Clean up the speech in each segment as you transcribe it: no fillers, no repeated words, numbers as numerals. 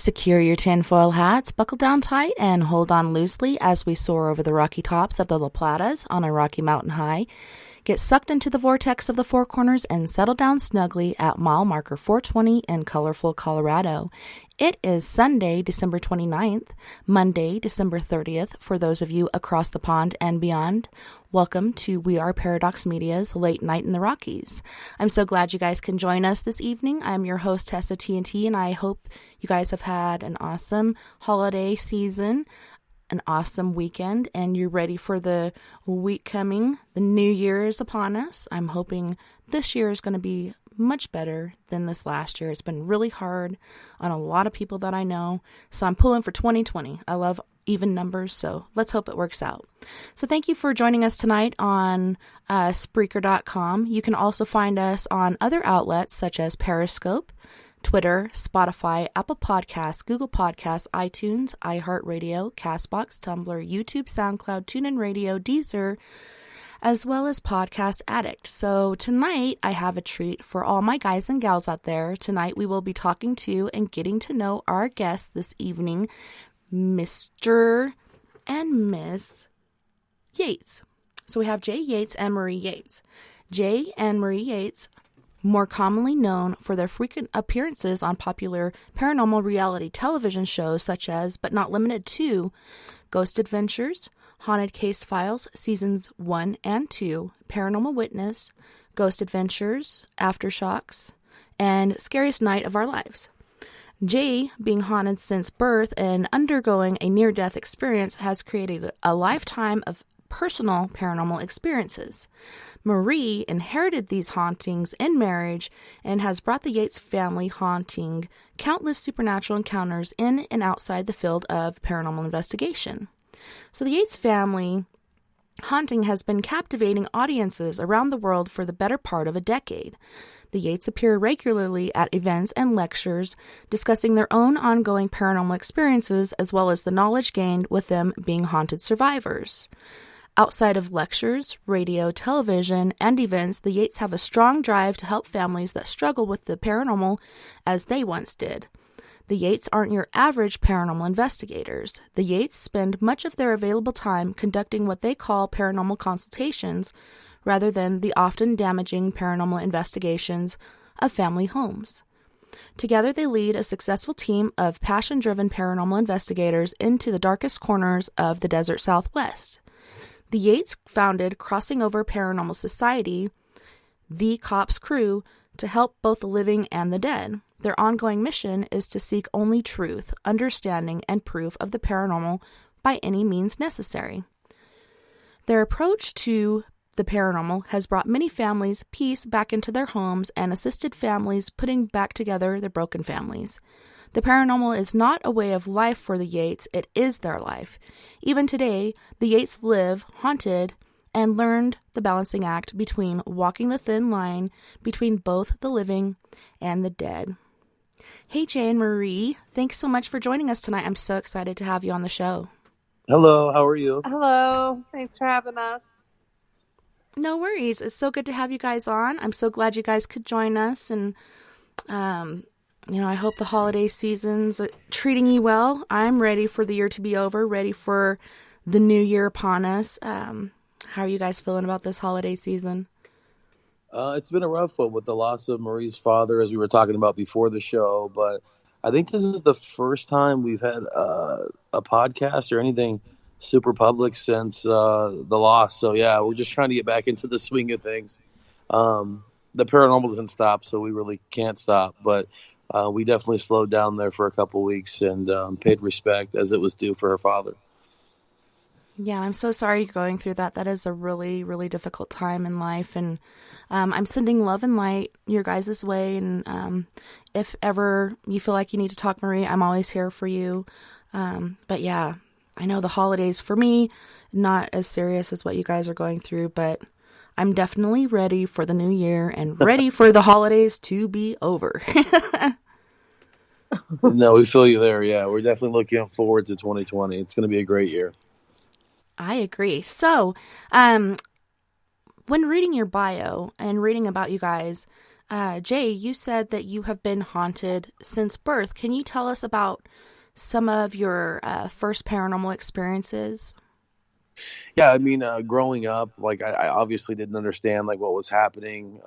Secure your tinfoil hats, buckle down tight, and hold on loosely as we soar over the rocky tops of the La Platas on a rocky mountain high. Get sucked into the vortex of the Four Corners and settle down snugly at mile marker 420 in colorful Colorado. It is Sunday, December 29th, Monday, December 30th, for those of you across the pond and beyond. Welcome to We Are Paradox Media's Late Night in the Rockies. I'm so glad you guys can join us this evening. I'm your host, TessaTNT, and I hope you guys have had an awesome holiday season, an awesome weekend, and you're ready for the week coming. The new year is upon us. I'm hoping this year is going to be much better than this last year. It's been really hard on a lot of people that I know, so I'm pulling for 2020. I love even numbers, so let's hope it works out. So thank you for joining us tonight on Spreaker.com. You can also find us on other outlets such as Periscope, Twitter, Spotify, Apple Podcasts, Google Podcasts, iTunes, iHeartRadio, CastBox, Tumblr, YouTube, SoundCloud, TuneIn Radio, Deezer, as well as Podcast Addict. So tonight I have a treat for all my guys and gals out there. Tonight we will be talking to and getting to know our guests this evening, Mr. and Miss Yates. So we have Jay Yates and Marie Yates. Jay and Marie Yates, more commonly known for their frequent appearances on popular paranormal reality television shows such as, but not limited to, Ghost Adventures, Haunted Case Files, Seasons 1 and 2, Paranormal Witness, Ghost Adventures, Aftershocks, and Scariest Night of Our Lives. Jay, being haunted since birth and undergoing a near-death experience, has created a lifetime of personal paranormal experiences. Marie inherited these hauntings in marriage and has brought the Yates family haunting countless supernatural encounters in and outside the field of paranormal investigation. So the Yates family haunting has been captivating audiences around the world for the better part of a decade. The Yates appear regularly at events and lectures discussing their own ongoing paranormal experiences as well as the knowledge gained with them being haunted survivors. Outside of lectures, radio, television, and events, the Yates have a strong drive to help families that struggle with the paranormal as they once did. The Yates aren't your average paranormal investigators. The Yates spend much of their available time conducting what they call paranormal consultations rather than the often damaging paranormal investigations of family homes. Together, they lead a successful team of passion-driven paranormal investigators into the darkest corners of the desert Southwest. The Yates founded Crossing Over Paranormal Society, the Cops Crew, to help both the living and the dead. Their ongoing mission is to seek only truth, understanding, and proof of the paranormal by any means necessary. Their approach to the paranormal has brought many families peace back into their homes and assisted families putting back together their broken families. The paranormal is not a way of life for the Yates, it is their life. Even today, the Yates live haunted and learned the balancing act between walking the thin line between both the living and the dead. Hey, Jay and Marie, thanks so much for joining us tonight. I'm so excited to have you on the show. Hello, how are you? Hello, thanks for having us. No worries. It's so good to have you guys on. I'm so glad you guys could join us. And, I hope the holiday season's treating you well. I'm ready for the year to be over, ready for the new year upon us. How are you guys feeling about this holiday season? It's been a rough one with the loss of Marie's father, as we were talking about before the show. But I think this is the first time we've had a podcast or anything super public since the loss. So, yeah, we're just trying to get back into the swing of things. The paranormal doesn't stop, so we really can't stop. But we definitely slowed down there for a couple weeks and paid respect as it was due for her father. Yeah, I'm so sorry you're going through that. That is a really, really difficult time in life. And I'm sending love and light your guys' way. And if ever you feel like you need to talk, Marie, I'm always here for you. But yeah, I know the holidays for me, not as serious as what you guys are going through, but I'm definitely ready for the new year and ready for the holidays to be over. No, we feel you there. Yeah, we're definitely looking forward to 2020. It's going to be a great year. I agree. So, when reading your bio and reading about you guys, Jay, you said that you have been haunted since birth. Can you tell us about some of your first paranormal experiences? Yeah, I mean, growing up, like I obviously didn't understand like what was happening.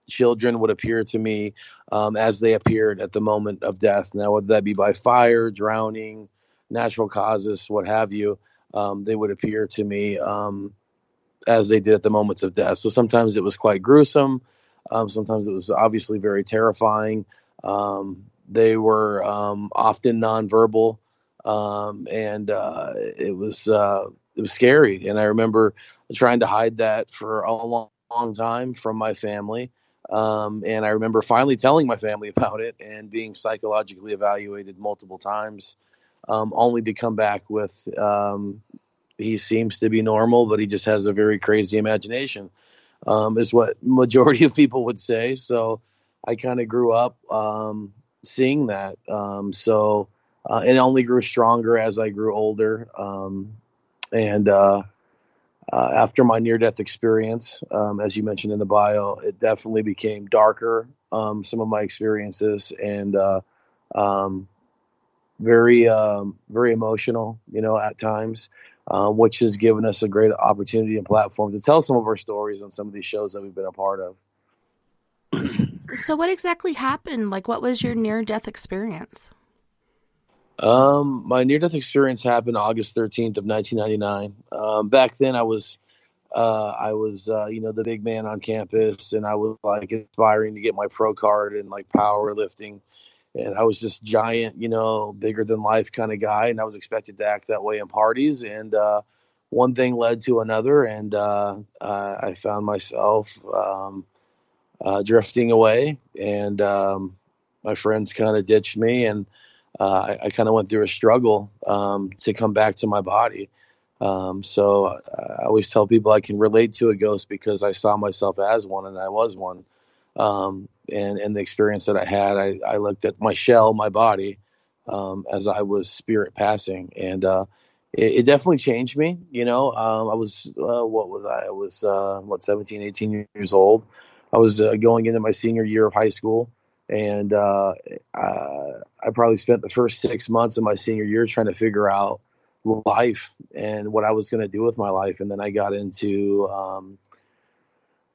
Children would appear to me as they appeared at the moment of death. Now, whether that be by fire, drowning, natural causes, what have you, they would appear to me as they did at the moments of death. So sometimes it was quite gruesome. Sometimes it was obviously very terrifying. They were often nonverbal, and it was scary. And I remember trying to hide that for a long time from my family. And I remember finally telling my family about it and being psychologically evaluated multiple times, only to come back with he seems to be normal, but he just has a very crazy imagination, is what majority of people would say. So I kind of grew up seeing that. It only grew stronger as I grew older. And After my near-death experience, as you mentioned in the bio, it definitely became darker. Some of my experiences and um, very emotional, at times, which has given us a great opportunity and platform to tell some of our stories on some of these shows that we've been a part of. So, what exactly happened? Like, what was your near-death experience? My near-death experience happened August 13th of 1999. Back then, the big man on campus, and I was like aspiring to get my pro card and like powerlifting. And I was just giant, bigger than life kind of guy. And I was expected to act that way in parties. And one thing led to another. And I found myself drifting away. And my friends kind of ditched me. And I kind of went through a struggle to come back to my body. So I always tell people I can relate to a ghost because I saw myself as one and I was one. And the experience that I had, I looked at my shell, my body, as I was spirit passing. And it definitely changed me. I was, what was I? I was, 17, 18 years old. I was going into my senior year of high school. And I probably spent the first 6 months of my senior year trying to figure out life and what I was going to do with my life. And then I got into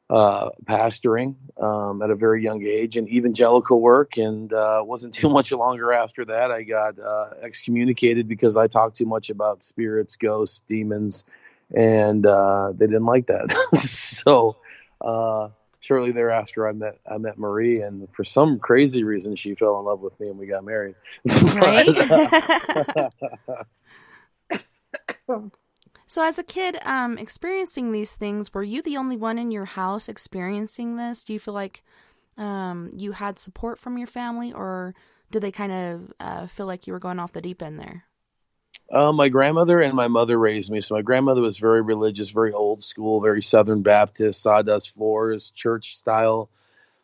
pastoring at a very young age and evangelical work. And wasn't too much longer after that. I got excommunicated because I talked too much about spirits, ghosts, demons, and they didn't like that. So shortly thereafter, I met Marie, and for some crazy reason, she fell in love with me, and we got married. Right? So as a kid experiencing these things, were you the only one in your house experiencing this? Do you feel like you had support from your family, or did they kind of feel like you were going off the deep end there? My grandmother and my mother raised me. So my grandmother was very religious, very old school, very Southern Baptist, sawdust floors, church style,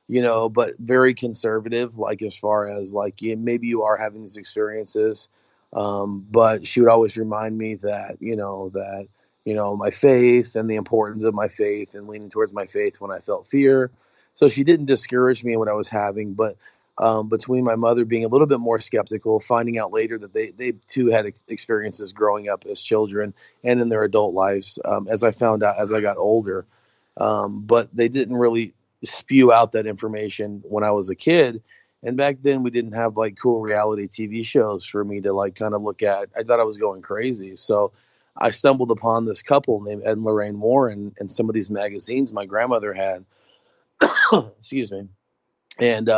but very conservative, like as far as like, yeah, maybe you are having these experiences. But she would always remind me that my faith and the importance of my faith and leaning towards my faith when I felt fear. So she didn't discourage me in what I was having, but between my mother being a little bit more skeptical, finding out later that they too had experiences growing up as children and in their adult lives, as I found out as I got older. But they didn't really spew out that information when I was a kid. And back then we didn't have like cool reality TV shows for me to like kind of look at. I thought I was going crazy. So I stumbled upon this couple named Ed and Lorraine Warren and some of these magazines my grandmother had. Excuse me. And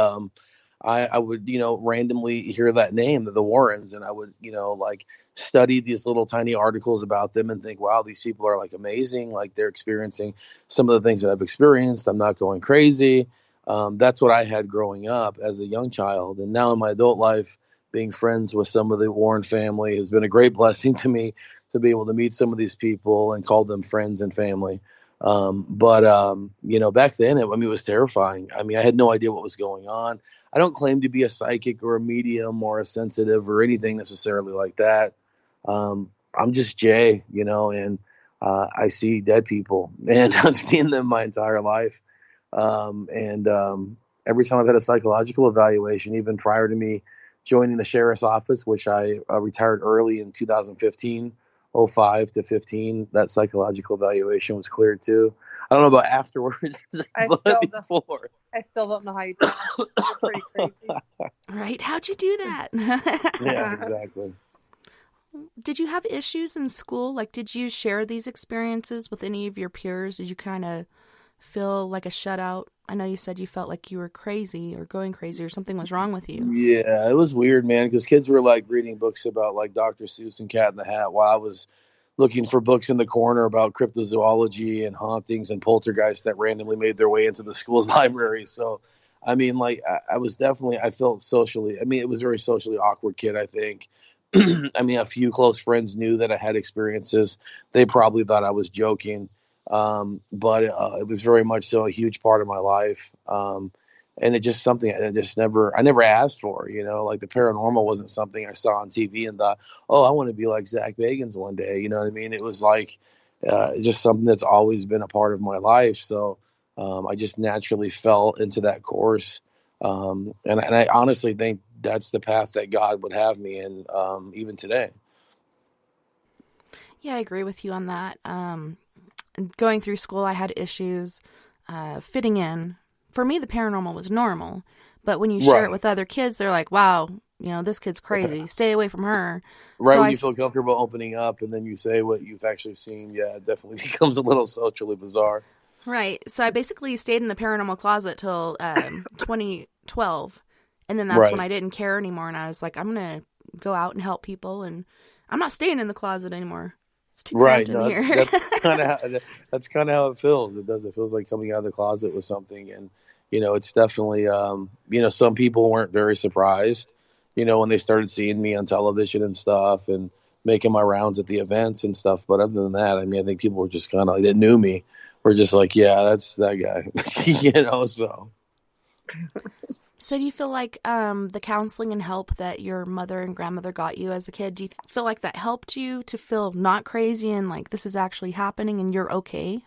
I would, randomly hear that name, the Warrens, and I would, like study these little tiny articles about them and think, wow, these people are like amazing. Like they're experiencing some of the things that I've experienced. I'm not going crazy. That's what I had growing up as a young child. And now in my adult life, being friends with some of the Warren family has been a great blessing to me to be able to meet some of these people and call them friends and family. Back then, it was terrifying. I mean, I had no idea what was going on. I don't claim to be a psychic or a medium or a sensitive or anything necessarily like that. I'm just Jay, and I see dead people, and I've seen them my entire life. And every time I've had a psychological evaluation, even prior to me joining the sheriff's office, which I retired early in 2015, 05 to 15, that psychological evaluation was cleared too. I don't know about afterwards, but before. I still don't know how you did it. You're pretty crazy. Right? How'd you do that? Yeah, exactly. Did you have issues in school? Like, did you share these experiences with any of your peers? Did you kind of feel like a shutout? I know you said you felt like you were crazy or going crazy or something was wrong with you. Yeah, it was weird, man, because kids were like reading books about like Dr. Seuss and Cat in the Hat while I was looking for books in the corner about cryptozoology and hauntings and poltergeists that randomly made their way into the school's library. So, I mean, like, I was definitely, I felt socially, I mean, it was a very socially awkward kid, I think. I mean, a few close friends knew that I had experiences. They probably thought I was joking. But it was very much so a huge part of my life. And it just something I never asked for, like the paranormal wasn't something I saw on TV and thought, oh, I want to be like Zach Bagans one day. You know what I mean? It was like, just something that's always been a part of my life. So, I just naturally fell into that course. And I honestly think that's the path that God would have me in, even today. Yeah, I agree with you on that. Going through school, I had issues fitting in. For me, the paranormal was normal. But when you share it with other kids, they're like, wow, this kid's crazy. Stay away from her. Right, so when you feel comfortable opening up and then you say what you've actually seen, yeah, it definitely becomes a little socially bizarre. Right. So I basically stayed in the paranormal closet till 2012. And then that's when I didn't care anymore. And I was like, I'm going to go out and help people. And I'm not staying in the closet anymore. It's too cramped in here. That's kind of how it feels. It does. It feels like coming out of the closet with something. And, it's definitely, some people weren't very surprised, when they started seeing me on television and stuff and making my rounds at the events and stuff. But other than that, I mean, I think people were just kind of, that knew me, were just like, yeah, that's that guy, so. So do you feel like the counseling and help that your mother and grandmother got you as a kid, do you feel like that helped you to feel not crazy and like this is actually happening and you're okay?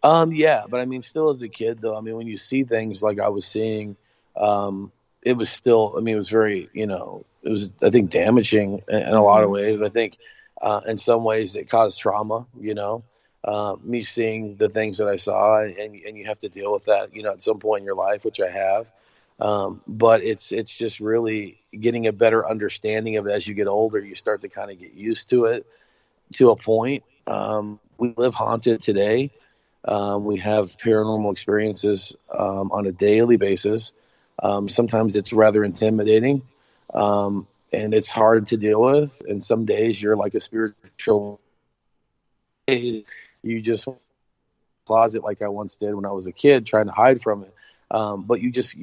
Yeah, but I mean, still as a kid though, I mean, when you see things like I was seeing, it was still, I mean, it was very, it was, I think, damaging in a lot of ways. I think in some ways it caused trauma, me seeing the things that I saw and you have to deal with that, at some point in your life, which I have. But it's just really getting a better understanding of it as you get older. You start to kind of get used to it to a point. We live haunted today. We have paranormal experiences on a daily basis. Sometimes it's rather intimidating, and it's hard to deal with. And some days you're like a spiritual. Days you just closet like I once did when I was a kid, trying to hide from it. But you just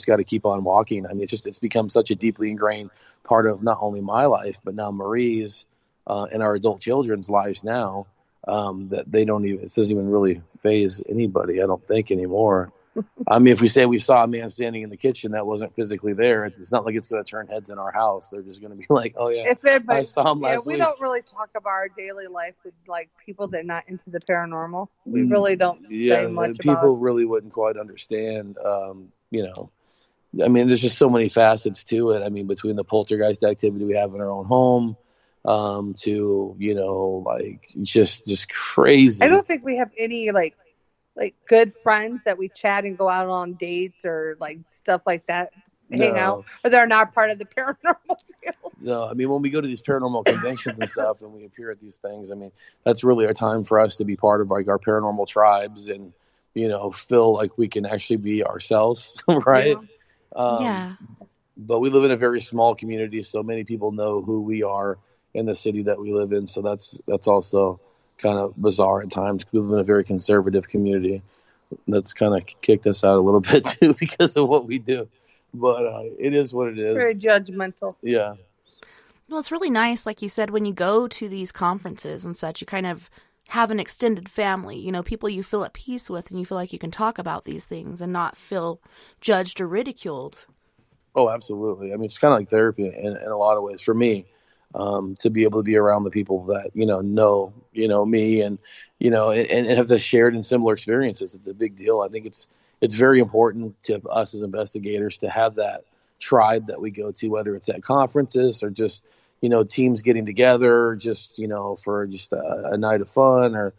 got to keep on walking. I mean, it's become such a deeply ingrained part of not only my life, but now Marie's and our adult children's lives now, that it doesn't even really faze anybody, I don't think, anymore. I mean, if we say we saw a man standing in the kitchen that wasn't physically there, it's not like it's going to turn heads in our house. They're just going to be like, oh yeah, I saw him last week. We don't really talk about our daily life with like people that are not into the paranormal. We really don't say much about it. People really wouldn't quite understand, I mean, there's just so many facets to it. I mean, between the poltergeist activity we have in our own home, to, like just crazy. I don't think we have any like good friends that we chat and go out on dates or like stuff like that, hang out, or they're not part of the paranormal field. No, I mean, when we go to these paranormal conventions and stuff and we appear at these things, I mean, that's really our time for us to be part of like our paranormal tribes and, feel like we can actually be ourselves, right? Yeah. But we live in a very small community, so many people know who we are in the city that we live in. So that's also kind of bizarre at times. We live in a very conservative community that's kind of kicked us out a little bit too because of what we do. But it is what it is. Very judgmental. Yeah. Well, it's really nice, like you said, when you go to these conferences and such, you kind of have an extended family, people you feel at peace with and you feel like you can talk about these things and not feel judged or ridiculed. Oh, absolutely. I mean, it's kind of like therapy in a lot of ways for me. to be able to be around the people that, know me and, and have the shared and similar experiences. It's a big deal. I think it's very important to us as investigators to have that tribe that we go to, whether it's at conferences or just, teams getting together, just, for just a night of fun or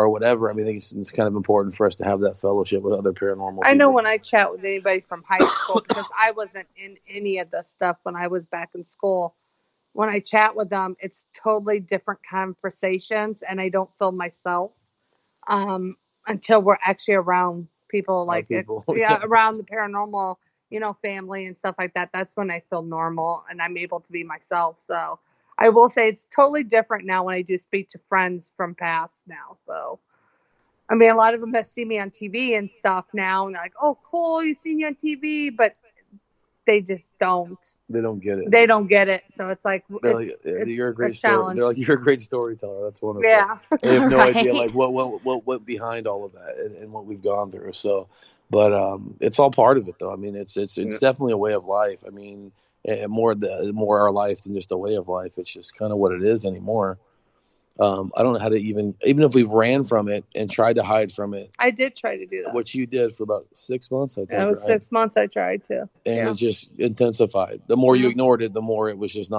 whatever. I mean, I think it's kind of important for us to have that fellowship with other paranormal I know people. when I chat with anybody from high school, because I wasn't in any of the stuff when I was back in school, when I chat with them, it's totally different conversations, and I don't feel myself until we're actually around people like people. around the paranormal, family and stuff like that. That's when I feel normal and I'm able to be myself. So I will say it's totally different now when I do speak to friends from past now. So I mean, a lot of them have seen me on TV and stuff now, and they're like, "Oh, cool, you seen you on TV," but they just don't. They don't get it. They don't get it. So it's like you're a great challenge. They're like, you're a great storyteller. That's wonderful. Yeah. They have no Right. idea like what behind all of that and what we've gone through. So, but it's all part of it, though. I mean, it's definitely a way of life. I mean, more our life than just a way of life. It's just kind of what it is anymore. I don't know how to even if we ran from it and tried to hide from it. I did try to do that. What you did for about 6 months, I think. It was 6 months I tried to. And it just intensified. The more you ignored it, the more it was just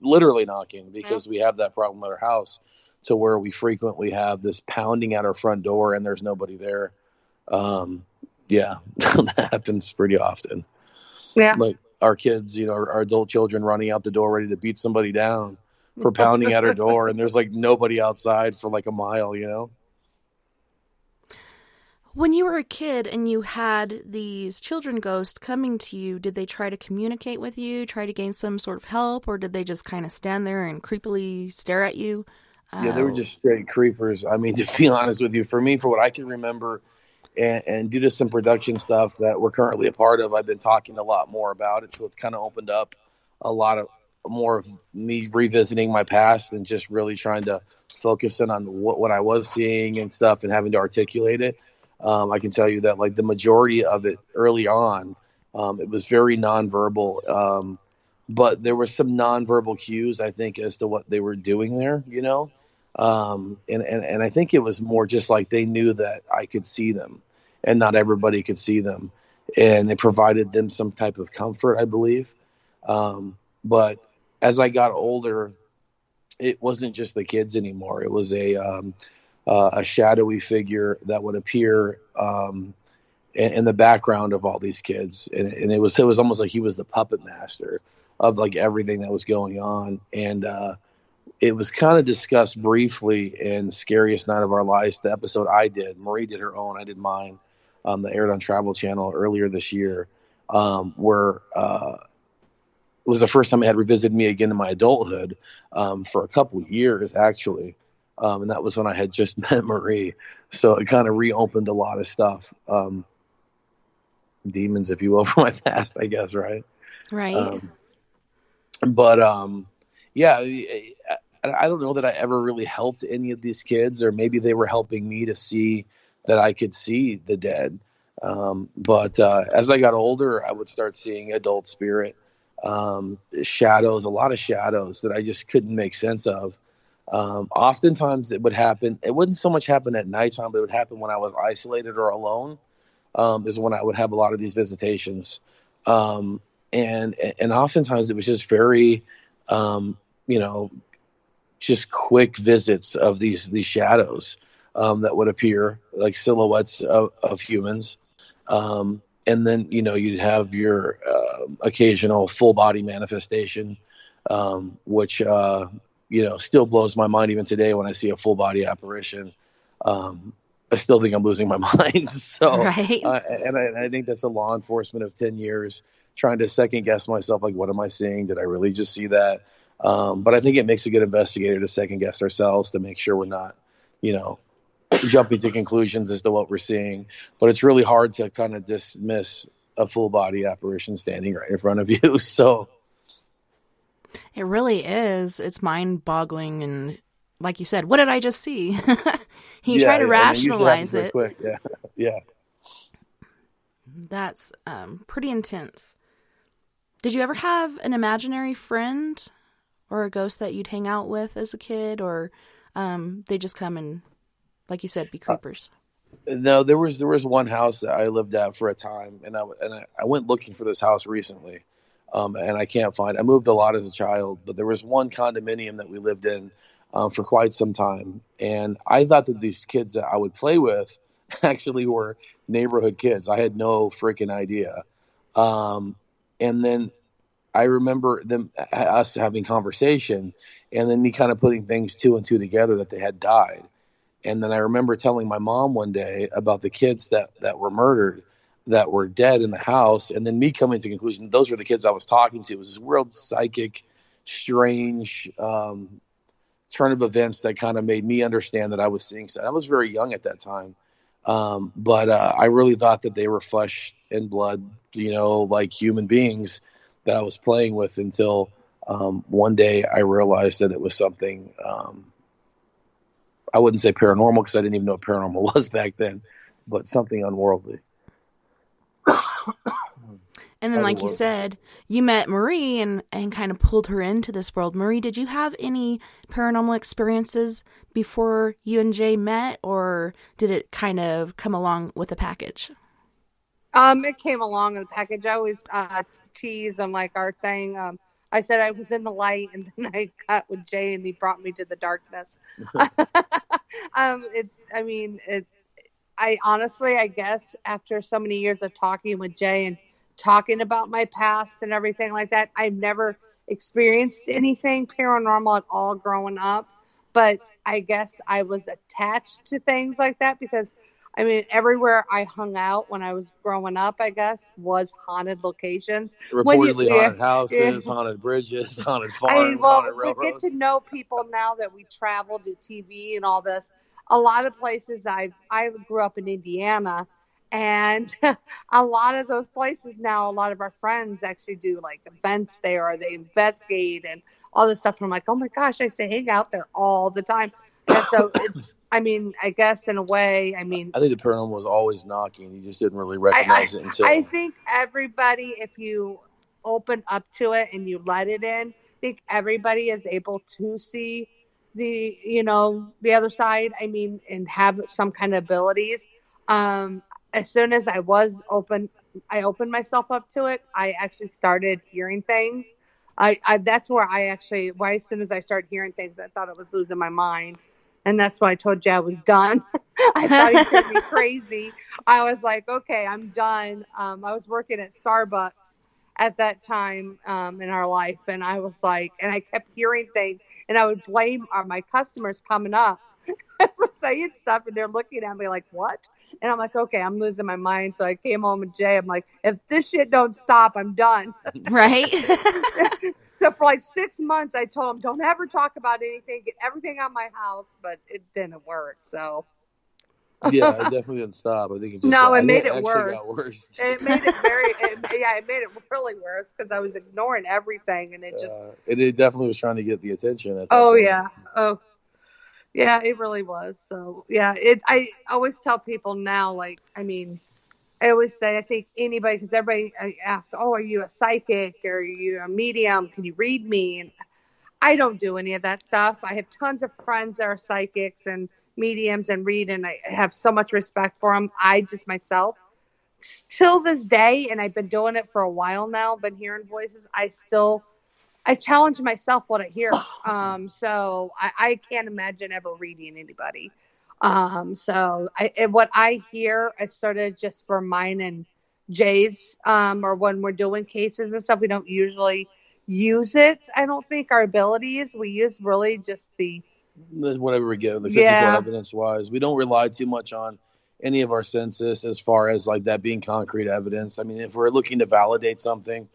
literally knocking, because we have that problem at our house to where we frequently have this pounding at our front door and there's nobody there. That happens pretty often. Yeah. Like our kids, our adult children running out the door ready to beat somebody down for pounding at our door, and there's like nobody outside for like a mile, When you were a kid and you had these children ghosts coming to you, did they try to communicate with you, try to gain some sort of help, or did they just kind of stand there and creepily stare at you? Yeah, they were just straight creepers. I mean, to be honest with you, for me, for what I can remember, and due to some production stuff that we're currently a part of, I've been talking a lot more about it. So it's kind of opened up a lot of more of me revisiting my past and just really trying to focus in on what I was seeing and stuff and having to articulate it. I can tell you that like the majority of it early on, it was very nonverbal. But there were some nonverbal cues, I think, as to what they were doing there, and I think it was more just like they knew that I could see them and not everybody could see them. And they provided them some type of comfort, I believe. But as I got older, it wasn't just the kids anymore. It was a shadowy figure that would appear in the background of all these kids. And it was almost like he was the puppet master of like everything that was going on. And it was kind of discussed briefly in Scariest Night of Our Lives, the episode I did. Marie did her own, I did mine, that aired on Travel Channel earlier this year, where it was the first time it had revisited me again in my adulthood, for a couple of years, actually. And that was when I had just met Marie. So it kind of reopened a lot of stuff. Demons, if you will, from my past, I guess, right? Right. Yeah, I don't know that I ever really helped any of these kids, or maybe they were helping me to see that I could see the dead. But as I got older, I would start seeing adult spirit, shadows, a lot of shadows that I just couldn't make sense of. Oftentimes it would happen. It wouldn't so much happen at nighttime, but it would happen when I was isolated or alone, is when I would have a lot of these visitations. And oftentimes it was just very, just quick visits of these shadows, that would appear like silhouettes of humans. And then, you'd have your occasional full body manifestation, which, still blows my mind even today when I see a full body apparition. I still think I'm losing my mind. So, Right. And I think that's a law enforcement of 10 years trying to second guess myself. Like, what am I seeing? Did I really just see that? But I think it makes a good investigator to second guess ourselves to make sure we're not, jumping to conclusions as to what we're seeing. But it's really hard to kind of dismiss a full body apparition standing right in front of you. So It really is. It's mind boggling. And like you said, what did I just see? You try to rationalize it. Quick. Yeah. Yeah. That's pretty intense. Did you ever have an imaginary friend or a ghost that you'd hang out with as a kid, or they just come and, like you said, be creepers? No, there was one house that I lived at for a time, and I went looking for this house recently, and I can't find. I moved a lot as a child, but there was one condominium that we lived in for quite some time, and I thought that these kids that I would play with actually were neighborhood kids. I had no freaking idea, and then I remember us having conversation, and then me kind of putting things two and two together that they had died. And then I remember telling my mom one day about the kids that were murdered, that were dead in the house. And then me coming to the conclusion, those were the kids I was talking to. It was this weird, psychic, strange turn of events that kind of made me understand that I was seeing stuff. I was very young at that time. But I really thought that they were flesh and blood, like human beings that I was playing with until one day I realized that it was something I wouldn't say paranormal because I didn't even know what paranormal was back then, but something unworldly. And then, like you said, you met Marie and kind of pulled her into this world. Marie, did you have any paranormal experiences before you and Jay met, or did it kind of come along with a package? It came along with a package. I always tease on like our thing. I said I was in the light, and then I got with Jay, and he brought me to the darkness. I honestly, I guess, after so many years of talking with Jay and talking about my past and everything like that, I've never experienced anything paranormal at all growing up. But I guess I was attached to things like that because, everywhere I hung out when I was growing up, I guess, was haunted locations. Reportedly haunted houses, haunted bridges, haunted farms, haunted railroads. We get to know people now that we travel, do TV and all this. A lot of places I grew up in Indiana, and a lot of those places now, a lot of our friends actually do like events there, or they investigate and all this stuff. And I'm like, oh my gosh, I say hang out there all the time. And so it's, I guess in a way, I think the paranormal was always knocking. You just didn't really recognize it until. I think everybody, if you open up to it and you let it in, I think everybody is able to see the other side. And have some kind of abilities. As soon as I opened myself up to it, I actually started hearing things. That's where as soon as I started hearing things, I thought I was losing my mind. And that's why I told you I was done. I thought he could be crazy. I was like, okay, I'm done. I was working at Starbucks at that time in our life. And I was like, and I kept hearing things. And I would blame my customers coming up for saying stuff. And they're looking at me like, what? And I'm like, okay, I'm losing my mind. So I came home with Jay. I'm like, if this shit don't stop, I'm done. Right. So for like 6 months, I told him, don't ever talk about anything, get everything out of my house, but it didn't work. So. Yeah, it definitely didn't stop. I think it just made it worse. Got worse. It made it really worse because I was ignoring everything, and it just. It definitely was trying to get the attention. At that point. Yeah. Oh. Yeah, it really was. So yeah, I always tell people now, like, I always say, I think anybody, because everybody asks, oh, are you a psychic? Or are you a medium? Can you read me? And I don't do any of that stuff. I have tons of friends that are psychics and mediums and read, and I have so much respect for them. I just myself, till this day, and I've been doing it for a while now, been hearing voices, I challenge myself what I hear. So I can't imagine ever reading anybody. What I hear, it's sort of just for mine and Jay's, or when we're doing cases and stuff, we don't usually use it. I don't think our abilities, we use really just whatever we get, the physical evidence wise. We don't rely too much on any of our senses as far as like that being concrete evidence. If we're looking to validate something,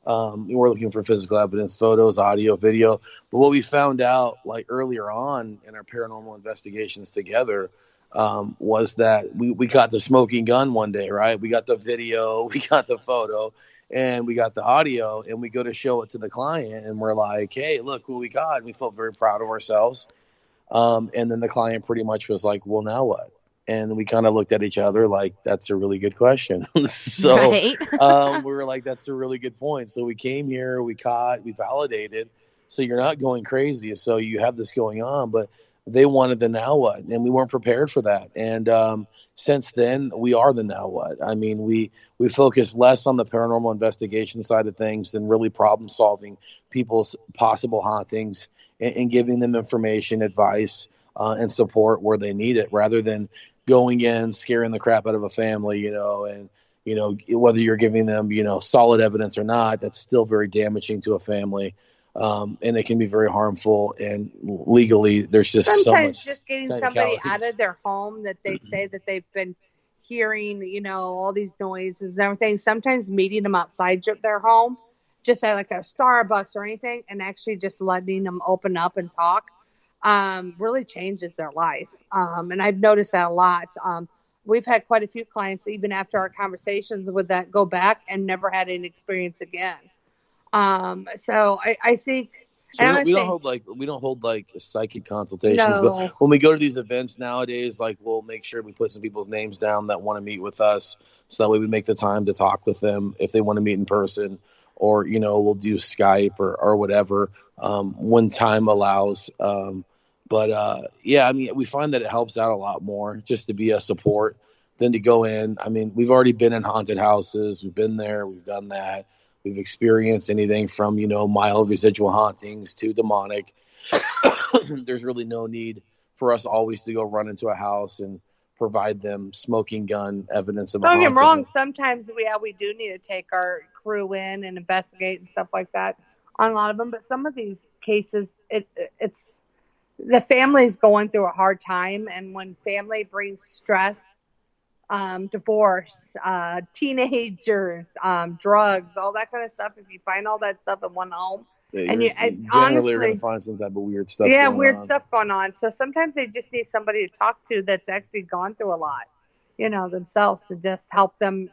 we're looking for physical evidence, photos, audio, video. But what we found out like earlier on in our paranormal investigations together was that we got the smoking gun one day, right? We got the video, we got the photo, and we got the audio, and we go to show it to the client, and we're like, hey, look what we got. And we felt very proud of ourselves. And then the client pretty much was like, well, now what? And we kind of looked at each other like, that's a really good question. So right. we were like, that's a really good point. So we came here, we validated, So you're not going crazy. So you have this going on, but they wanted the now what, and we weren't prepared for that. And since then, we are the now what. I mean, we focus less on the paranormal investigation side of things than really problem solving people's possible hauntings and giving them information, advice, and support where they need it, rather than going in, scaring the crap out of a family, and whether you're giving them, solid evidence or not, that's still very damaging to a family. And it can be very harmful. And legally, there's just so sometimes much just getting somebody out of their home that they say that they've been hearing, all these noises and everything. Sometimes meeting them outside their home, just at like a Starbucks or anything, and actually just letting them open up and talk, really changes their life. And I've noticed that a lot. We've had quite a few clients, even after our conversations with that, go back and never had an experience again. So I think, so we don't hold like psychic consultations, but when we go to these events nowadays, like we'll make sure we put some people's names down that want to meet with us, so that way we make the time to talk with them if they want to meet in person, or we'll do Skype or whatever when time allows. But I mean, we find that it helps out a lot more just to be a support than to go in. I mean, we've already been in haunted houses. We've been there. We've done that. We've experienced anything from, mild residual hauntings to demonic. There's really no need for us always to go run into a house and provide them smoking gun evidence of a haunting. Don't get me wrong. Sometimes we do need to take our crew in and investigate and stuff like that on a lot of them. But some of these cases, it's the family's going through a hard time. And when family brings stress, divorce, teenagers, drugs, all that kind of stuff. If you find all that stuff in one home, and you generally are going to find some type of weird stuff. Yeah, weird stuff going on. So sometimes they just need somebody to talk to that's actually gone through a lot, themselves, to just help them,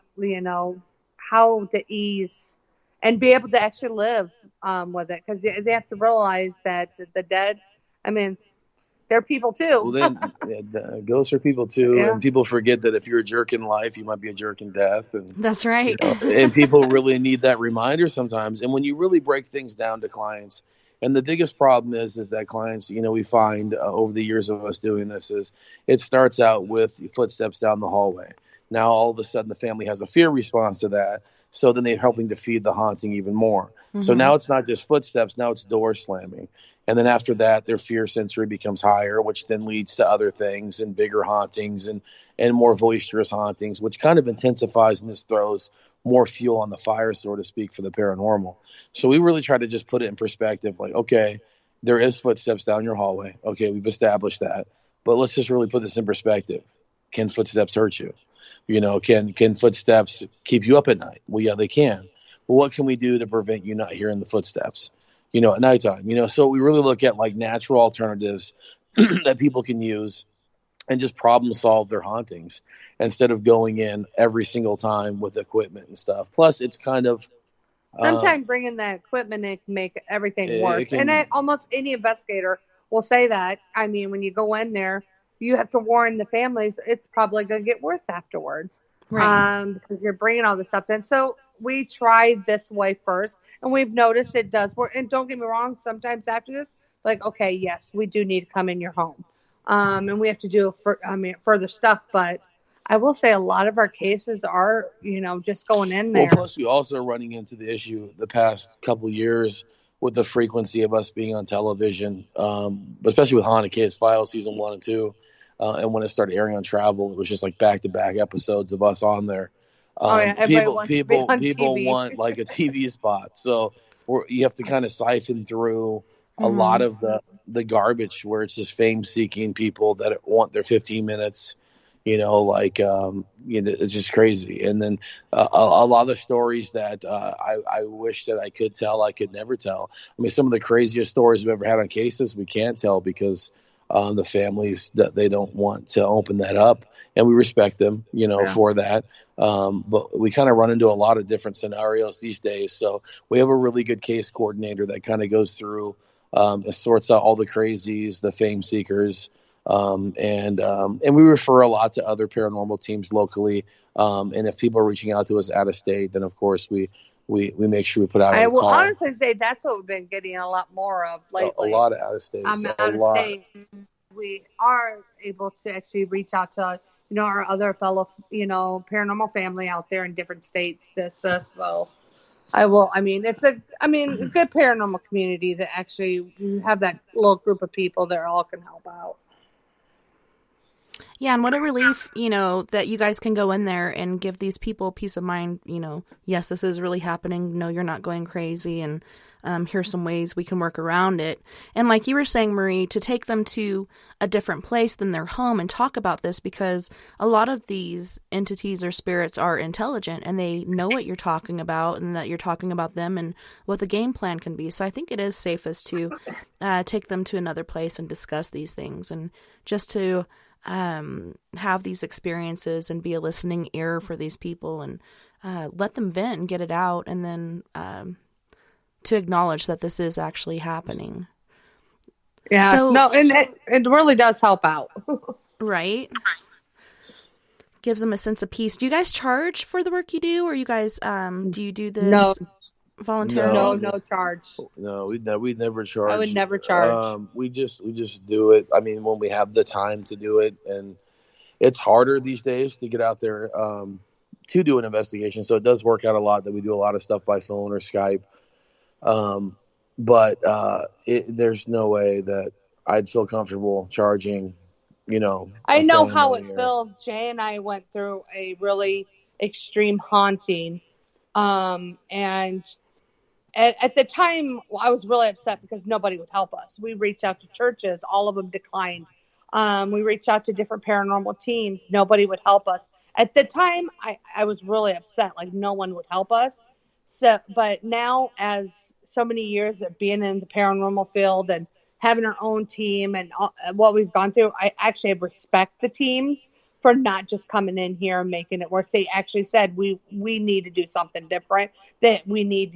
how to ease and be able to actually live with it, because they have to realize that the dead, I mean, they're people too. Well, then ghosts are people too, and people forget that if you're a jerk in life, you might be a jerk in death. And that's right. And people really need that reminder sometimes. And when you really break things down to clients, and the biggest problem is that clients, we find over the years of us doing this, is it starts out with footsteps down the hallway. Now all of a sudden the family has a fear response to that, so then they're helping to feed the haunting even more. Mm-hmm. So now it's not just footsteps, now it's door slamming. And then after that, their fear sensory becomes higher, which then leads to other things and bigger hauntings and more boisterous hauntings, which kind of intensifies and just throws more fuel on the fire, so to speak, for the paranormal. So we really try to just put it in perspective, like, okay, there is footsteps down your hallway. Okay, we've established that. But let's just really put this in perspective. Can footsteps hurt you? Can footsteps keep you up at night? Well, yeah, they can. Well, what can we do to prevent you not hearing the footsteps? At nighttime, so we really look at like natural alternatives that people can use and just problem solve their hauntings instead of going in every single time with equipment and stuff. Plus, it's kind of sometimes bringing that equipment in can make everything worse. And almost any investigator will say that. I mean, when you go in there, you have to warn the families it's probably going to get worse afterwards, right? Because you're bringing all this stuff in. So we tried this way first, and we've noticed it does work. And don't get me wrong, sometimes after this, like, okay, yes, we do need to come in your home, and we have to do further stuff. But I will say a lot of our cases are, just going in there. Well, plus we also are running into the issue the past couple of years with the frequency of us being on television, especially with Haunted Case Files season 1 and 2. And when it started airing on Travel, it was just like back-to-back episodes of us on there. People want like a TV spot, so you have to kind of siphon through a lot of the garbage where it's just fame-seeking people that want their 15 minutes. It's just crazy. And then a lot of stories that I wish that I could tell, I could never tell. I mean, some of the craziest stories we've ever had on cases we can't tell because the families that they don't want to open that up, and we respect them, for that. But we kind of run into a lot of different scenarios these days. So we have a really good case coordinator that kind of goes through, sorts out all the crazies, the fame seekers, and we refer a lot to other paranormal teams locally. And if people are reaching out to us out of state, then of course we we make sure we put out I a will call. honestly say that's what we've been getting a lot more of A lately. lot of out of state, Out of state. We are able to actually reach out to our other fellow paranormal family out there in different states. So it's a good paranormal community that actually you have that little group of people that all can help out. Yeah, and what a relief, that you guys can go in there and give these people peace of mind, yes, this is really happening. No, you're not going crazy, and here's some ways we can work around it. And like you were saying, Marie, to take them to a different place than their home and talk about this, because a lot of these entities or spirits are intelligent and they know what you're talking about and that you're talking about them and what the game plan can be. So I think it is safest to take them to another place and discuss these things, and just to have these experiences and be a listening ear for these people, and let them vent and get it out, and then to acknowledge that this is actually happening. Yeah, so, no, and it really does help out. Right? Gives them a sense of peace. Do you guys charge for the work you do, or you guys do you do this voluntarily? No charge. No, we'd never charge. I would never charge. We just do it. I mean, when we have the time to do it, and it's harder these days to get out there to do an investigation. So it does work out a lot that we do a lot of stuff by phone or Skype. But there's no way that I'd feel comfortable charging. I know how it feels. Jay and I went through a really extreme haunting, and at the time, I was really upset because nobody would help us. We reached out to churches. All of them declined. We reached out to different paranormal teams. Nobody would help us. At the time, I was really upset. Like, no one would help us. So, but now, as so many years of being in the paranormal field and having our own team and what we've gone through, I actually respect the teams for not just coming in here and making it worse. They actually said we need to do something different. That we need,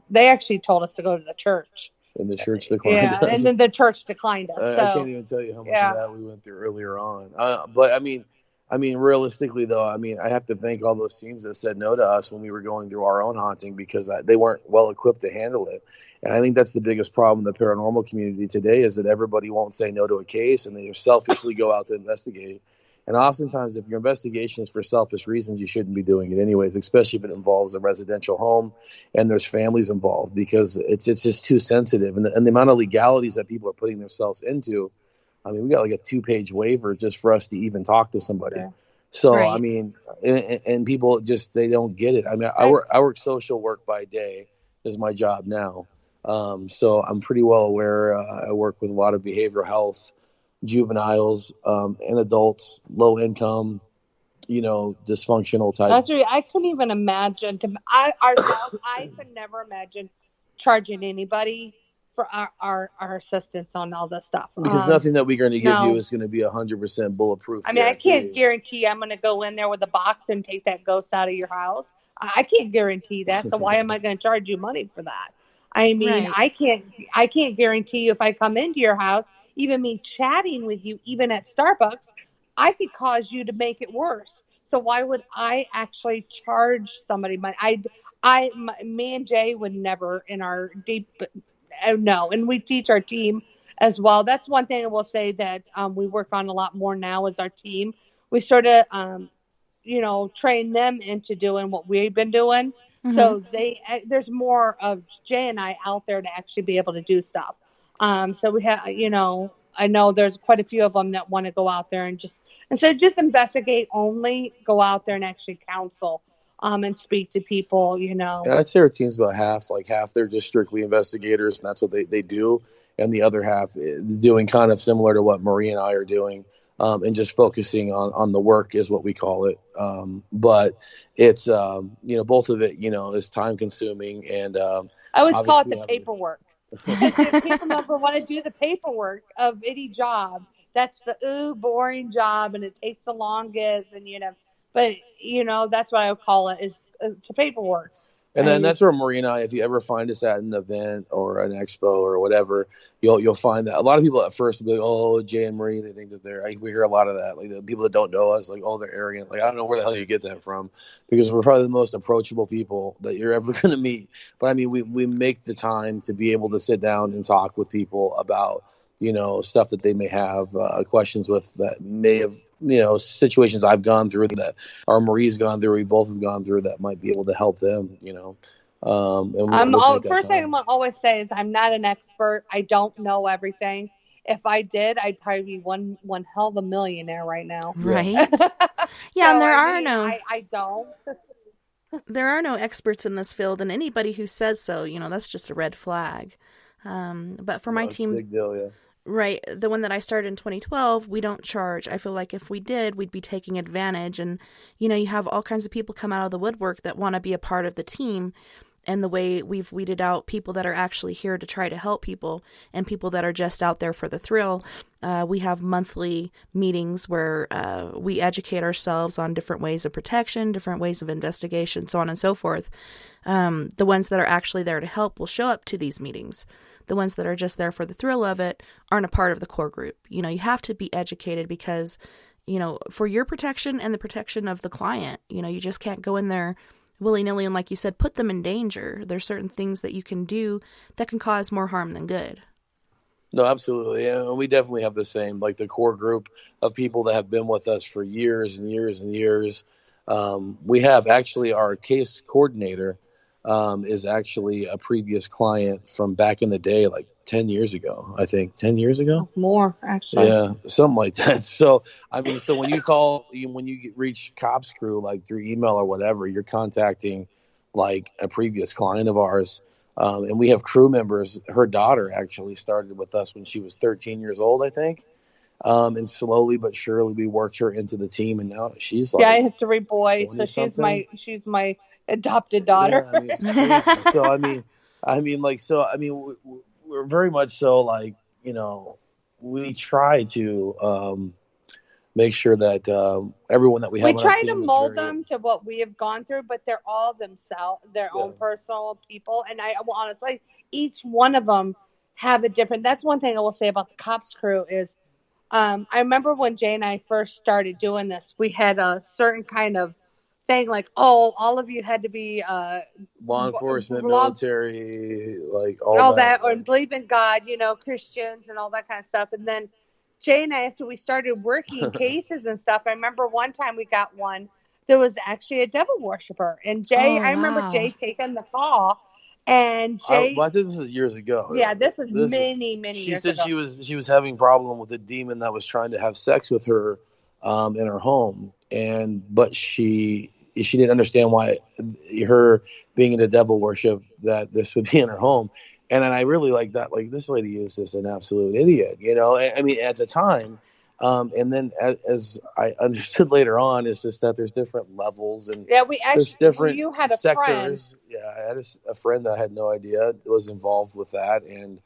they actually told us to go to the church. And the church declined us. And then the church declined us. I can't even tell you how much of that we went through earlier on. But I mean, realistically, though, I have to thank all those teams that said no to us when we were going through our own haunting, because they weren't well equipped to handle it. And I think that's the biggest problem in the paranormal community today, is that everybody won't say no to a case, and they selfishly go out to investigate. And oftentimes, if your investigation is for selfish reasons, you shouldn't be doing it anyways, especially if it involves a residential home and there's families involved, because it's just too sensitive. And the amount of legalities that people are putting themselves into, we got like a 2-page waiver just for us to even talk to somebody. Yeah. So, right. And people just, they don't get it. I work social work by day is my job now. So I'm pretty well aware. I work with a lot of behavioral health, juveniles, and adults, low income, dysfunctional type. That's right. I couldn't even imagine I could never imagine charging anybody for our assistance on all this stuff. Because nothing that we're going to give you is going to be 100% bulletproof. I can't guarantee I'm going to go in there with a box and take that ghost out of your house. I can't guarantee that. So why am I going to charge you money for that? Right. I can't guarantee you if I come into your house, even me chatting with you, even at Starbucks, I could cause you to make it worse. So why would I actually charge somebody money? Me and Jay would never in our deep, no. And we teach our team as well. That's one thing I will say that we work on a lot more now is our team. We sort of, train them into doing what we've been doing. Mm-hmm. So there's more of Jay and I out there to actually be able to do stuff. So we have, I know there's quite a few of them that want to go out there and just, instead of just investigate only, go out there and actually counsel and speak to people, Yeah, I'd say our team's about half. Like half, they're just strictly investigators, and that's what they do. And the other half doing kind of similar to what Marie and I are doing, and just focusing on the work is what we call it. But it's, both of it, is time consuming. And I always call it the paperwork. If people never want to do the paperwork of any job, that's the boring job, and it takes the longest, and but that's what I would call it, is it's the paperwork. And then that's where Marie and I, if you ever find us at an event or an expo or whatever, you'll find that a lot of people at first will be like, oh, Jay and Marie, they think that we hear a lot of that. Like the people that don't know us, like, oh, they're arrogant. Like, I don't know where the hell you get that from, because we're probably the most approachable people that you're ever going to meet. But I mean, we make the time to be able to sit down and talk with people about, stuff that they may have questions with, that may have, situations I've gone through that, or Marie's gone through, we both have gone through, that might be able to help them, First thing I'm gonna always say is I'm not an expert. I don't know everything. If I did, I'd probably be one hell of a millionaire right now. Right. Yeah, and I don't. There are no experts in this field, and anybody who says so, that's just a red flag. But for my team, big deal, yeah. Right. The one that I started in 2012, we don't charge. I feel like if we did, we'd be taking advantage. And, you have all kinds of people come out of the woodwork that want to be a part of the team. And the way we've weeded out people that are actually here to try to help people and people that are just out there for the thrill. We have monthly meetings where we educate ourselves on different ways of protection, different ways of investigation, so on and so forth. The ones that are actually there to help will show up to these meetings. The ones that are just there for the thrill of it aren't a part of the core group. You have to be educated because, for your protection and the protection of the client, you just can't go in there willy-nilly and, like you said, put them in danger. There's certain things that you can do that can cause more harm than good. No, absolutely. And we definitely have the same, like the core group of people that have been with us for years and years and years. We have actually our case coordinator is actually a previous client from back in the day, like 10 years ago, I think. 10 years ago? More, actually. Yeah, something like that. So, I mean, so when you reach Cops Crew, like through email or whatever, you're contacting like a previous client of ours. And we have crew members. Her daughter actually started with us when she was 13 years old, I think. And slowly but surely we worked her into the team, and now she's like, I have 3 boys, so she's my adopted daughter. Yeah, I mean, it's crazy. So we're very much so like, we try to make sure that everyone that we have. We try to mold them to what we have gone through, but they're all themselves, their own personal people, and I will honestly, each one of them have a different. That's one thing I will say about the Cops Crew is. I remember when Jay and I first started doing this, we had a certain kind of thing like, oh, all of you had to be law enforcement, military, like all that, or believe in God, Christians and all that kind of stuff. And then Jay and I, after we started working cases and stuff, I remember one time we got one, there was actually a devil worshiper. And Jay, I remember Jay taking the call. And Jay, I think this is years ago. Yeah, this was many years ago. She said she was having a problem with a demon that was trying to have sex with her in her home, but she didn't understand why her being into devil worship that this would be in her home. And I really like that. Like, this lady is just an absolute idiot, I mean, at the time. And then as I understood later on, it's just that there's different levels and there's different you had a sectors. Friend. Yeah, I had a friend that I had no idea was involved with that. And,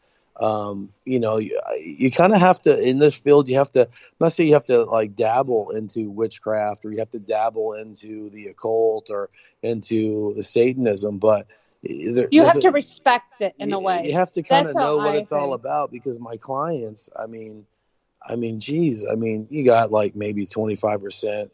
you kind of have to, in this field, you have to, I'm not saying you have to like dabble into witchcraft or you have to dabble into the occult or into the Satanism, but you have to respect it in a way. You have to kind of know what it's all about, because my clients, I mean, geez, you got like maybe 25%,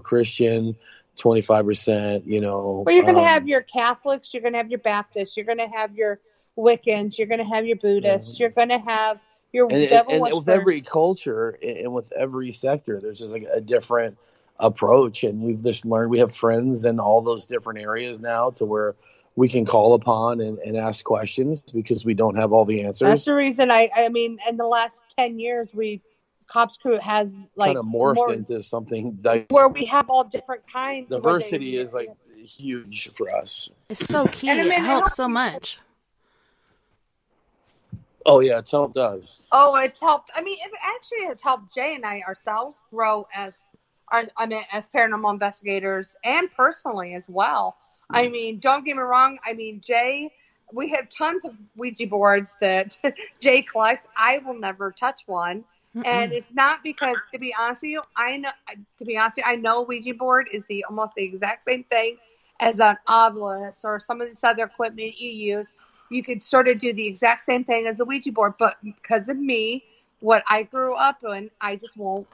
Christian, 25%, Well, you're going to have your Catholics, you're going to have your Baptists, you're going to have your Wiccans, you're going to have your Buddhists, you're going to have your devil and with every culture and with every sector, there's just like a different approach. And we've just learned, we have friends in all those different areas now to where we can call upon and ask questions because we don't have all the answers. That's the reason I mean, in the last 10 years, Cops Crew has like kind of morphed into something where we have all different kinds. Diversity is like huge for us. It's so key. It helps so much. Oh yeah, it's helped us. Oh, it's helped. I mean, it actually has helped Jay and I ourselves grow as paranormal investigators and personally as well. I mean, don't get me wrong. I mean, Jay, we have tons of Ouija boards that Jay collects. I will never touch one. And it's not because, to be honest with you, I know a Ouija board is almost the exact same thing as an obelisk or some of this other equipment you use, you could sort of do the exact same thing as a Ouija board. But because of me, what I grew up in, I just won't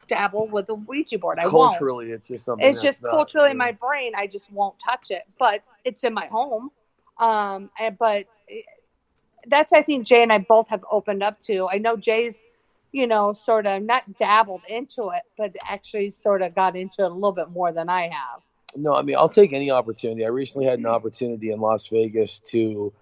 dabble with a Ouija board. I won't. Culturally, it's just something It's that's just not. culturally in my brain. I just won't touch it. But it's in my home. But that's, I think Jay and I both have opened up to. I know Jay's, sort of not dabbled into it, but actually sort of got into it a little bit more than I have. No, I mean, I'll take any opportunity. I recently had an opportunity in Las Vegas to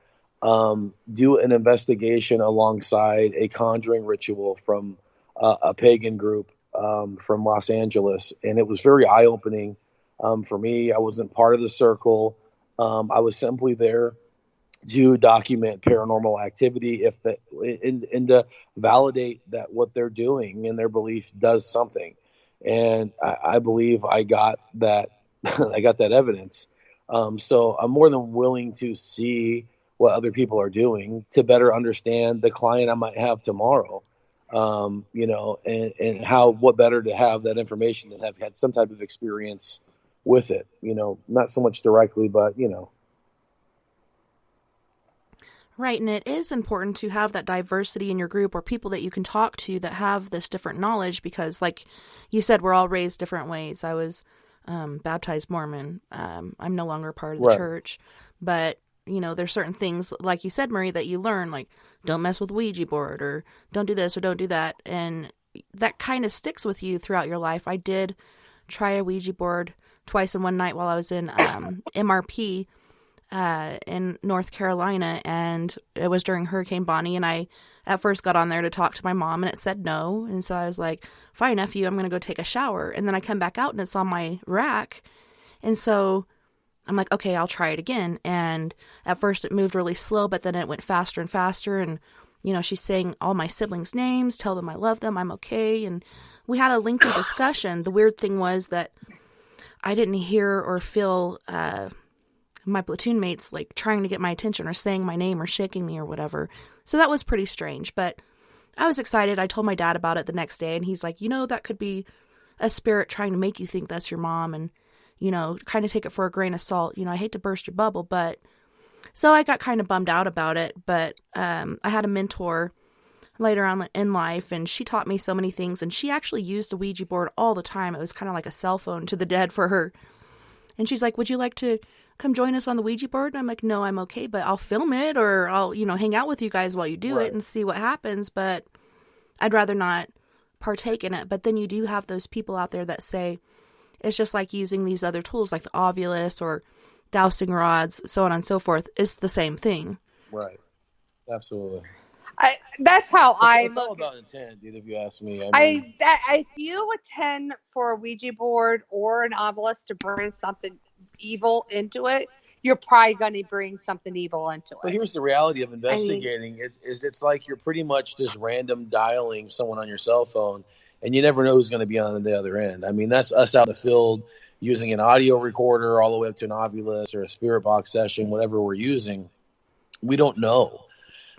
do an investigation alongside a conjuring ritual from a pagan group from Los Angeles. And it was very eye-opening for me. I wasn't part of the circle. I was simply there to document paranormal activity and to validate that what they're doing and their belief does something. And I believe I got that I got that evidence. So I'm more than willing to see what other people are doing to better understand the client I might have tomorrow. And what better to have that information and have had some type of experience with it, not so much directly, but. Right, and it is important to have that diversity in your group or people that you can talk to that have this different knowledge because, like you said, we're all raised different ways. I was baptized Mormon. I'm no longer part of the church, but, there's certain things, like you said, Marie, that you learn, like don't mess with Ouija board or don't do this or don't do that, and that kind of sticks with you throughout your life. I did try a Ouija board twice in one night while I was in MRP, in North Carolina, and it was during Hurricane Bonnie, and I at first got on there to talk to my mom, and it said no, and so I was like, fine, nephew, I'm going to go take a shower, and then I come back out, and it's on my rack, and so I'm like, okay, I'll try it again, and at first it moved really slow, but then it went faster and faster, and, she's saying all my siblings' names, tell them I love them, I'm okay, and we had a lengthy discussion. The weird thing was that I didn't hear or feel, my platoon mates like trying to get my attention or saying my name or shaking me or whatever. So that was pretty strange, but I was excited. I told my dad about it the next day and he's like, that could be a spirit trying to make you think that's your mom and, kind of take it for a grain of salt. I hate to burst your bubble, but so I got kind of bummed out about it, but I had a mentor later on in life and she taught me so many things and she actually used a Ouija board all the time. It was kind of like a cell phone to the dead for her. And she's like, would you like to come join us on the Ouija board? And I'm like, no, I'm okay, but I'll film it or I'll, hang out with you guys while you do it and see what happens. But I'd rather not partake in it. But then you do have those people out there that say it's just like using these other tools like the ovulus or dowsing rods, so on and so forth. It's the same thing. Right. Absolutely. That's how it's all about intent, dude, if you ask me. If you attend for a Ouija board or an obelisk to bring something evil into it, you're probably going to bring something evil into it. But here's the reality of investigating: is it's like you're pretty much just random dialing someone on your cell phone, and you never know who's going to be on the other end. I mean, that's us out in the field using an audio recorder all the way up to an ovulus or a spirit box session, whatever we're using. We don't know.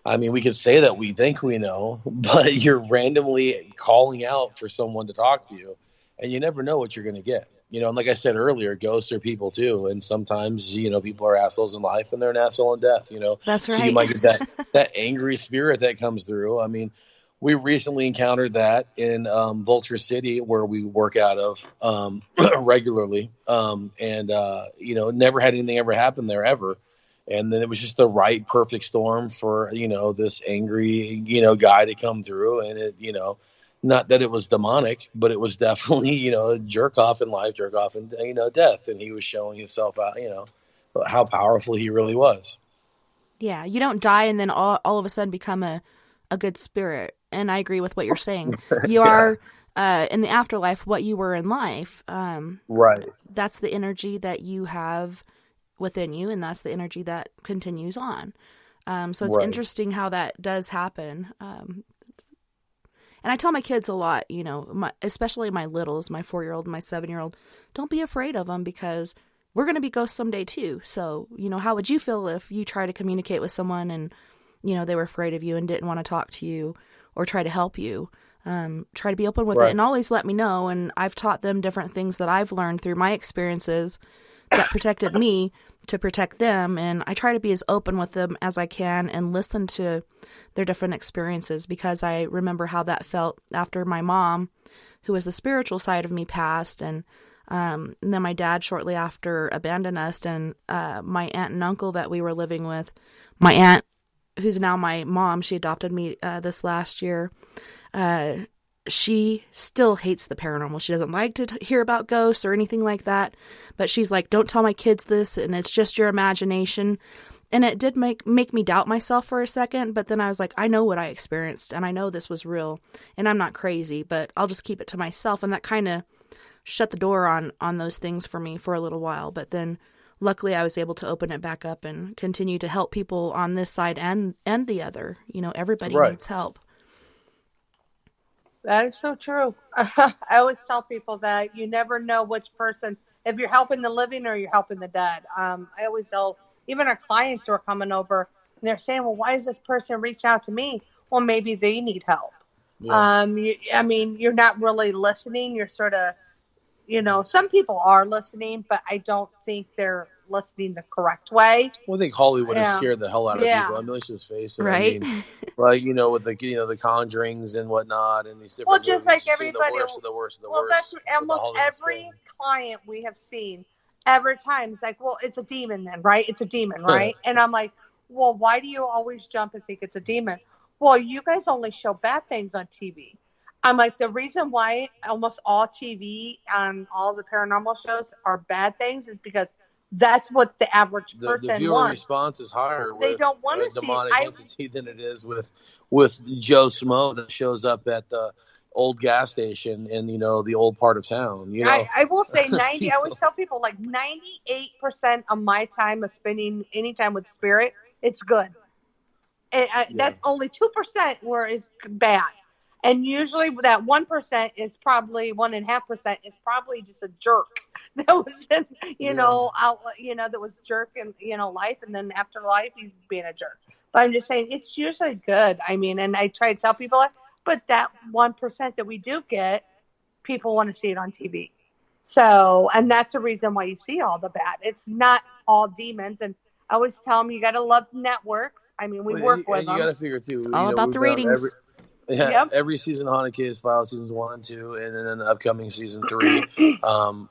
I mean, we could say that we think we know, but you're randomly calling out for someone to talk to you, and you never know what you're going to get. And like I said earlier, ghosts are people too, and sometimes, people are assholes in life, and they're an asshole in death, That's right. So you might get that angry spirit that comes through. I mean, we recently encountered that in Vulture City, where we work out of regularly, never had anything ever happen there ever. And then it was just the right, perfect storm for, this angry, guy to come through. And it, not that it was demonic, but it was definitely, a jerk off in life, jerk off in, death. And he was showing himself out, how powerful he really was. Yeah. You don't die and then all of a sudden become a good spirit. And I agree with what you're saying. You are in the afterlife what you were in life. Right. That's the energy that you have within you, and that's the energy that continues on. So it's interesting how that does happen. And I tell my kids a lot, especially my littles, my 4-year-old and my 7-year-old, don't be afraid of them because we're going to be ghosts someday too. So, how would you feel if you try to communicate with someone and, they were afraid of you and didn't want to talk to you or try to help you? Try to be open with it and always let me know. And I've taught them different things that I've learned through my experiences that protected me to protect them. And I try to be as open with them as I can and listen to their different experiences, because I remember how that felt after my mom, who was the spiritual side of me, passed. And then my dad shortly after abandoned us. And my aunt and uncle that we were living with, my aunt, who's now my mom, she adopted me this last year. She still hates the paranormal. She doesn't like to hear about ghosts or anything like that. But she's like, don't tell my kids this, and it's just your imagination. And it did make me doubt myself for a second. But then I was like, I know what I experienced, and I know this was real, and I'm not crazy, but I'll just keep it to myself. And that kind of shut the door on those things for me for a little while. But then luckily I was able to open it back up and continue to help people on this side and the other. You know, everybody needs help. That is so true. I always tell people that you never know which person, if you're helping the living or you're helping the dead. I always tell even our clients who are coming over, and they're saying, well, why does this person reach out to me? Well, maybe they need help. Yeah. I mean, you're not really listening. You're sort of, you know, some people are listening, but I don't think they're listening the correct way. Well, I think Hollywood has scared the hell out of people. I mean, let's just face it. Right. I mean, like, you know, with the Conjurings and whatnot, and these different just movies, like everybody, the worst. That's almost every client we have seen. Every time it's like, well, it's a demon then, right? It's a demon, right? And I'm like, well, why do you always jump and think it's a demon? Well, you guys only show bad things on TV. I'm like, the reason why almost all TV and all the paranormal shows are bad things is because that's what the average person the viewer wants. Response is higher They with don't want a to see demonic entity than it is with Joe Smo that shows up at the old gas station in, you know, the old part of town. You know, I will say 90. I always tell people like 98% of my time of spending any time with spirit, it's good. And that's only 2% where it's bad. And usually that 1% is probably 1.5% is probably just a jerk that was in, that was jerk in, life. And then after life, he's being a jerk. But I'm just saying it's usually good. I mean, and I try to tell people, but that 1% that we do get, people want to see it on TV. So, and that's the reason why you see all the bad. It's not all demons. And I always tell them, you got to love networks. I mean, we work with them. You got to figure too. It's all about the ratings. Every season of Haunted Case Files, seasons 1 and 2, and then the upcoming season 3.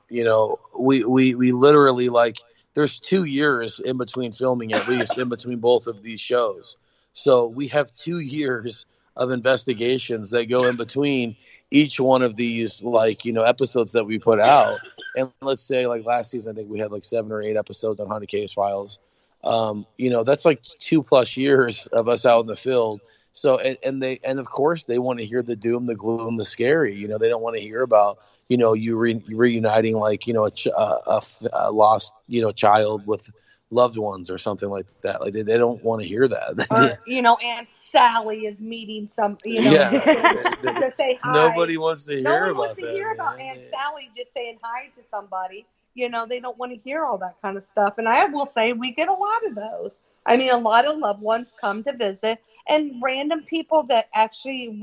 We literally, like, there's 2 years in between filming, at least in between both of these shows. So we have 2 years of investigations that go in between each one of these, like, episodes that we put out. And let's say, like, last season, I think we had like 7 or 8 episodes on Haunted Case Files. That's like 2+ years of us out in the field. So, and of course they want to hear the doom, the gloom, the scary. They don't want to hear about, you reuniting, like, a lost, child with loved ones or something like that. Like they don't want to hear that. Or, Aunt Sally is meeting some, to say hi. Nobody wants to hear about that. No one wants to hear about Aunt Sally just saying hi to somebody. They don't want to hear all that kind of stuff. And I will say we get a lot of those. I mean, a lot of loved ones come to visit, and random people that actually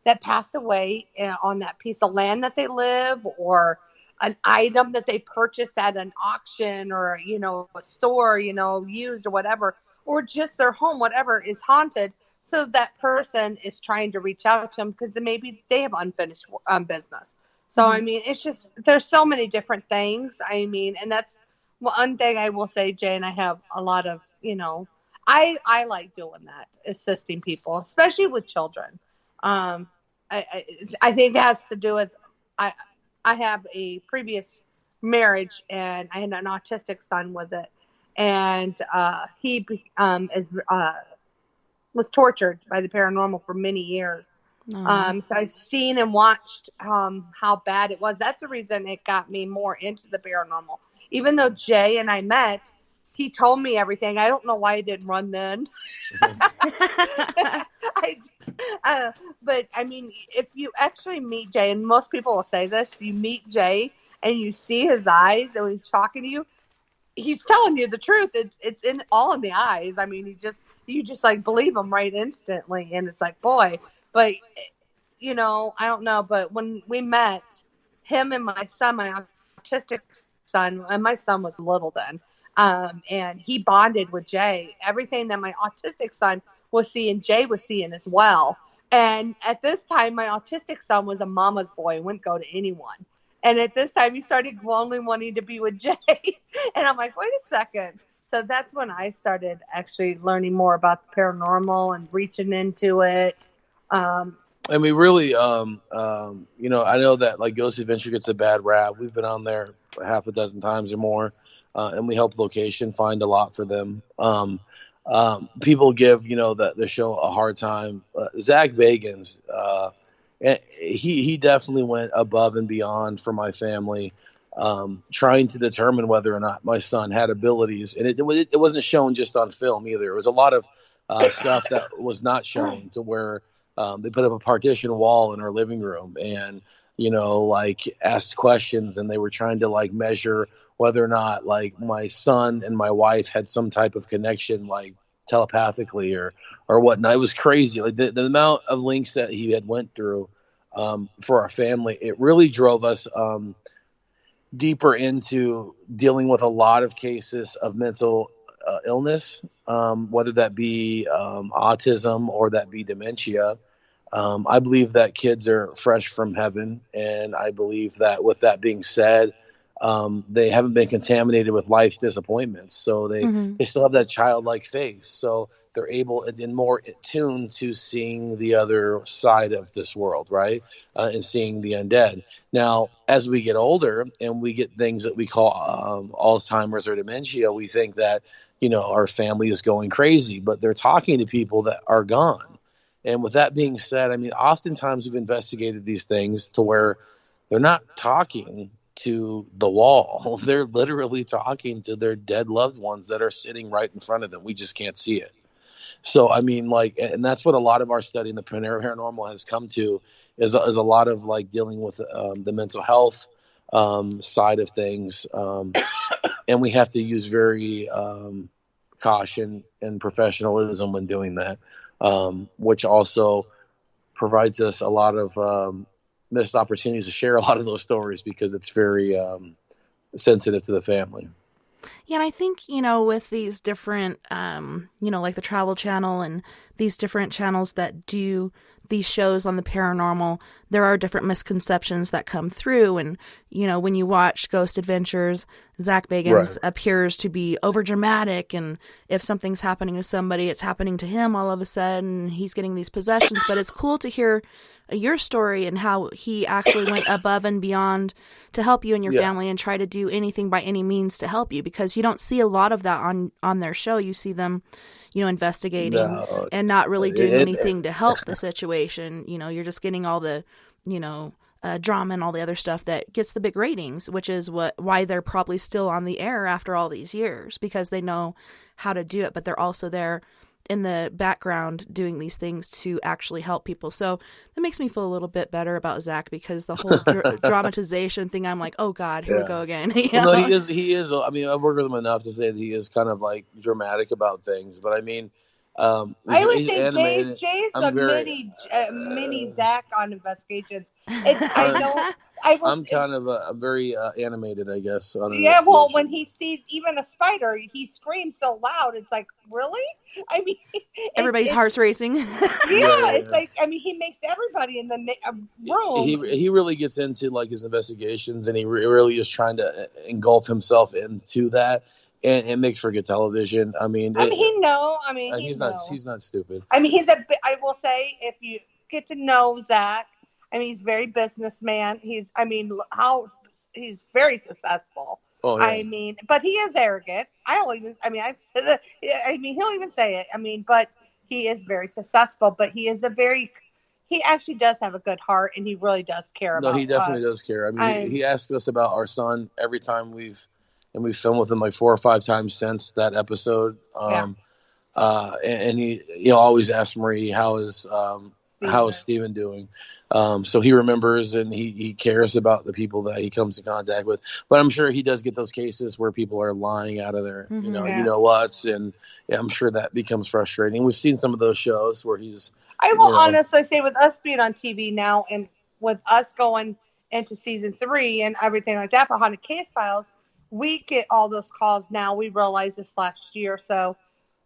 that passed away on that piece of land that they live, or an item that they purchased at an auction, or, a store, used or whatever, or just their home, whatever, is haunted. So that person is trying to reach out to them because maybe they have unfinished business. So, I mean, it's just, there's so many different things. I mean, and that's one thing I will say, Jay, and I have a lot of, I like doing that, assisting people, especially with children. I think it has to do with, I have a previous marriage, and I had an autistic son with it. And he was tortured by the paranormal for many years. So I've seen and watched how bad it was. That's the reason it got me more into the paranormal. Even though Jay and I met, he told me everything. I don't know why I didn't run then. But I mean, if you actually meet Jay, and most people will say this, you meet Jay and you see his eyes, and when he's talking to you, he's telling you the truth. It's in the eyes. I mean, you just like believe him right instantly, and it's like, boy. But I don't know. But when we met, him and my son, my autistic son, and my son was little then, and he bonded with Jay. Everything that my autistic son was seeing, Jay was seeing as well. And at this time, my autistic son was a mama's boy, wouldn't go to anyone. And at this time, he started only wanting to be with Jay. And I'm like, wait a second. So that's when I started actually learning more about the paranormal and reaching into it. And we really, you know, I know that like Ghost Adventure gets a bad rap. We've been on there half a dozen times or more, and we help Location find a lot for them. People give, you know, the show a hard time. Zach Bagans, he definitely went above and beyond for my family, trying to determine whether or not my son had abilities. And it wasn't shown just on film either. It was a lot of stuff that was not shown, to where they put up a partition wall in our living room and, you know, like asked questions, and they were trying to like measure whether or not like my son and my wife had some type of connection, like telepathically or whatnot. It was crazy. Like the amount of links that he had went through for our family, it really drove us deeper into dealing with a lot of cases of mental illness, whether that be autism or that be dementia. I believe that kids are fresh from heaven, and I believe that with that being said, they haven't been contaminated with life's disappointments, so they still have that childlike faith. So they're able and more attuned to seeing the other side of this world, right? And seeing the undead. Now, as we get older and we get things that we call Alzheimer's or dementia, we think that, you know, our family is going crazy, but they're talking to people that are gone. And with that being said, I mean, oftentimes we've investigated these things to where they're not talking to the wall. They're literally talking to their dead loved ones that are sitting right in front of them. We just can't see it. So, I mean, like, and that's what a lot of our study in the paranormal has come to, is a lot of like dealing with the mental health side of things. And we have to use very caution and professionalism when doing that, which also provides us a lot of missed opportunities to share a lot of those stories, because it's very sensitive to the family. Yeah, and I think, you know, with these different, you know, like the Travel Channel and these different channels that do these shows on the paranormal, there are different misconceptions that come through. And, you know, when you watch Ghost Adventures, Zach Bagans appears to be overdramatic. And if something's happening to somebody, it's happening to him all of a sudden. He's getting these possessions. But it's cool to hear your story and how he actually went above and beyond to help you and your family and try to do anything by any means to help you, because you don't see a lot of that on their show. You see them, you know, investigating and not really doing anything to help the situation. You know, you're just getting all the, you know, drama and all the other stuff that gets the big ratings, which is why they're probably still on the air after all these years, because they know how to do it, but they're also there in the background doing these things to actually help people. So that makes me feel a little bit better about Zach, because the whole dramatization thing, I'm like, oh God, here we go again. Well, no, he is. I mean, I've worked with him enough to say that he is kind of like dramatic about things, but I mean, I would say Jay's a mini Zach on Investigations. I'm kind of very animated, I guess. Yeah, well, when he sees even a spider, he screams so loud. It's like, really? I mean, everybody's heart's racing. It's like, I mean, he makes everybody in the room. He really gets into like his investigations, and he really is trying to engulf himself into that, and it makes for good television. I mean, he's not stupid. I mean, I will say, if you get to know Zach, I mean, he's very businessman. He's very successful. Oh, yeah. I mean, but he is arrogant. I've said that. I mean, he'll even say it. I mean, but he is very successful. But he actually does have a good heart, and he really does care about. No, he definitely does care. I mean, he asks us about our son every time we've filmed with him like 4 or 5 times since that episode. And he always asks Marie, how is Steven doing? So he remembers, and he cares about the people that he comes in contact with. But I'm sure he does get those cases where people are lying out of their, you know what's, and I'm sure that becomes frustrating. We've seen some of those shows where he's. I will honestly say, with us being on TV now, and with us going into season 3 and everything like that for Haunted Case Files, we get all those calls now. We realized this last year or so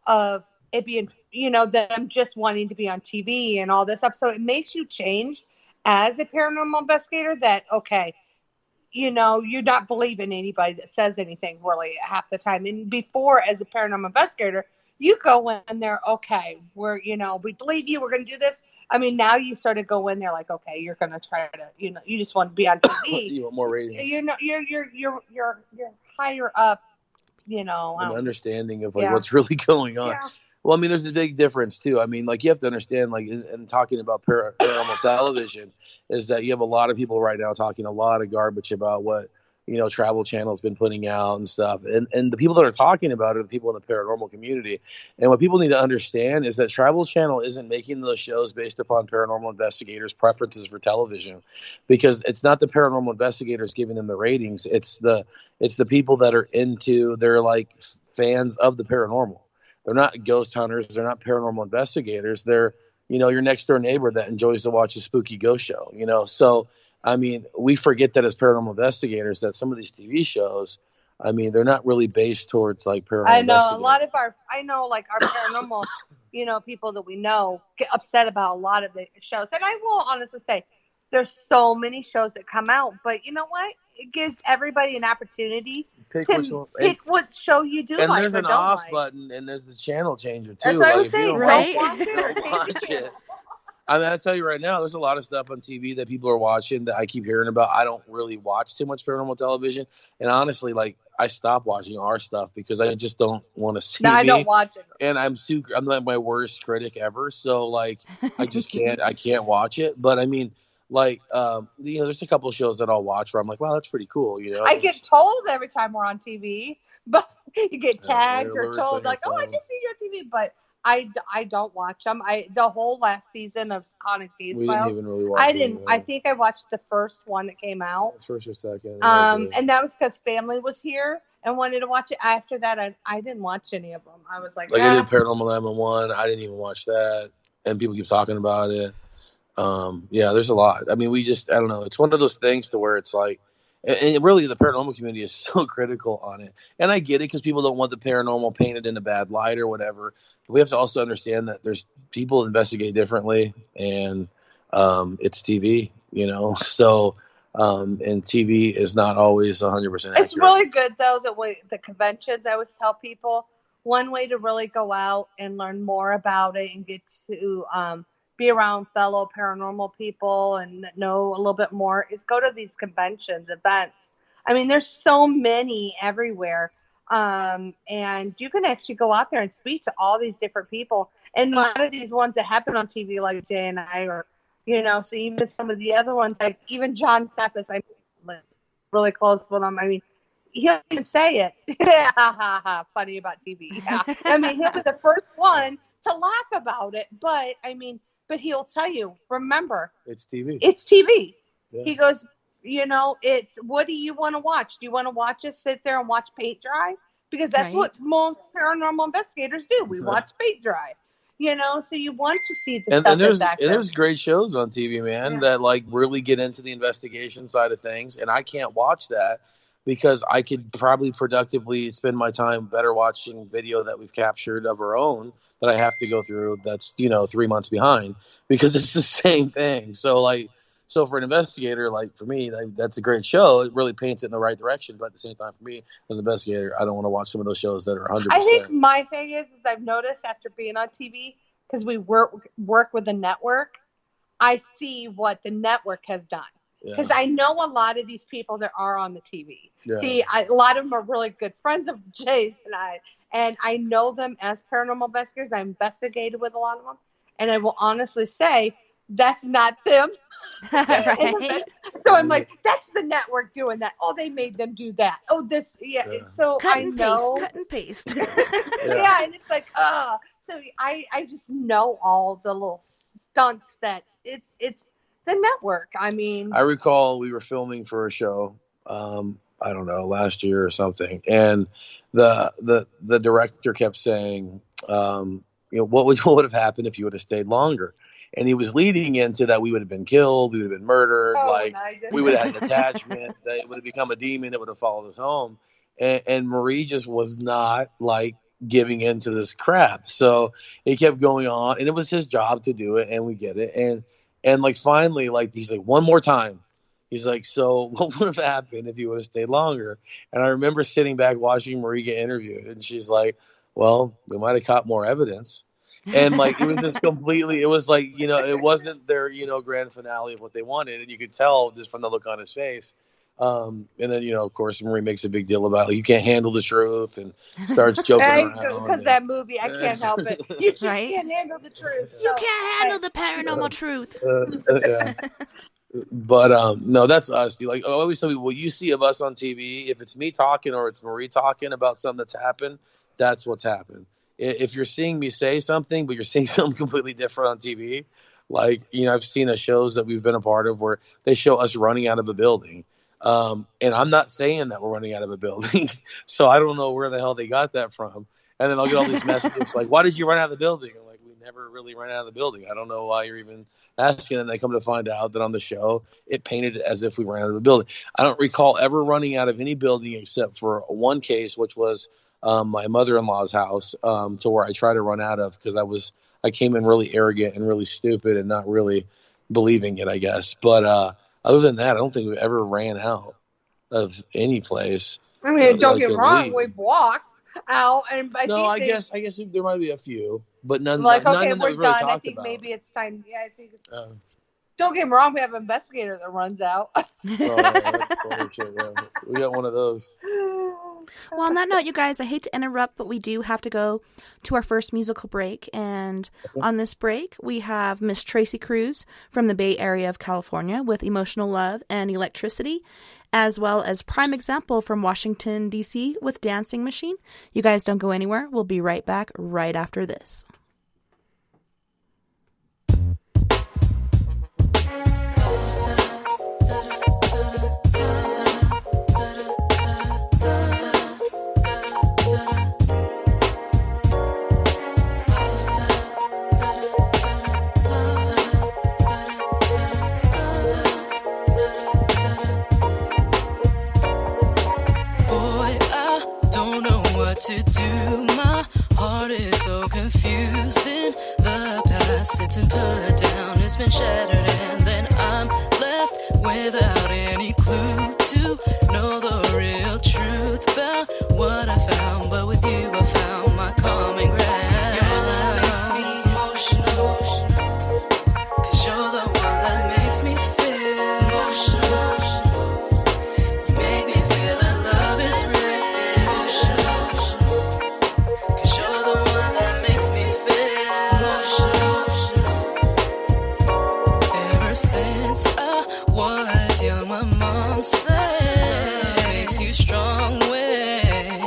of it being, them just wanting to be on TV and all this stuff. So it makes you change as a paranormal investigator that, okay, you're not believing anybody that says anything really half the time. And before, as a paranormal investigator, you go in there, okay, we believe you, we're going to do this. I mean, now you sort of go in there like, okay, you're going to try to, you just want to be on TV. You want more ratings. You're higher up, an understanding of what's really going on. Yeah. Well, I mean, there's a big difference too. I mean, like you have to understand, like, in talking about paranormal television, is that you have a lot of people right now talking a lot of garbage about what Travel Channel's been putting out and stuff, and the people that are talking about it are the people in the paranormal community. And what people need to understand is that Travel Channel isn't making those shows based upon paranormal investigators' preferences for television, because it's not the paranormal investigators giving them the ratings. It's the people that are they're like fans of the paranormal. They're not ghost hunters. They're not paranormal investigators. They're, your next door neighbor that enjoys to watch a spooky ghost show, So, I mean, we forget that as paranormal investigators, that some of these TV shows, I mean, they're not really based towards like paranormal. I know our paranormal, people that we know get upset about a lot of the shows. And I will honestly say, there's so many shows that come out, but you know what? It gives everybody an opportunity to pick what show you do. And there's an off button, and there's the channel changer too. That's what I was saying, right? Don't watch it. I mean, I'll tell you right now, there's a lot of stuff on TV that people are watching that I keep hearing about. I don't really watch too much paranormal television, and honestly, like, I stopped watching our stuff because I just don't want to see. I don't watch it, and I'm like my worst critic ever. So like, I just can't watch it. But I mean, like, there's a couple of shows that I'll watch where I'm like, wow, that's pretty cool. I get told every time we're on TV, but you get tagged or told like, oh, I just see you on TV, but I don't watch them. The whole last season of Haunted Case Files. We didn't even really watch it. I think I watched the first one that came out. First or second. And that was because family was here and wanted to watch it. After that, I didn't watch any of them. I was like, I did Paranormal 911. I didn't even watch that, and people keep talking about it. There's a lot. I mean, I don't know. It's one of those things to where it's like, and really the paranormal community is so critical on it. And I get it because people don't want the paranormal painted in a bad light or whatever. But we have to also understand that there's people investigate differently, and it's TV, So, and TV is not always 100% accurate. It's really good though the conventions. I always tell people one way to really go out and learn more about it and get to be around fellow paranormal people and know a little bit more is go to these conventions, events. I mean, there's so many everywhere. And you can actually go out there and speak to all these different people. And a lot of these ones that happen on TV, like Jay and I, or, so even some of the other ones, like even John Steffes, I'm really close with him. I mean, he'll even say it. Funny about TV. Yeah. I mean, he'll be the first one to laugh about it. But, but he'll tell you, remember, it's TV. It's TV. Yeah. He goes, it's, what do you want to watch? Do you want to watch us sit there and watch paint dry? Because that's what most paranormal investigators do. We watch paint dry, so you want to see the stuff that's active. And there's great shows on TV, man, that like really get into the investigation side of things. And I can't watch that because I could probably productively spend my time better watching video that we've captured of our own that I have to go through. That's, 3 months behind because it's the same thing. So for an investigator, like for me, that's a great show. It really paints it in the right direction. But at the same time, for me as an investigator, I don't want to watch some of those shows that are 100%. I think my thing is I've noticed after being on TV, because we work with the network, I see what the network has done. Because I know a lot of these people that are on the TV. Yeah. See, a lot of them are really good friends of Jay's and I know them as paranormal investigators. I investigated with a lot of them. And I will honestly say, that's not them. Right. So I'm like, that's the network doing that. Oh, they made them do that. Oh, this, So cut and paste. Yeah, and it's like, so I just know all the little stunts that it's the network. I mean, I recall we were filming for a show. I don't know, last year or something, and the director kept saying, what would have happened if you would have stayed longer? And he was leading into that we would have been killed, we would have been murdered, we would have had an attachment, that it would have become a demon that would have followed us home. and Marie just was not like giving into this crap. So it kept going on, and it was his job to do it, and we get it. And like finally, like he's like, one more time. He's like, so what would have happened if you would have stayed longer? And I remember sitting back watching Marie get interviewed, and she's like, well, we might have caught more evidence. And like it was just completely, it was like, you know, it wasn't their, you know, grand finale of what they wanted, and you could tell just from the look on his face. And then, you know, of course, Marie makes a big deal about like, you can't handle the truth, and starts joking around. Because that movie, I can't help it. You just Right? can't handle the truth. You can't handle the paranormal truth. Yeah. But no, that's us. Dude. Like I always tell people, what you see of us on TV, if it's me talking or it's Marie talking about something that's happened, that's what's happened. If you're seeing me say something, but you're seeing something completely different on TV, like, you know, I've seen shows that we've been a part of where they show us running out of a building. And I'm not saying that we're running out of a building. So I don't know where the hell they got that from. And then I'll get all these messages like, why did you run out of the building? I'm like, we never really ran out of the building. I don't know why you're even asking. And they come to find out that on the show, it painted it as if we ran out of the building. I don't recall ever running out of any building except for one case, which was my mother-in-law's house, to where I tried to run out of because I came in really arrogant and really stupid and not really believing it, I guess. But other than that, I don't think we ever ran out of any place. I mean, don't get me wrong, we've walked out, and I guess there might be a few, but none. Like, none okay, that we're we really done. I think about. maybe it's time. Yeah, I think. Don't get me wrong, we have an investigator that runs out. That's bullshit, yeah. We got one of those. Well, on that note, you guys, I hate to interrupt, but we do have to go to our first musical break. And on this break, we have Miss Tracy Cruz from the Bay Area of California with Emotional Love and Electricity, as well as Prime Example from Washington, D.C. with Dancing Machine. You guys don't go anywhere. We'll be right back right after this. To do, my heart is so confused. In the past, it's been put down, it's been shattered, and then I'm left without any clue to know the real truth about what I found. But with you, I found my common ground. You're the one that makes me emotional, 'cause you're the one that makes me feel emotional. You make me feel that love is real. Said makes you strong when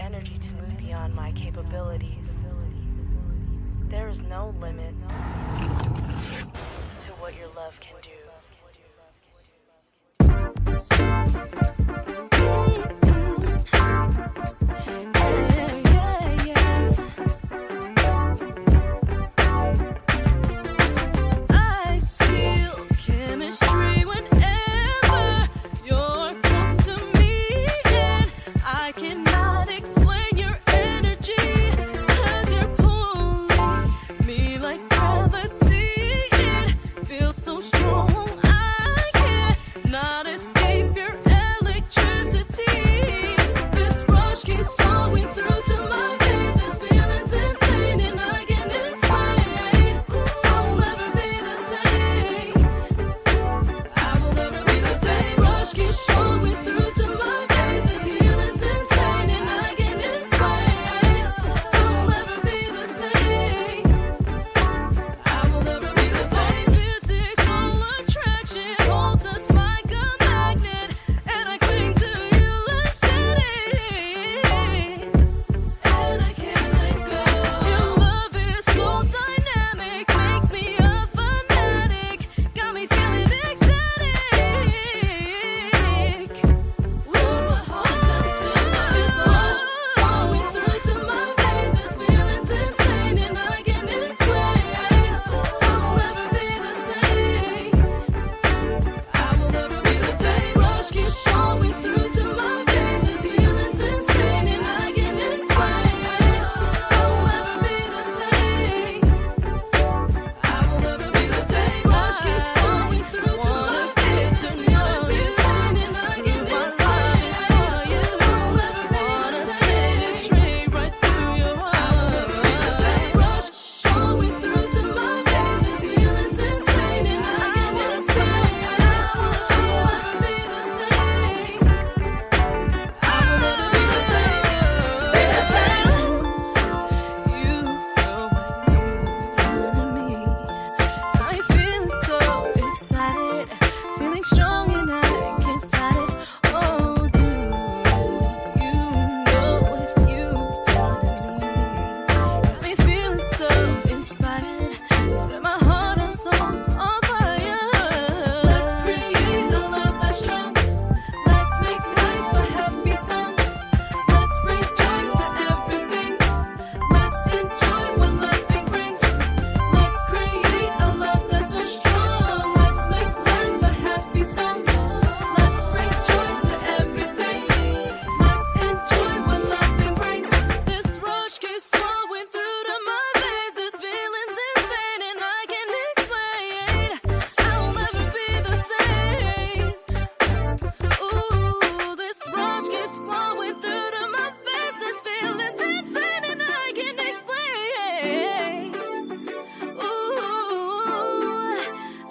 energy to move beyond my capabilities. There is no limit to what your love can do. I feel chemistry whenever you're close to me, and I cannot explain your energy, 'cause you're pulling me like gravity. It feels so strong, I cannot escape your electricity. This rush keeps flowing through to my veins. This feeling's insane and I can't explain. I will never be the same. I will never be the same. Rush keeps flowing through to my veins. This feeling's insane and I can't explain. I will never be the same. I will never be the same. Physical attraction holds us like a magnet, and I cling to you like static, and I can't let go. Your love is so dynamic, makes me a fanatic, got me feeling ecstatic. Will my heart come to this rush flowing through to my veins? This feeling's insane and I can't explain. I will never be the same. I will never be the same. Rush keeps flowing through to my veins. This feeling's insane and I can't explain. I will never be the same. I will never be the same. Rush keeps flowing through to my veins. This feeling's insane and I can't explain. I will never be the same. Straight right through your heart. I will never be the same. Rush flowing through to my veins. This feeling's insane and I can't explain. I will never be the same. I will never be the same. You know what you've done to me. I feel so excited, feeling strong and I can't fight it. Oh, do you know what you've done to me? Got me feeling so inspired, set my heart and soul on fire. Let's create a love that's strong. Let's make life a happy song. Let's bring joy to everything. Let's enjoy what life brings. Let's create a love that's so strong. Let's make life a happy song. Let's bring joy to everything. Let's enjoy what life brings. This rush keeps flowing through to my veins. This feeling's insane and I can't explain. I will never be the same. Ooh, this rush keeps flowing through to my veins. This feeling's insane and I can't explain. Ooh,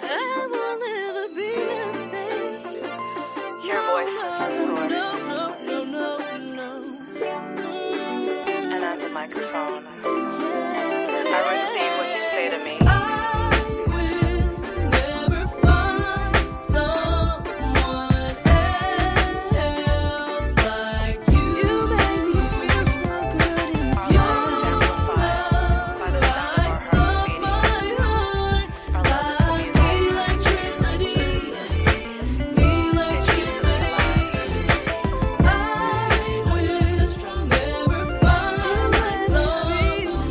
I will never be the same. Your voice is distorted, No. and I'm the microphone. I receive what you say to me. I will never find someone else like you. You make me feel so good in your love. Lights up my heart like electricity. Electricity. I will never find someone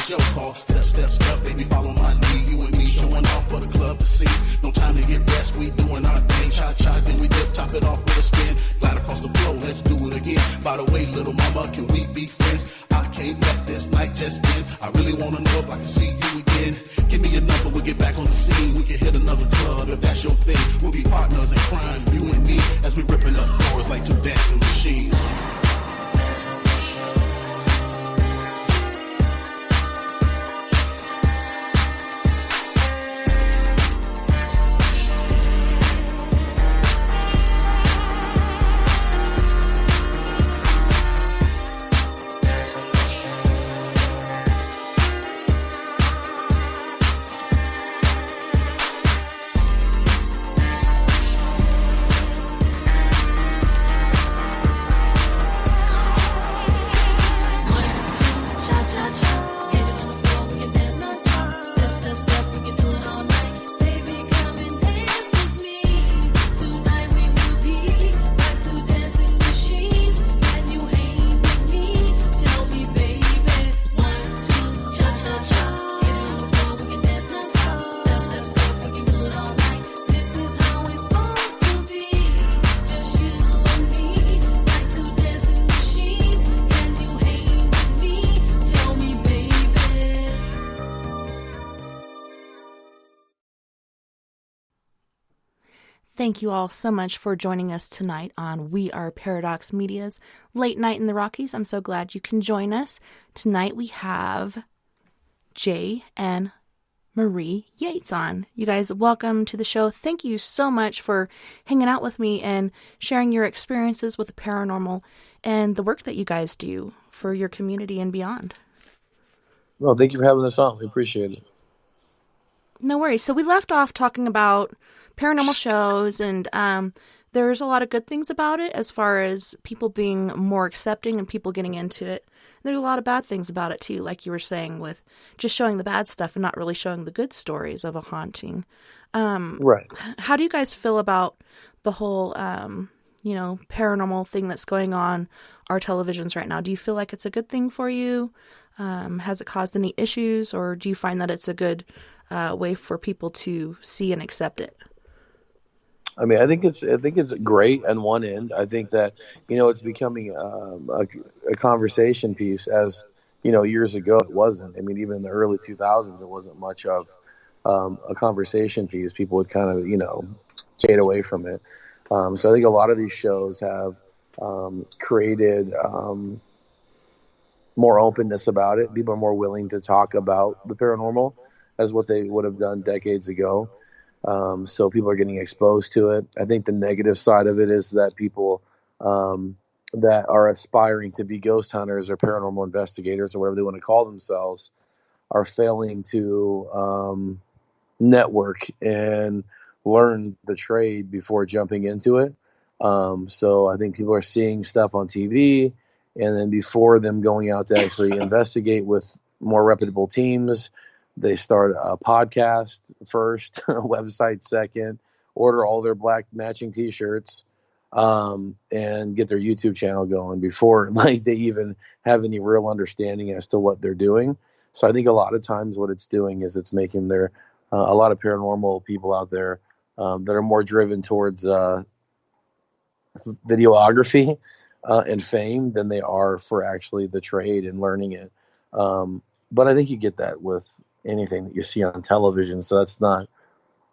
show called Step, Step, Step. Baby, follow my lead. You and me showing off for the club to see. No time to get rest. We doing our thing. Cha cha, then we dip, top it off with a spin. Glide across the floor. Let's do it again. By the way, little mama, can we be friends? I can't let this night just end. I really wanna know if I can see you again. Give me your number, we'll get back on the scene. We can hit another club if that's your thing. We'll be partners in crime, you and me, as we ripping up floors like two dancing machines. Thank you all so much for joining us tonight on We Are Paradox Media's Late Night in the Rockies. I'm so glad you can join us. Tonight we have Jat and Marie Yates on. You guys, welcome to the show. Thank you so much for hanging out with me and sharing your experiences with the paranormal and the work that you guys do for your community and beyond. Well, thank you for having us on. We appreciate it. No worries. So we left off talking about paranormal shows, and there's a lot of good things about it as far as people being more accepting and people getting into it. There's a lot of bad things about it too, like you were saying, with just showing the bad stuff and not really showing the good stories of a haunting. Right. How do you guys feel about the whole, paranormal thing that's going on our televisions right now? Do you feel like it's a good thing for you? Has it caused any issues, or do you find that it's a good way for people to see and accept it? I mean, I think it's great on one end. I think that, it's becoming a conversation piece, as, years ago it wasn't. I mean, even in the early 2000s, it wasn't much of a conversation piece. People would kind of, shade away from it. So I think a lot of these shows have created more openness about it. People are more willing to talk about the paranormal as what they would have done decades ago. So people are getting exposed to it. I think the negative side of it is that people that are aspiring to be ghost hunters or paranormal investigators or whatever they want to call themselves are failing to network and learn the trade before jumping into it. So I think people are seeing stuff on TV, and then before them going out to actually investigate with more reputable teams, they start a podcast first, a website second, order all their black matching T-shirts, and get their YouTube channel going before they even have any real understanding as to what they're doing. So I think a lot of times what it's doing is it's making a lot of paranormal people out there that are more driven towards videography and fame than they are for actually the trade and learning it. But I think you get that with anything that you see on television, so that's not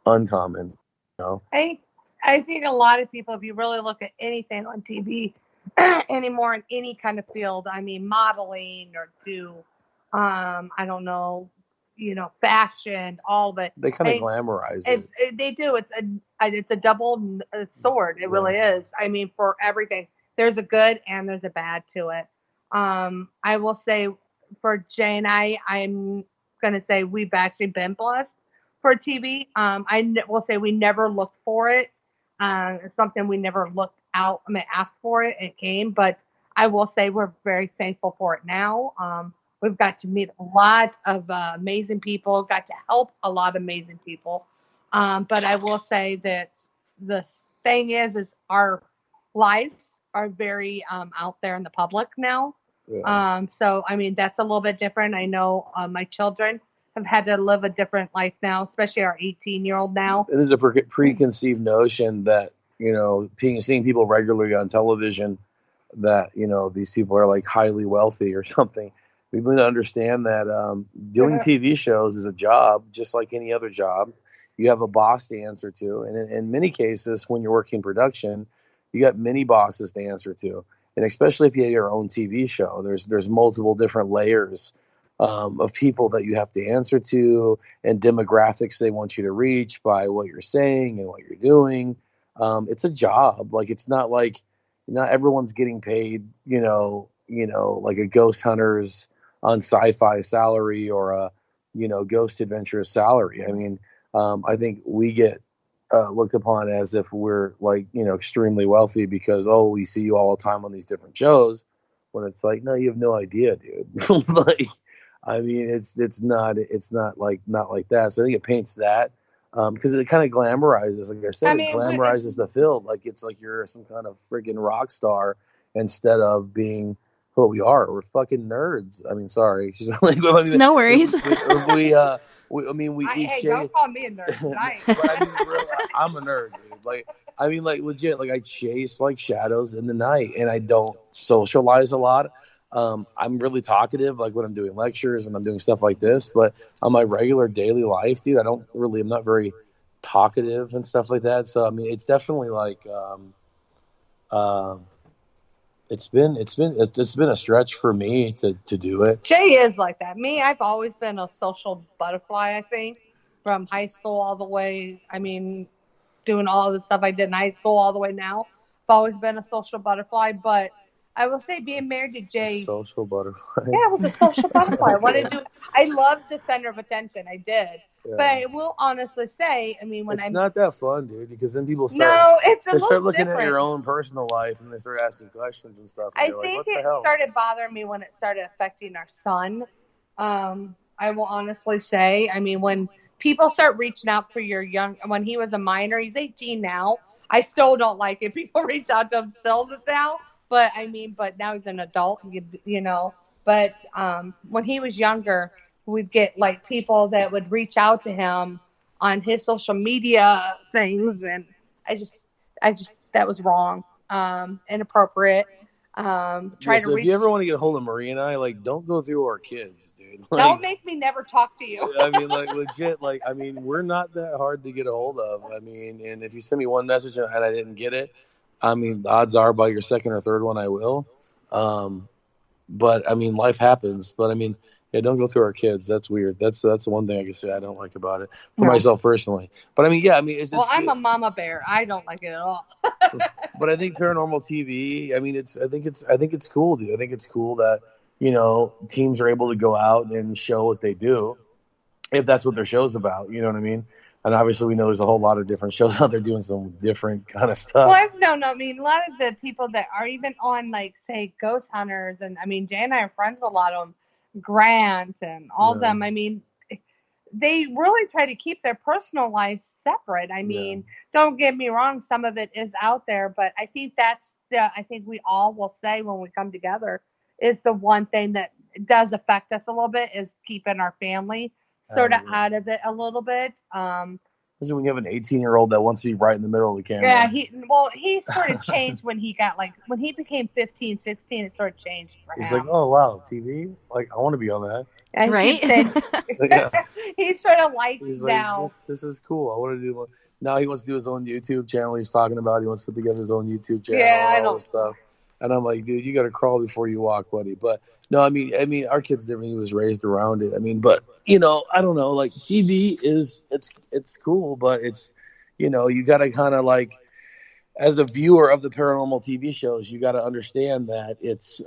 uncommon. I think a lot of people, if you really look at anything on TV anymore in any kind of field, I mean, modeling or I don't know, fashion, all of it. They kind of glamorize it. They do. It's a double sword. It really is. I mean, for everything, there's a good and there's a bad to it. I will say for Jay and I'm going to say we've actually been blessed for TV. I will say we never looked for it. It's something we never looked out. I mean, asked for it, it came, but I will say we're very thankful for it now. We've got to meet a lot of amazing people, got to help a lot of amazing people. But I will say that the thing is our lives are very out there in the public now. Yeah. So, I mean, that's a little bit different. I know my children have had to live a different life now, especially our 18-year-old now. And there's a preconceived notion that, seeing people regularly on television, that, these people are like highly wealthy or something. People need to understand that doing TV shows is a job, just like any other job. You have a boss to answer to. And in many cases, when you're working production, you got many bosses to answer to. And especially if you have your own TV show, there's multiple different layers of people that you have to answer to, and demographics they want you to reach by what you're saying and what you're doing. It's a job. Like, it's not like, not everyone's getting paid, like a ghost hunter's on sci-fi salary, or a, ghost adventurous salary. I mean, I think we get looked upon as if we're like, extremely wealthy because, oh, we see you all the time on these different shows, when it's like, no, you have no idea, dude. Like, I mean, it's not like that. So I think it paints that, because it kind of glamorizes, like I said, it glamorizes the field. Like, it's like you're some kind of friggin' rock star instead of being what we are. We're fucking nerds. I mean, sorry. No worries. We eat Hey, shit. don't call me a nerd. But I mean, really, I'm a nerd, dude. Like, I mean, like, legit. Like, I chase like shadows in the night, and I don't socialize a lot. I'm really talkative, like when I'm doing lectures and I'm doing stuff like this. But on my regular daily life, dude, I'm not very talkative and stuff like that. So I mean, it's definitely like, it's been a stretch for me to do it. Jay is like that. Me, I've always been a social butterfly, I think, from high school all the way. I mean, doing all the stuff I did in high school all the way now. I've always been a social butterfly, but I will say being married to Jay. Social butterfly. Yeah, I was a social butterfly. I loved the center of attention. I did. Yeah. But I will honestly say, I mean, it's not that fun, dude, because then people start looking at your own personal life, and they start asking questions and stuff. And I think it started bothering me when it started affecting our son. I will honestly say, I mean, when people start reaching out for when he was a minor, he's 18 now. I still don't like it. People reach out to him still now. But I mean, now he's an adult, But when he was younger, we'd get like people that would reach out to him on his social media things, and I just that was wrong, inappropriate. If you ever want to get a hold of Marie and I, like, don't go through our kids, dude. Like, don't make me never talk to you. I mean, like, legit, like, I mean, we're not that hard to get a hold of. I mean, and if you send me one message and I didn't get it, I mean, the odds are by your second or third one I will. But I mean, life happens. But I mean, yeah, don't go through our kids. That's weird. That's the one thing I can say I don't like about it for myself personally. But I mean, yeah, I mean, I'm a mama bear. I don't like it at all. But I think paranormal TV. I mean, I think it's cool, dude. I think it's cool that teams are able to go out and show what they do, if that's what their show's about. You know what I mean? And obviously, we know there's a whole lot of different shows out there doing some different kind of stuff. Well, I mean, a lot of the people that are even on, like, say, Ghost Hunters, and I mean, Jay and I are friends with a lot of them, Grant and all of them. I mean, they really try to keep their personal lives separate. I mean, don't get me wrong, some of it is out there, but I think I think we all will say when we come together is the one thing that does affect us a little bit is keeping our family sort of out of it a little bit. Especially when you have an 18-year-old that wants to be right in the middle of the camera. Yeah, he sort of changed when he became 15, 16, it sort of changed for him. He's like, oh, wow, TV? Like, I want to be on that. And right? He sort of likes now. Like, this is cool. I want to do one. Now he wants to do his own YouTube channel. He's talking about he wants to put together his own YouTube channel and all this stuff. And I'm like, dude, you got to crawl before you walk, buddy. But no, I mean, our kid's different. He was raised around it. I mean, but I don't know. Like, TV it's cool, but it's, you got to kind of, like, as a viewer of the paranormal TV shows, you got to understand that it's,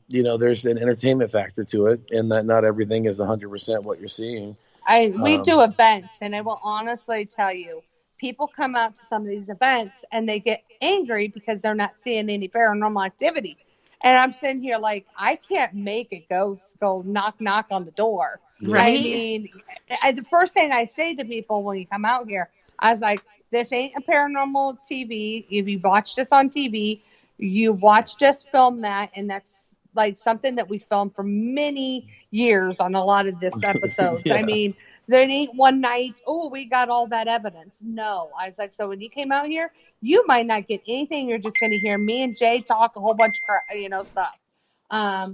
there's an entertainment factor to it, and that not everything is 100% what you're seeing. We do events, and I will honestly tell you, people come out to some of these events and they get angry because they're not seeing any paranormal activity. And I'm sitting here like, I can't make a ghost go knock, knock on the door. Right. I mean, the first thing I say to people when you come out here, I was like, this ain't a paranormal TV. If you watched us on TV, you've watched us film that, and that's like something that we filmed for many years on a lot of this episodes. Yeah. I mean, there ain't one night, oh, we got all that evidence. No. I was like, so when you came out here, you might not get anything. You're just going to hear me and Jay talk a whole bunch of stuff.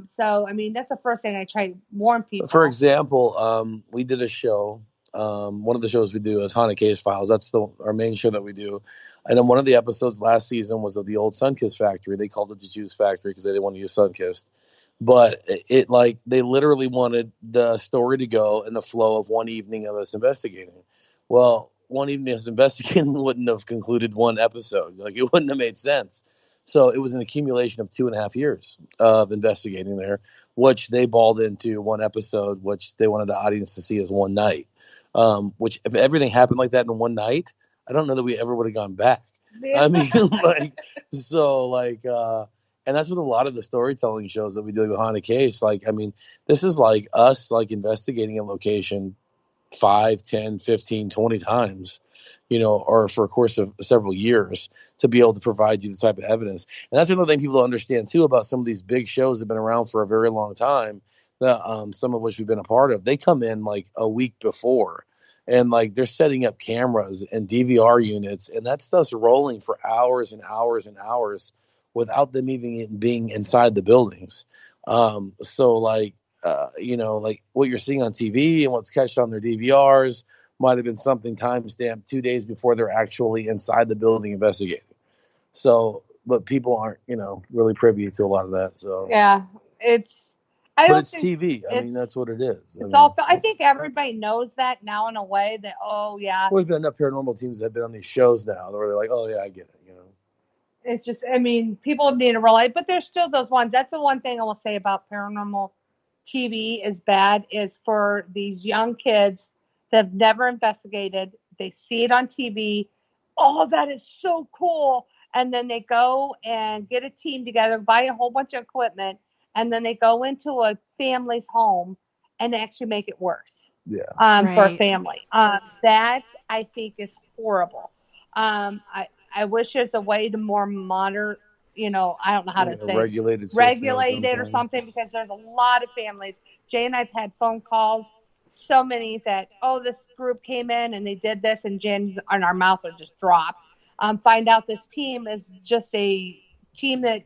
So, I mean, that's the first thing I try to warn people. For example, we did a show. One of the shows we do is Haunted Case Files. That's our main show that we do. And then one of the episodes last season was of the old Sunkist factory. They called it the Juice Factory because they didn't want to use Sunkist. But it like they literally wanted the story to go in the flow of one evening of us investigating. Well, one evening of us investigating wouldn't have concluded one episode. Like it wouldn't have made sense. So it was an accumulation of 2.5 years of investigating there, which they balled into one episode, which they wanted the audience to see as one night. Which if everything happened like that in one night, I don't know that we ever would have gone back. Yeah. I mean, and that's with a lot of the storytelling shows that we do with Haunted Case. Like, I mean, this is like us like investigating a location 5, 10, 15, 20 times, or for a course of several years to be able to provide you the type of evidence. And that's another thing people don't understand too about some of these big shows that have been around for a very long time, that some of which we've been a part of. They come in like a week before and like they're setting up cameras and DVR units, and that stuff's rolling for hours and hours and hours without them even being inside the buildings. So like, like what you're seeing on TV and what's catched on their DVRs might have been something timestamped 2 days before they're actually inside the building investigating. So, but people aren't, really privy to a lot of that. So yeah, it's TV. I mean, that's what it is. I think everybody knows that now in a way that, oh yeah. Well, we've been enough paranormal teams that have been on these shows now where they're like, oh yeah, I get it. It's just, I mean, people need to realize, but there's still those ones. That's the one thing I will say about paranormal TV is bad, is for these young kids that have never investigated. They see it on TV. Oh, that is so cool. And then they go and get a team together, buy a whole bunch of equipment, and then they go into a family's home and actually make it worse. Yeah. For a family. That I think is horrible. I wish there's a way to more monitor, I don't know how to say regulated or something, because there's a lot of families. Jay and I've had phone calls, so many that, this group came in and they did this, and Jen's and our mouth are just dropped. Find out this team is just a team that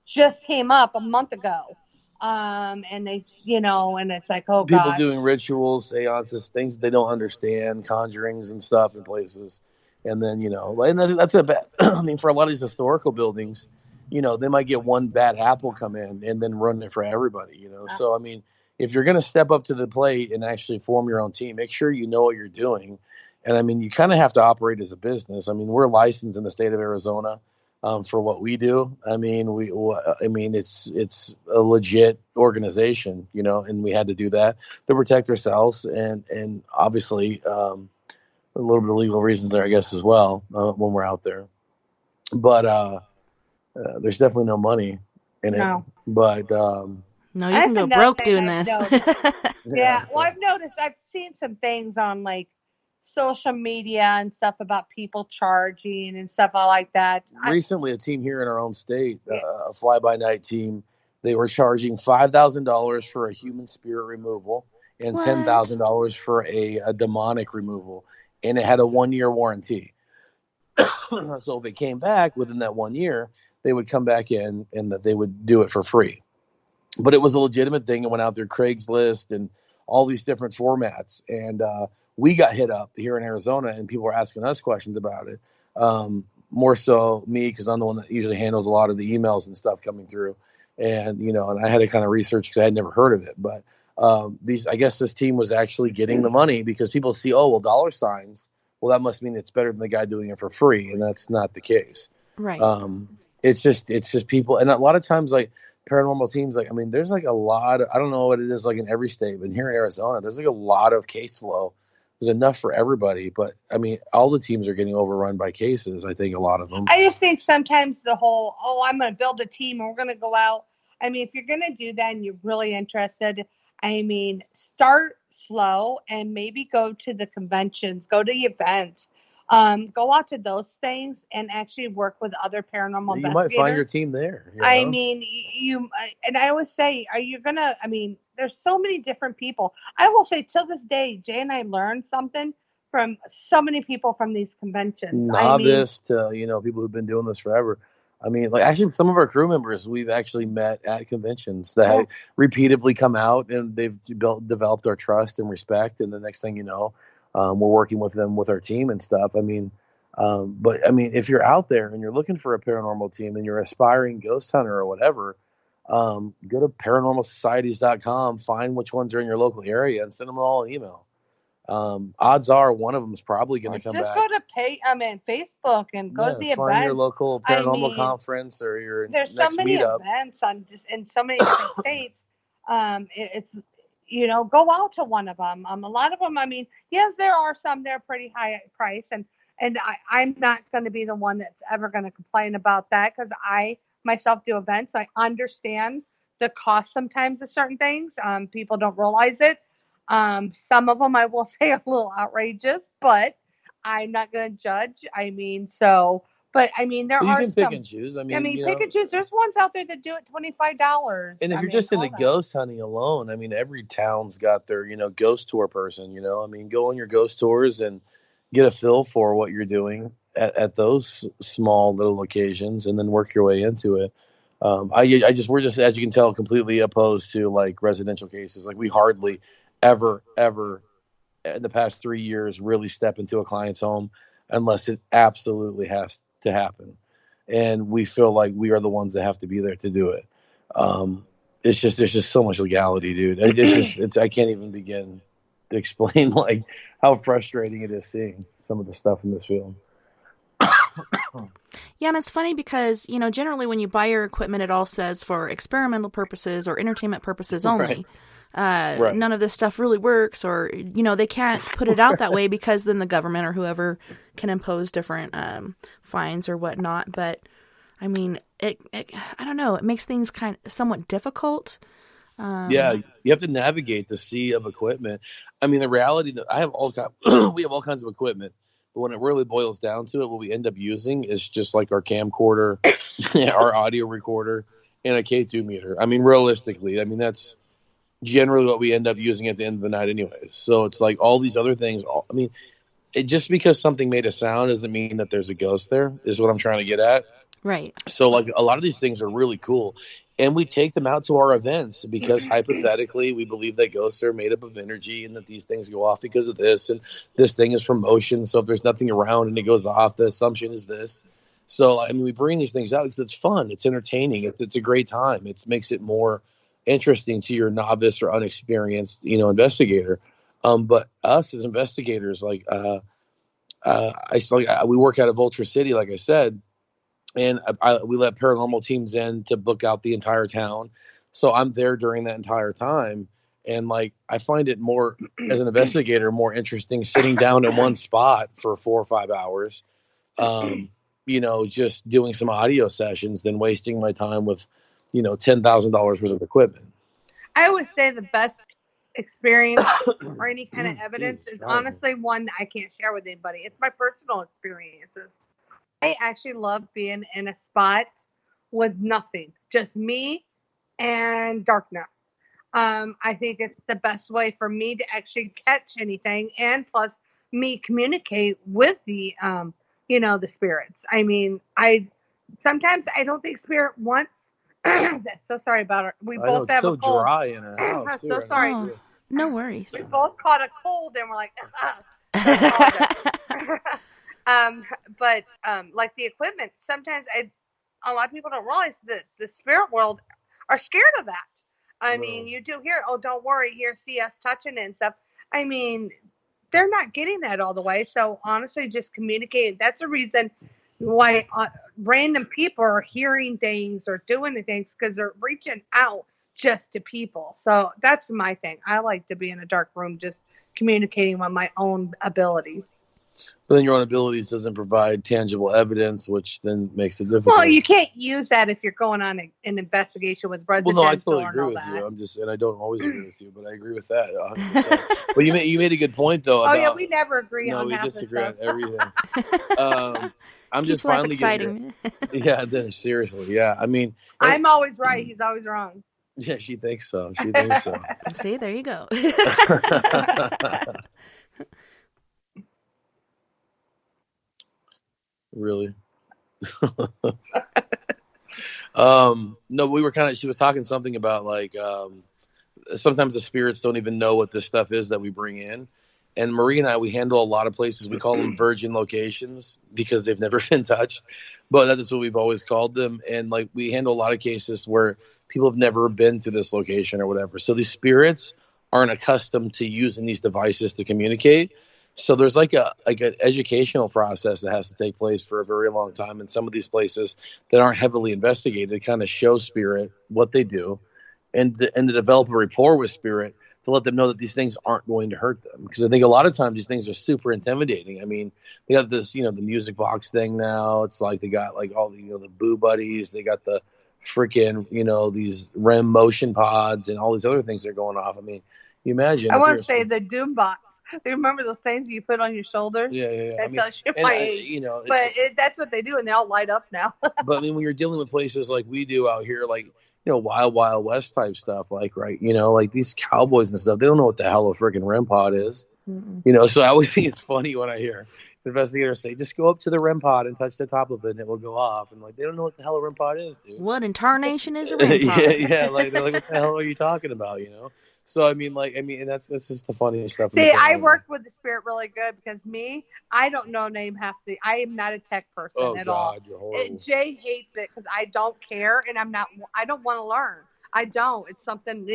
just came up a month ago. And they, and it's like, oh, people God. doing rituals, seances, things they don't understand, conjurings and stuff in places. And then, and that's a bad, I mean, for a lot of these historical buildings, they might get one bad apple come in and then run it for everybody, So, I mean, if you're going to step up to the plate and actually form your own team, make sure you know what you're doing. And I mean, you kind of have to operate as a business. I mean, we're licensed in the state of Arizona for what we do. I mean, it's a legit organization, and we had to do that to protect ourselves and obviously, a little bit of legal reasons there, I guess, as well, when we're out there. But there's definitely no money in it. But no, you can go broke doing this. Yeah. Well, I've seen some things on like social media and stuff about people charging and stuff like that. Recently, a team here in our own state, a fly-by-night team, they were charging $5,000 for a human spirit removal and $10,000 for a demonic removal. And it had a 1-year warranty. So if it came back within that 1 year, they would come back in and that they would do it for free. But it was a legitimate thing. It went out through Craigslist and all these different formats. And we got hit up here in Arizona, and people were asking us questions about it. More so me, because I'm the one that usually handles a lot of the emails and stuff coming through. And, and I had to kind of research because I had never heard of it. But I guess this team was actually getting the money because people see, dollar signs. Well, that must mean it's better than the guy doing it for free. And that's not the case. Right. It's just people. And a lot of times, like paranormal teams, like, I mean, there's like a lot of, I don't know what it is like in every state, but here in Arizona, there's like a lot of case flow. There's enough for everybody. But I mean, all the teams are getting overrun by cases. I think a lot of them. I just think sometimes the whole, I'm going to build a team and we're going to go out. I mean, if you're going to do that and you're really interested, I mean, start slow and maybe go to the conventions, go to the events, Go out to those things and actually work with other paranormal You investigators. might find your team there. I mean, and I always say, are you gonna? I mean, there's so many different people. I will say, till this day, Jay and I learned something from so many people from these conventions. Novice to people who've been doing this forever. I mean, like actually, some of our crew members we've actually met at conventions that have repeatedly come out, and they've developed our trust and respect. And the next thing you know, we're working with them with our team and stuff. I mean, but I mean, if you're out there and you're looking for a paranormal team and you're aspiring ghost hunter or whatever, go to paranormalsocieties.com, find which ones are in your local area, and send them all an email. Odds are one of them is probably going to come just back. Just go to Facebook and go to the events. Find your local paranormal conference or your there's next so many meetup. Events in so many different states. It's go out to one of them. A lot of them, I mean, yes, there are some that are pretty high price, and I'm not going to be the one that's ever going to complain about that, because I myself do events. I understand the cost sometimes of certain things. People don't realize it. Some of them I will say are a little outrageous, but I'm not going to judge. I mean, but I mean, there are some. You can pick and choose. I mean, pick and choose. There's ones out there that do it $25. And if you're just into ghost hunting alone, I mean, every town's got their, ghost tour person, I mean, go on your ghost tours and get a feel for what you're doing at those small little occasions, and then work your way into it. We're just, as you can tell, completely opposed to like residential cases. Like we hardly ever in the past 3 years really step into a client's home unless it absolutely has to happen, and we feel like we are the ones that have to be there to do it. There's just so much legality, dude. I can't even begin to explain like how frustrating it is seeing some of the stuff in this field. Yeah, and it's funny because, generally when you buy your equipment, it all says for experimental purposes or entertainment purposes only. Right. None of this stuff really works, or, they can't put it out that way because then the government or whoever can impose different fines or whatnot. But, I mean, I don't know. It makes things kind of somewhat difficult. Yeah, you have to navigate the sea of equipment. I mean, the reality that we have all kinds of equipment. But when it really boils down to it, what we end up using is just like our camcorder, our audio recorder, and a K2 meter. I mean, realistically, that's generally what we end up using at the end of the night anyways. So it's like all these other things. Just because something made a sound doesn't mean that there's a ghost there, is what I'm trying to get at. Right. So like a lot of these things are really cool. And we take them out to our events because hypothetically we believe that ghosts are made up of energy and that these things go off because of this, and this thing is from motion. So if there's nothing around and it goes off, the assumption is this. So, I mean, we bring these things out because it's fun. It's entertaining. It's a great time. It makes it more interesting to your novice or unexperienced, investigator. But us as investigators, like, we work out of Ultra City, like I said, and we let paranormal teams in to book out the entire town. So I'm there during that entire time. And like, I find it more as an investigator, more interesting sitting down in one spot for 4 or 5 hours, just doing some audio sessions than wasting my time with, $10,000 worth of equipment. I would say the best experience or any kind of evidence is honestly one that I can't share with anybody. It's my personal experiences. I actually love being in a spot with nothing, just me and darkness. I think it's the best way for me to actually catch anything, and plus me communicate with the, the spirits. I mean, sometimes I don't think spirit wants. So sorry about it. We both have a cold. So dry in our house. I'm so sorry. Oh, no worries. We both caught a cold, and we're like, but like the equipment, sometimes a lot of people don't realize that the spirit world are scared of that. I mean, you do hear, oh, don't worry, here, see us touching it and stuff. I mean, they're not getting that all the way. So honestly, just communicating. That's a reason why random people are hearing things or doing things, because they're reaching out just to people. So that's my thing. I like to be in a dark room, just communicating on my own ability. But then your own abilities doesn't provide tangible evidence, which then makes it difficult. Well, you can't use that if you're going on an investigation with residential. Well, no, I totally and agree all with that. you. And I don't always agree with you, but I agree with that 100%. But you made a good point though. Oh about, yeah, we never agree on we half disagree this on stuff. everything. I'm Keeps just life finally exciting. Yeah, seriously, yeah. I mean, I'm always right. He's always wrong. yeah, she thinks so. She thinks so. See, there you go. Really? No, we were she was talking something about like sometimes the spirits don't even know what this stuff is that we bring in. And Marie and I, we handle a lot of places. We call them virgin locations because they've never been touched, but that is what we've always called them. And like we handle a lot of cases where people have never been to this location or whatever. So these spirits aren't accustomed to using these devices to communicate. So there's like an educational process that has to take place for a very long time. In some of these places that aren't heavily investigated, to kind of show spirit what they do, and to develop a rapport with spirit to let them know that these things aren't going to hurt them. Because I think a lot of times these things are super intimidating. I mean, they got this, the music box thing now. It's like they got like all the, the Boo Buddies. They got the freaking, these REM motion pods and all these other things that are going off. I mean, you imagine. I want to say the Doom Box. Do you remember those things you put on your shoulders? Yeah. That tells you my age. But that's what they do, and they all light up now. But I mean, when you're dealing with places like we do out here, like, Wild Wild West type stuff, like, right, like these cowboys and stuff, they don't know what the hell a freaking REM pod is. Mm-mm. So I always think it's funny when I hear investigators say, just go up to the REM pod and touch the top of it and it will go off. And like, they don't know what the hell a REM pod is, dude. What in tarnation is a REM pod? yeah, like they're like, what the hell are you talking about, So and that's just the funniest stuff. See, I work with the spirit really good because I don't know I am not a tech person at all. You're horrible. Jay hates it because I don't care and I don't want to learn. I don't. It's something.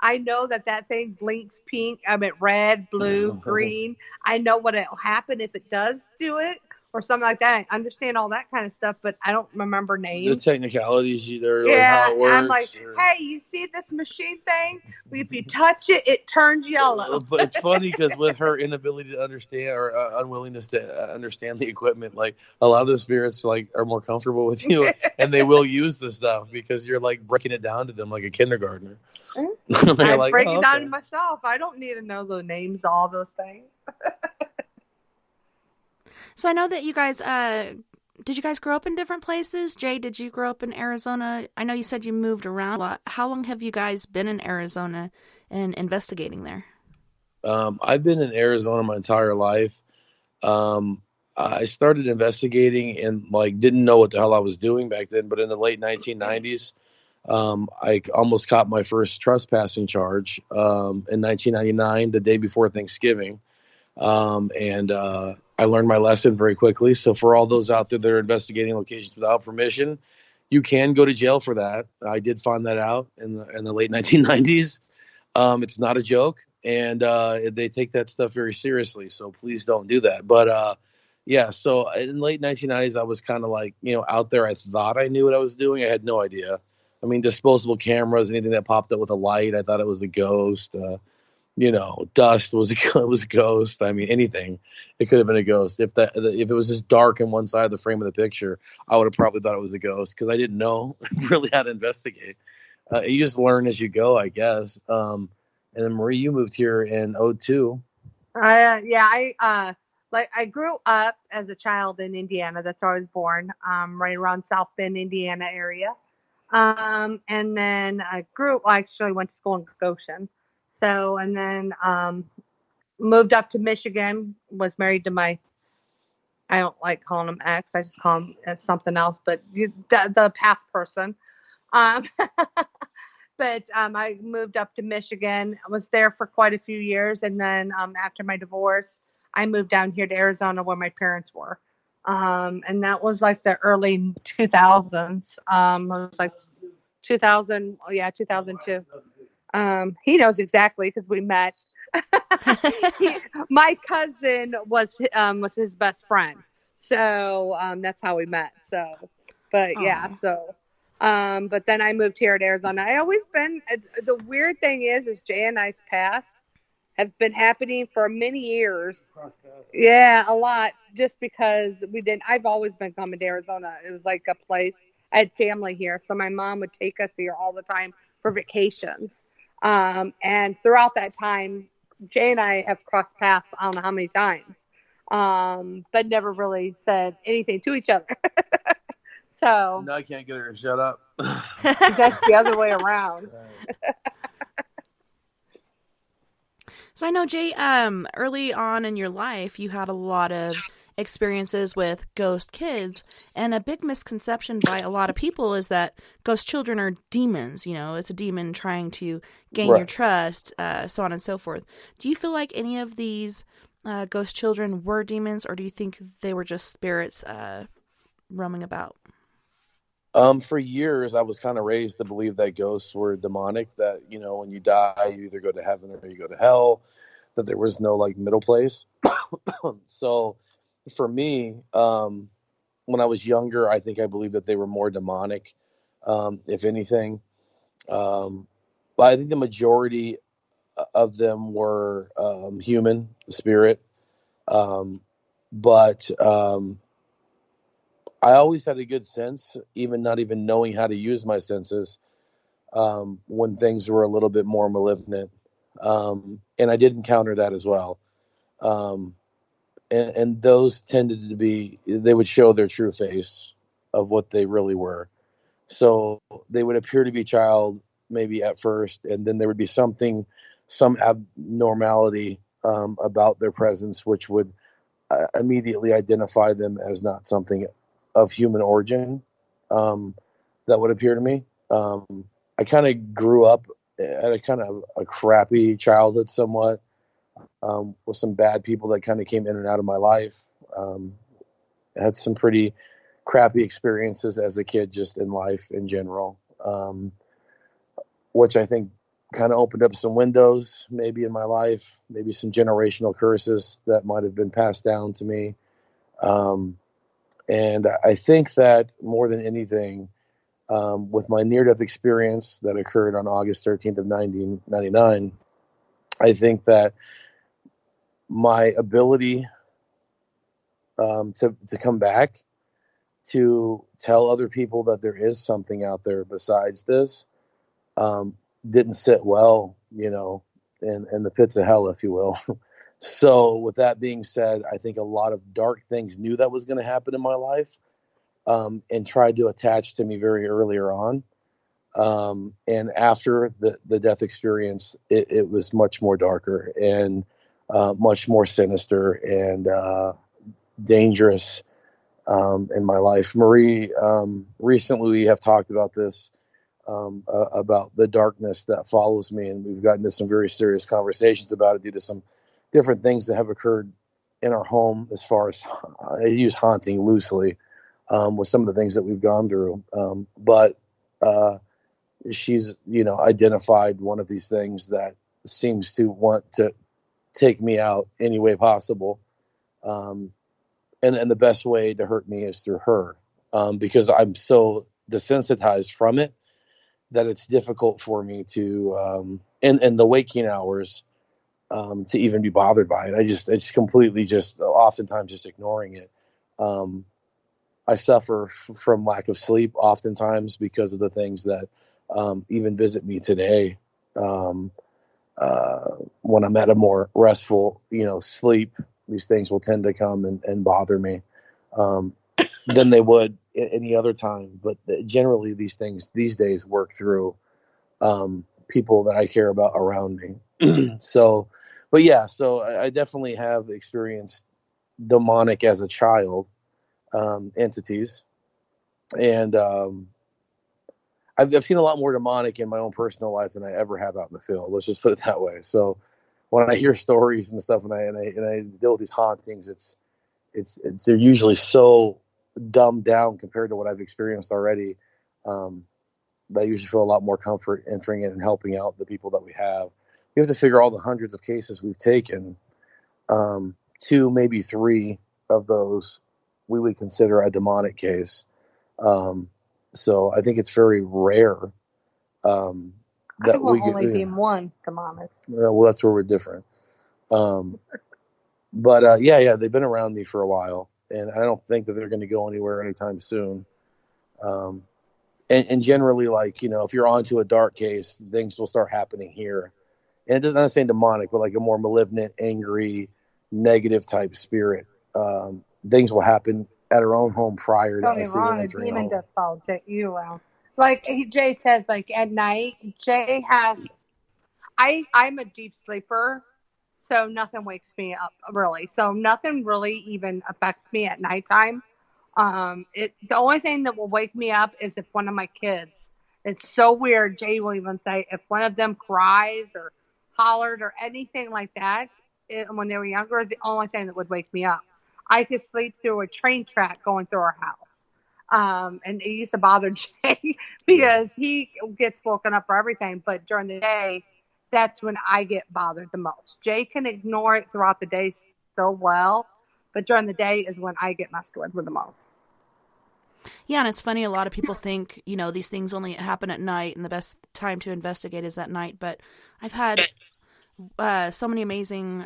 I know that thing blinks pink. I mean red, blue, green. I know what will happen if it does do it. Or something like that. I understand all that kind of stuff, but I don't remember names. The technicalities, like how it works. I'm like, hey, you see this machine thing? If you touch it, it turns yellow. But it's funny because with her inability to understand or unwillingness to understand the equipment, like a lot of the spirits like are more comfortable with you, and they will use the stuff because you're like breaking it down to them like a kindergartner. I like, break it down to myself. I don't need to know the names of all those things. So I know that you guys, did you guys grow up in different places? Jay, did you grow up in Arizona? I know you said you moved around a lot. How long have you guys been in Arizona and investigating there? I've been in Arizona my entire life. I started investigating and didn't know what the hell I was doing back then. But in the late 1990s, I almost caught my first trespassing charge in 1999, the day before Thanksgiving. I learned my lesson very quickly. So for all those out there that are investigating locations without permission, you can go to jail for that. I did find that out in the late 1990s. It's not a joke, and they take that stuff very seriously. So please don't do that. But so in the late 1990s, I was kind of out there. I thought I knew what I was doing. I had no idea. I mean, disposable cameras, anything that popped up with a light, I thought it was a ghost. Dust was a ghost. I mean, anything. It could have been a ghost. If it was just dark in one side of the frame of the picture, I would have probably thought it was a ghost because I didn't know really how to investigate. You just learn as you go, I guess. And then Marie, you moved here in 2002. I grew up as a child in Indiana. That's where I was born, right around South Bend, Indiana area. And then I actually went to school in Goshen. So, and then moved up to Michigan, was married to I don't like calling him ex, I just call him something else, but the past person. But I moved up to Michigan. I was there for quite a few years. And then after my divorce, I moved down here to Arizona where my parents were. And that was like the early 2000s. It was like 2000, 2002. He knows exactly because we met. My cousin was his best friend, so that's how we met. So, but but then I moved here to Arizona. I always been. The weird thing is Jay and I's past have been happening for many years. Yeah, a lot. Just because I've always been coming to Arizona. It was like a place. I had family here, so my mom would take us here all the time for vacations. And throughout that time, Jay and I have crossed paths, I don't know how many times, but never really said anything to each other. So No, I can't get her to shut up. that's the other way around. So I know, Jay, early on in your life, you had a lot of experiences with ghost kids, and a big misconception by a lot of people is that ghost children are demons. You know, it's a demon trying to gain your trust, so on and so forth. Do you feel like any of these ghost children were demons, or do you think they were just spirits roaming about? For years, I was kind of raised to believe that ghosts were demonic, that, you know, when you die, you either go to heaven or you go to hell, that there was no, like, middle place. So for me, when I was younger, I think I believed that they were more demonic, if anything. But I think the majority of them were human, spirit. But I always had a good sense, even not even knowing how to use my senses, when things were a little bit more malignant. And I did encounter that as well. And those tended to be, they would show their true face of what they really were. So they would appear to be child maybe at first, and then there would be some abnormality about their presence, which would immediately identify them as not something of human origin, that would appear to me. I kind of grew up at a kind of a crappy childhood somewhat, with some bad people that kind of came in and out of my life. I had some pretty crappy experiences as a kid, just in life in general, which I think kind of opened up some windows maybe in my life, maybe some generational curses that might have been passed down to me. And I think that more than anything, with my near-death experience that occurred on August 13th of 1999, I think that my ability to come back, to tell other people that there is something out there besides this, didn't sit well, you know, in the pits of hell, if you will. So with that being said, I think a lot of dark things knew that was going to happen in my life, and tried to attach to me very earlier on. And after the death experience, it was much more darker and much more sinister and dangerous in my life. Marie, recently we have talked about this, about the darkness that follows me, and we've gotten into some very serious conversations about it due to some different things that have occurred in our home, as far as, I use haunting loosely, with some of the things that we've gone through. But she's, you know, identified one of these things that seems to want to take me out any way possible. And the best way to hurt me is through her, because I'm so desensitized from it that it's difficult for me to, in the waking hours, to even be bothered by it. I just completely oftentimes just ignoring it. I suffer from lack of sleep oftentimes because of the things that even visit me today. When I'm at a more restful, you know, sleep, these things will tend to come and bother me than they would any other time. But generally, these things these days work through people that I care about around me. So I definitely have experienced demonic as a child, entities, and I've seen a lot more demonic in my own personal life than I ever have out in the field. Let's just put it that way. So when I hear stories and stuff, and I deal with these hauntings, they're usually so dumbed down compared to what I've experienced already. I usually feel a lot more comfort entering it and helping out the people that we have. We have to figure all the hundreds of cases we've taken. 2, maybe 3 of those we would consider a demonic case. So I think it's very rare that I will only deem one demonic. Well, that's where we're different. Um, but yeah, they've been around me for a while, and I don't think that they're going to go anywhere anytime soon. Um, and generally, like, if you're onto a dark case, things will start happening here. And it doesn't, I'm not saying demonic, but like a more malignant, angry, negative type spirit. Things will happen at our own home prior to Don't get me us even wrong, a entering demon home. does follow you around. Like Jay says, like at night, Jay has. I'm a deep sleeper, so nothing wakes me up really. So nothing really even affects me at nighttime. The only thing that will wake me up is if one of my kids. It's so weird. Jay will even say if one of them cries or hollered or anything like that when they were younger is the only thing that would wake me up. I could sleep through a train track going through our house. And it used to bother Jay because he gets woken up for everything. But during the day, that's when I get bothered the most. Jay can ignore it throughout the day so well, but during the day is when I get messed with the most. Yeah, and it's funny, a lot of people think, these things only happen at night and the best time to investigate is at night, but I've had so many amazing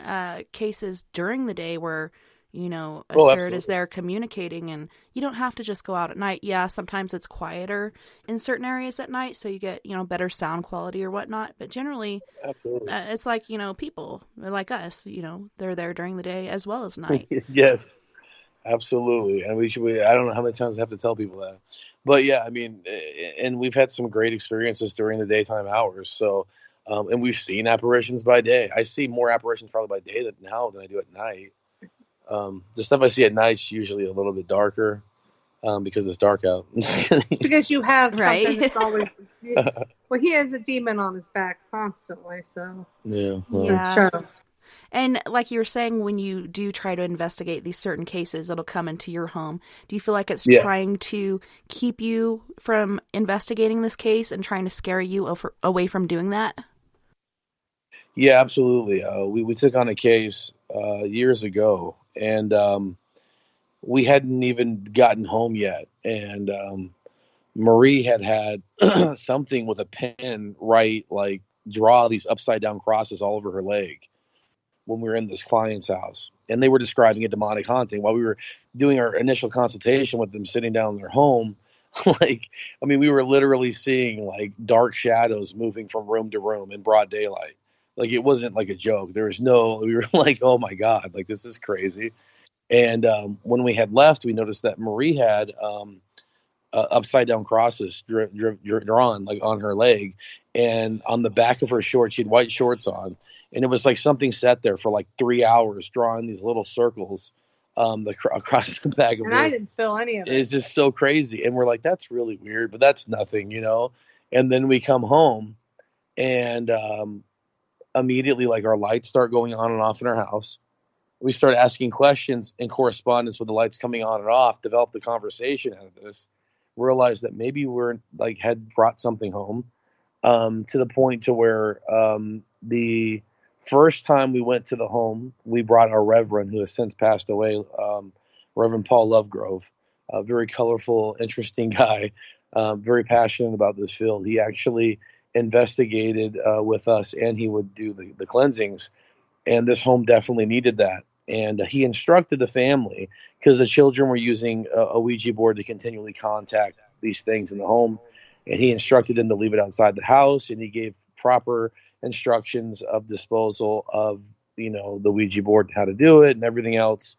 cases during the day where, a spirit Absolutely. is there communicating, and you don't have to just go out at night. Yeah, sometimes it's quieter in certain areas at night, so you get, better sound quality or whatnot, but generally, Absolutely. it's like, people like us, they're there during the day as well as night. Yes, absolutely. And I don't know how many times I have to tell people that. But yeah, I mean, and we've had some great experiences during the daytime hours. So, and we've seen apparitions by day. I see more apparitions probably by day now than I do at night. The stuff I see at night is usually a little bit darker because it's dark out. It's because you have Right. something that's always. Well, he has a demon on his back constantly, so Yeah. it's true. And like you were saying, when you do try to investigate these certain cases, it'll come into your home. Do you feel like it's trying to keep you from investigating this case and trying to scare you away from doing that? Yeah, absolutely. We took on a case years ago, and we hadn't even gotten home yet. And Marie had something with a pen draw these upside down crosses all over her leg when we were in this client's house. And they were describing a demonic haunting while we were doing our initial consultation with them, sitting down in their home. We were literally seeing like dark shadows moving from room to room in broad daylight. Like, it wasn't like a joke. We were like, oh my God, like, this is crazy. And when we had left, we noticed that Marie had upside down crosses drawn like on her leg, and on the back of her shorts, she had white shorts on, and it was like something sat there for like 3 hours, drawing these little circles across the back of And her. I didn't feel any of it. It's just so crazy, and we're like, that's really weird, but that's nothing, And then we come home, and immediately, like, our lights start going on and off in our house. We start asking questions in correspondence with the lights coming on and off, developed a conversation out of this, realized that maybe we're like had brought something home, to the point to where the first time we went to the home, we brought our Reverend, who has since passed away, Reverend Paul Lovegrove, a very colorful, interesting guy, very passionate about this field. He actually investigated with us, and he would do the cleansings. And this home definitely needed that. And he instructed the family, because the children were using a Ouija board to continually contact these things in the home. And he instructed them to leave it outside the house. And he gave proper instructions of disposal of, the Ouija board, how to do it and everything else.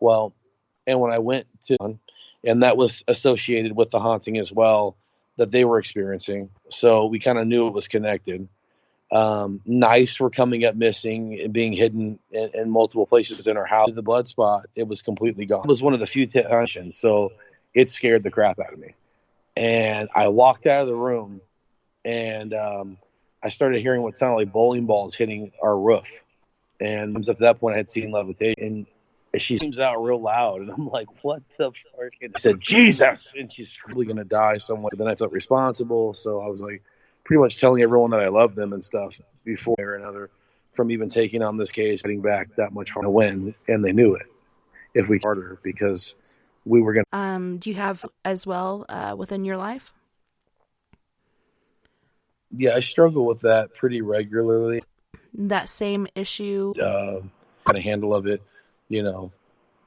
Well, and when I went to, and that was associated with the haunting as well that they were experiencing. So we kind of knew it was connected. Knives were coming up missing and being hidden in multiple places in our house. The blood spot, it was completely gone. It was one of the few tensions, so it scared the crap out of me. And I walked out of the room, and I started hearing what sounded like bowling balls hitting our roof. And up to that point, I had seen levitation. And she screams out real loud, and I'm like, what the fuck? And I said, Jesus! And she's really going to die somewhere. Then I felt responsible, so I was like, pretty much telling everyone that I love them and stuff before or another, from even taking on this case, getting back that much harder to win, and they knew it if we harder, because we were going to. Do you have as well within your life? Yeah, I struggle with that pretty regularly. that same issue? Kind of handle of it, you know,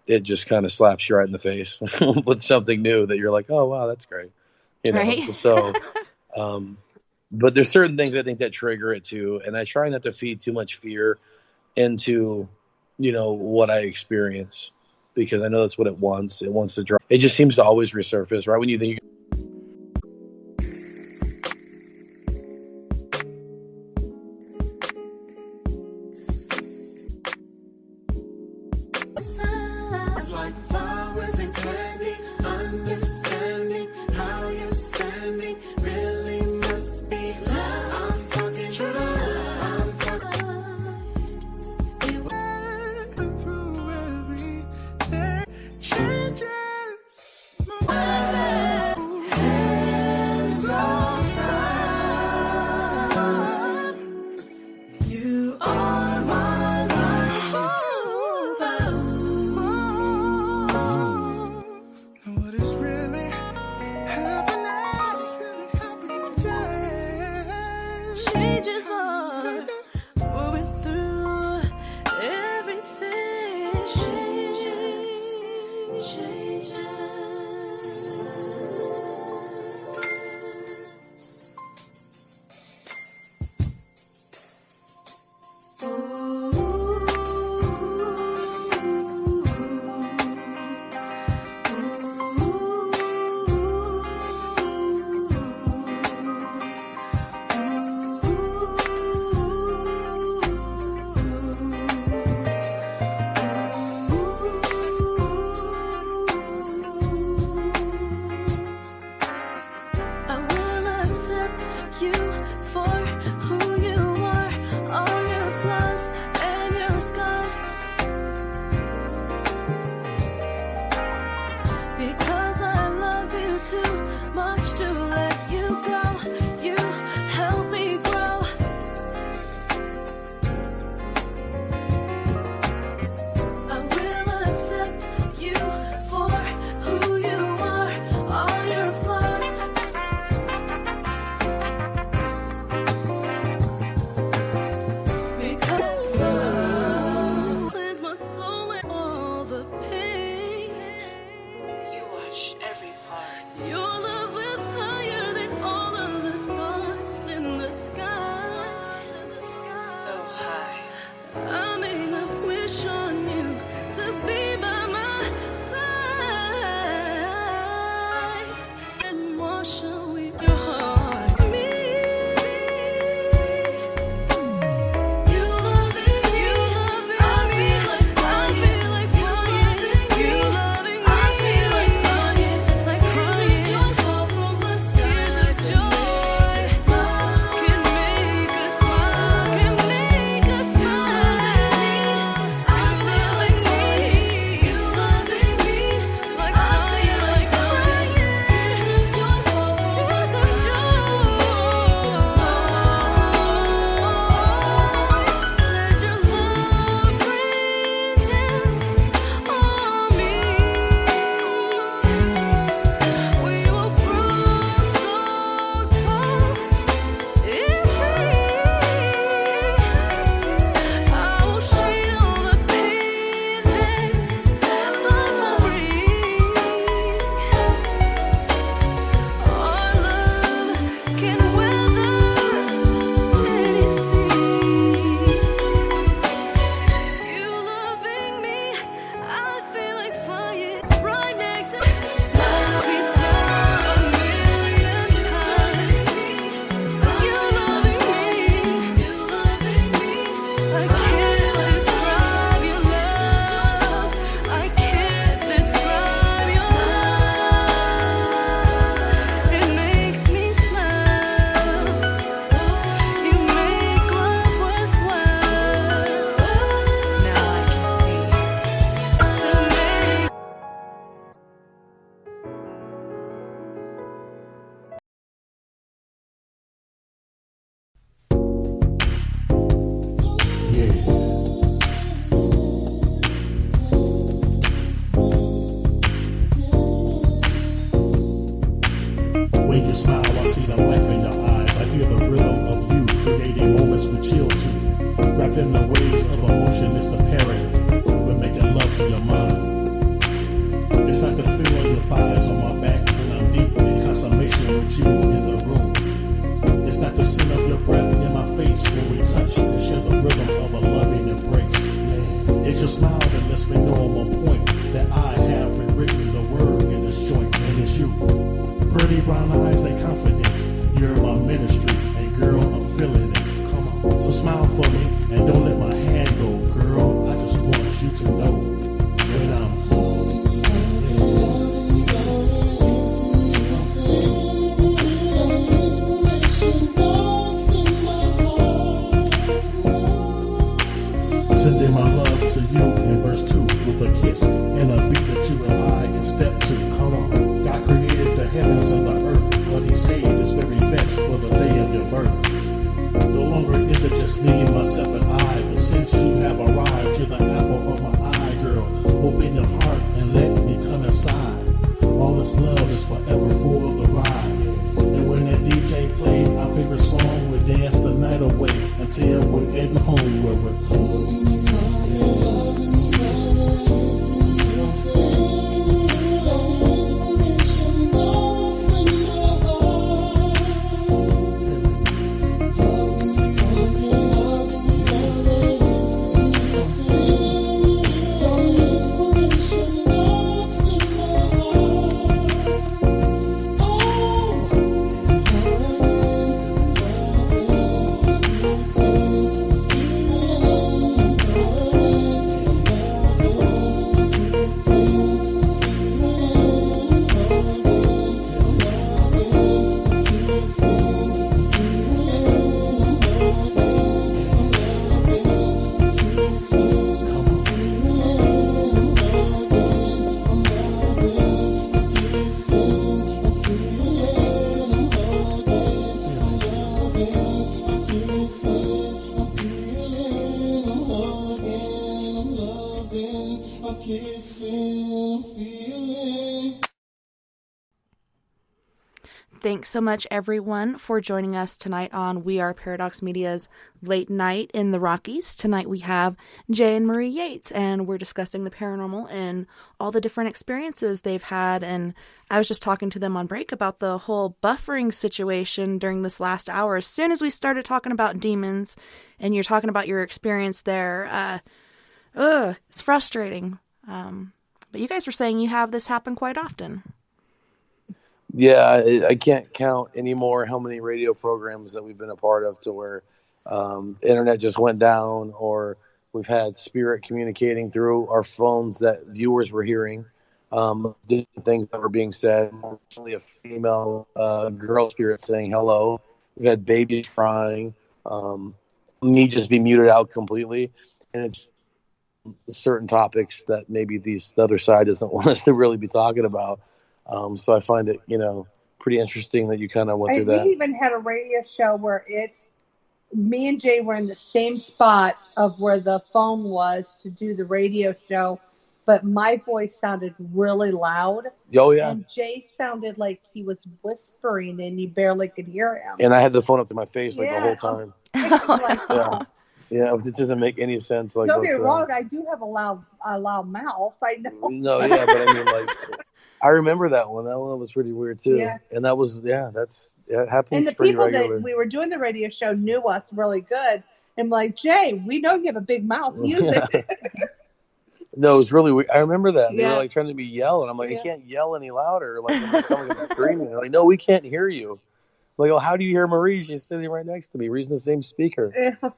it just kind of slaps you right in the face with something new that you're like, oh, wow, that's great. You know, Right? so, but there's certain things I think that trigger it too. And I try not to feed too much fear into, you know, what I experience, because I know that's what it wants. It wants to drop. It just seems to always resurface right when you think It's like flowers and candy, understanding how you're standing really must be love. I'm talking true. I'm talking. It went through everything. Changes. within the ways of emotion is imperative. We're making love to your mind. It's not the feel of your thighs on my back when I'm deep in consummation with you in the room. It's not the scent of your breath in my face when we touch and share the rhythm of a loving embrace. Yeah. It's your smile that lets me know I'm on point, that I have rewritten the word in this joint, and it's you. Pretty brown eyes and confidence, you're my ministry, and girl, I'm feeling it. Come on, so smile for me and don't let my hand go, girl. I just want you to know when I'm holding sending my love to you in verse 2 with a kiss and a beat that you and I can step to. Come on, God created the heavens and the earth. What he said is very best for the day of your birth. No longer is it just me, myself, and I, but since you have arrived, you're the apple of my eye, girl. Open your heart and let me come inside. All this love is forever for the ride. And when that DJ played our favorite song, we dance the night away until we're heading home where we're holding you. Thanks so much, everyone, for joining us tonight on We Are Paradox Media's Late Night in the Rockies. Tonight we have Jat and Marie Yates, and we're discussing the paranormal and all the different experiences they've had. And I was just talking to them on break about the whole buffering situation during this last hour. As soon as we started talking about demons, and you're talking about your experience there, it's frustrating. But you guys were saying you have this happen quite often. Yeah, I can't count anymore how many radio programs that we've been a part of to where internet just went down, or we've had spirit communicating through our phones that viewers were hearing, different things that were being said. Mostly a female girl spirit saying hello. We've had babies crying, me just be muted out completely, and it's certain topics that maybe the other side doesn't want us to really be talking about. So I find it, pretty interesting that you kind of went through that. We even had a radio show where me and Jay were in the same spot of where the phone was to do the radio show, but my voice sounded really loud. Oh, yeah. And Jay sounded like he was whispering and you barely could hear him. And I had the phone up to my face the whole time. Like, Yeah, it doesn't make any sense. Like, don't get me wrong, I do have a loud mouth. I know. No, yeah, but I mean, I remember that one. That one was pretty weird too. Yeah. And that was, it happens. And the pretty people regular. that we were doing the radio show knew us really good. And like, Jay, we know you have a big mouth. Use it. No, it was really weird. I remember that. They were trying to be yelling. I'm like, I can't yell any louder. Like, someone was screaming. They're like, no, we can't hear you. I'm like, well, how do you hear Marie? She's sitting right next to me. We're using the same speaker. Yeah.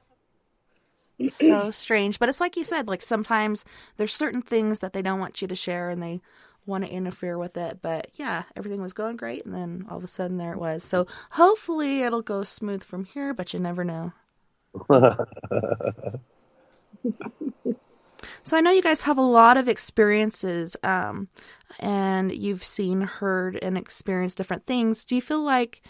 It's so strange. But it's like you said, like sometimes there's certain things that they don't want you to share and they want to interfere with it. But yeah, everything was going great. And then all of a sudden there it was. So hopefully it'll go smooth from here, but you never know. So I know you guys have a lot of experiences and you've seen, heard, and experienced different things. Do you feel like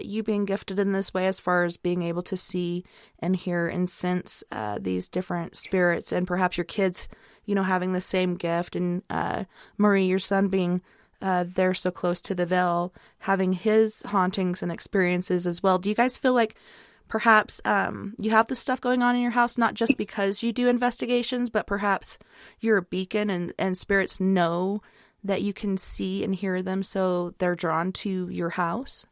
you being gifted in this way as far as being able to see and hear and sense these different spirits, and perhaps your kids, having the same gift, and Marie, your son, being there so close to the veil, having his hauntings and experiences as well. Do you guys feel like perhaps you have this stuff going on in your house, not just because you do investigations, but perhaps you're a beacon and spirits know that you can see and hear them, so they're drawn to your house?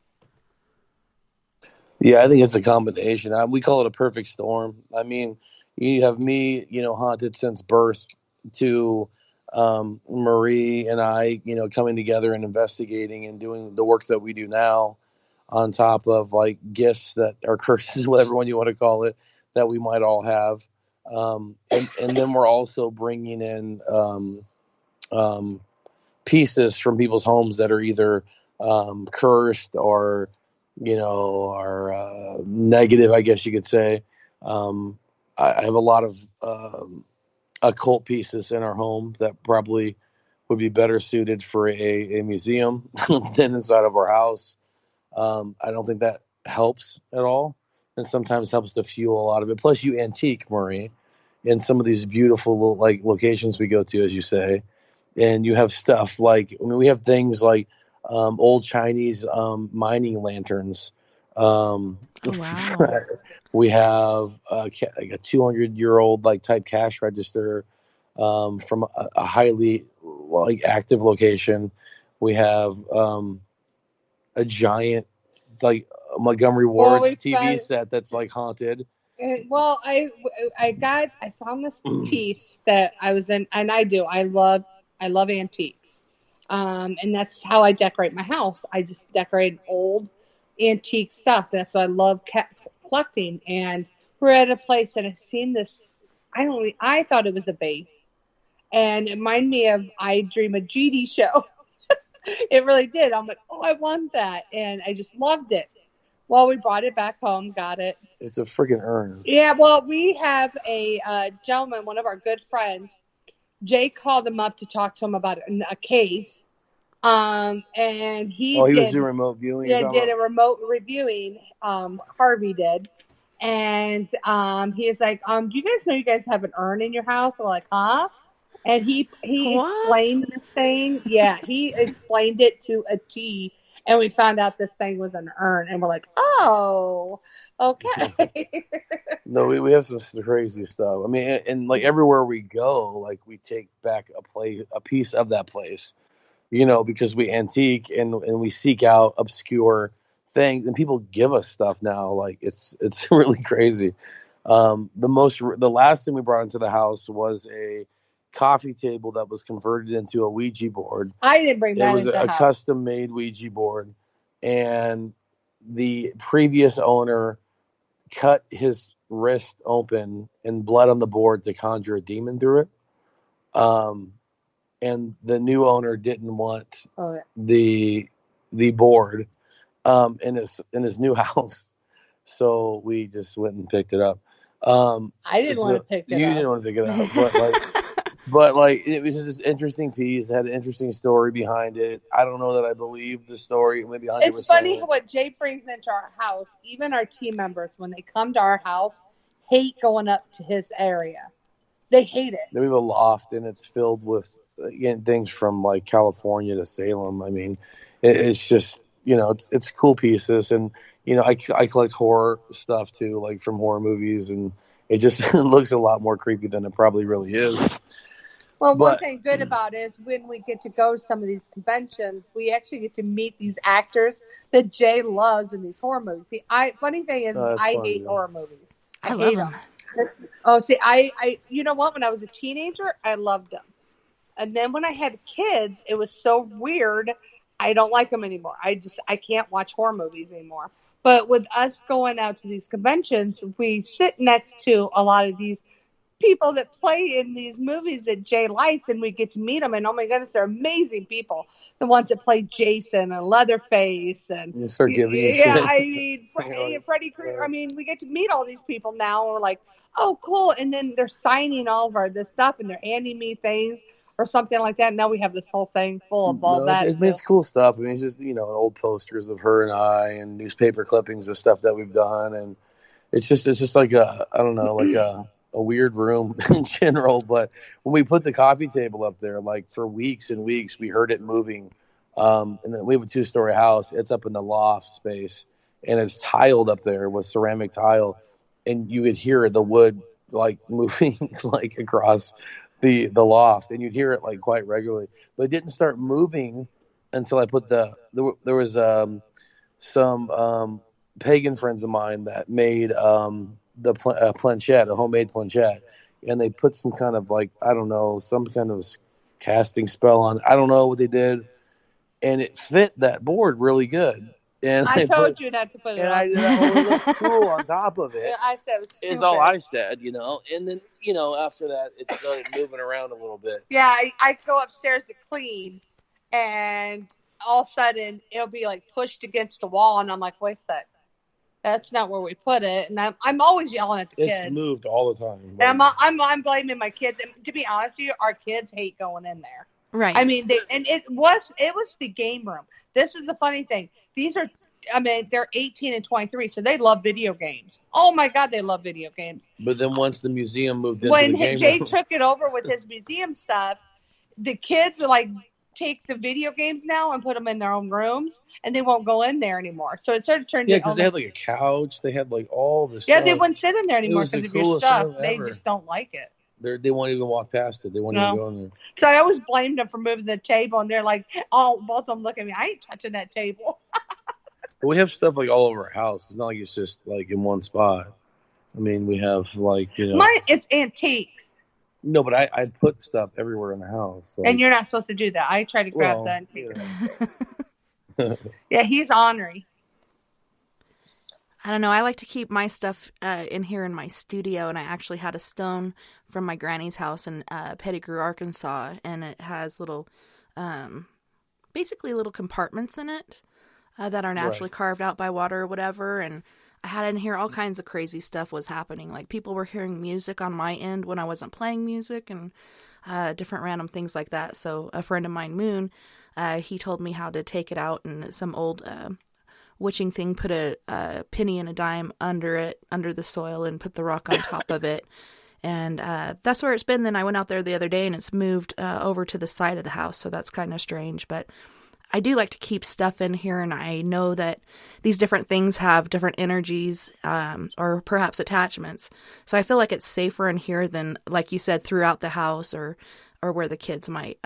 Yeah, I think it's a combination. We call it a perfect storm. I mean, you have me, haunted since birth, to Marie and I, coming together and investigating and doing the work that we do now, on top of like gifts that are curses, whatever one you want to call it, that we might all have. And then we're also bringing in pieces from people's homes that are either cursed or are negative, I guess you could say. I have a lot of occult pieces in our home that probably would be better suited for a museum than inside of our house. I don't think that helps at all, and sometimes helps to fuel a lot of it. Plus, you antique, Marie, in some of these beautiful locations we go to, as you say, and you have stuff like, we have things like old Chinese mining lanterns. Oh, wow. We have like a 200-year-old type cash register from a highly active location. We have a giant Montgomery Ward's TV set that's haunted. Well, I found this piece that I was in, and I love antiques, and that's how I decorate my house. I just decorate old antique stuff. That's what I love collecting. And we're at a place that I've seen this. I thought it was a vase, and it reminded me of I Dream of Jeannie show. It really did. I'm like, oh, I want that, and I just loved it. Well, we brought it back home, got it. It's a freaking urn. Yeah, well, we have a gentleman, one of our good friends. Jay called him up to talk to him about a case. And he was doing remote viewing? Yeah, did a remote reviewing. Harvey did. And he's like, do you guys know you guys have an urn in your house? And we're like, huh? And he explained the thing. Yeah, he explained it to a T. And we found out this thing was an urn, and we're like, "Oh, okay." No, we have some crazy stuff. I mean, and everywhere we go, we take back a piece of that place, because we antique and we seek out obscure things, and people give us stuff now. It's really crazy. The last thing we brought into the house was a coffee table that was converted into a Ouija board. I didn't bring that. It was a custom-made Ouija board, and the previous owner cut his wrist open and bled on the board to conjure a demon through it. And the new owner didn't want the board in his new house, so we just went and picked it up. I didn't want to pick it up. You didn't want to pick it up, but it was just this interesting piece. It had an interesting story behind it. I don't know that I believe the story. Maybe 100%. It's funny what Jay brings into our house. Even our team members, when they come to our house, hate going up to his area. They hate it. We have a loft, and it's filled with things from California to Salem. I mean, it's just it's cool pieces, and I collect horror stuff too, from horror movies, and it just looks a lot more creepy than it probably really is. Well, one thing good about it is when we get to go to some of these conventions, we actually get to meet these actors that Jay loves in these horror movies. See, funny thing is, I hate horror movies. I hate them. I you know what? When I was a teenager, I loved them. And then when I had kids, it was so weird. I don't like them anymore. I can't watch horror movies anymore. But with us going out to these conventions, we sit next to a lot of these people that play in these movies that Jay likes, and we get to meet them. And oh my goodness, they're amazing people. The ones that play Jason and Leatherface, and you start giving shit. I mean, Freddy Krueger. I mean, we get to meet all these people now, and we're like, oh, cool. And then they're signing all of this stuff, and they're handing me things or something like that. Now we have this whole thing full of all that. It's cool stuff. I mean, it's just old posters of her and I, and newspaper clippings of stuff that we've done, and it's just like a weird room in general. But when we put the coffee table up there, for weeks and weeks, we heard it moving. And then we have a 2-story house. It's up in the loft space, and it's tiled up there with ceramic tile, and you could hear the wood like moving like across the loft, and you'd hear it like quite regularly, but it didn't start moving until I put there was some pagan friends of mine that made the planchette, a homemade planchette, and they put some kind of like, I don't know, some kind of casting spell on. I don't know what they did, and it fit that board really good. And I told you not to put it and on. I did that whole little tool on top of it. Yeah, I said it was stupid. Is all I said, And then, after that, it started moving around a little bit. Yeah, I go upstairs to clean, and all of a sudden it'll be like pushed against the wall, and I'm like, wait a sec. That's not where we put it. And I'm always yelling at the kids. It's moved all the time. And I'm blaming my kids. And to be honest with you, our kids hate going in there. Right. I mean, it was the game room. This is the funny thing. They're 18 and 23, so they love video games. Oh my God, they love video games. But then once the museum moved into when the game Jay room, took it over with his museum stuff, the kids are like, take the video games now and put them in their own rooms, and they won't go in there anymore. So it started turning. Yeah, because they had like a couch. They had like all this. Yeah, stuff. they wouldn't sit in there anymore because of your stuff. They ever. just don't like it. They won't even walk past it. They won't even go in there. So I always blamed them for moving the table, and they're like, both of them look at me. I ain't touching that table. But we have stuff like all over our house. It's not like it's just like in one spot. I mean, we have like It's antiques. No, but I put stuff everywhere in the house. And you're not supposed to do that. I try to grab the antique. Yeah. Yeah, he's ornery. I don't know. I like to keep my stuff in here in my studio, and I actually had a stone from my granny's house in Pettigrew, Arkansas, and it has little, basically little compartments in it that are naturally carved out by water or whatever, and I had in here all kinds of crazy stuff was happening. Like people were hearing music on my end when I wasn't playing music, and different random things like that. So a friend of mine, Moon, he told me how to take it out, and some old witching thing put a penny and a dime under the soil, and put the rock on top of it. And that's where it's been. Then I went out there the other day, and it's moved over to the side of the house. So that's kind of strange. But I do like to keep stuff in here, and I know that these different things have different energies or perhaps attachments. So I feel like it's safer in here than, like you said, throughout the house or where the kids might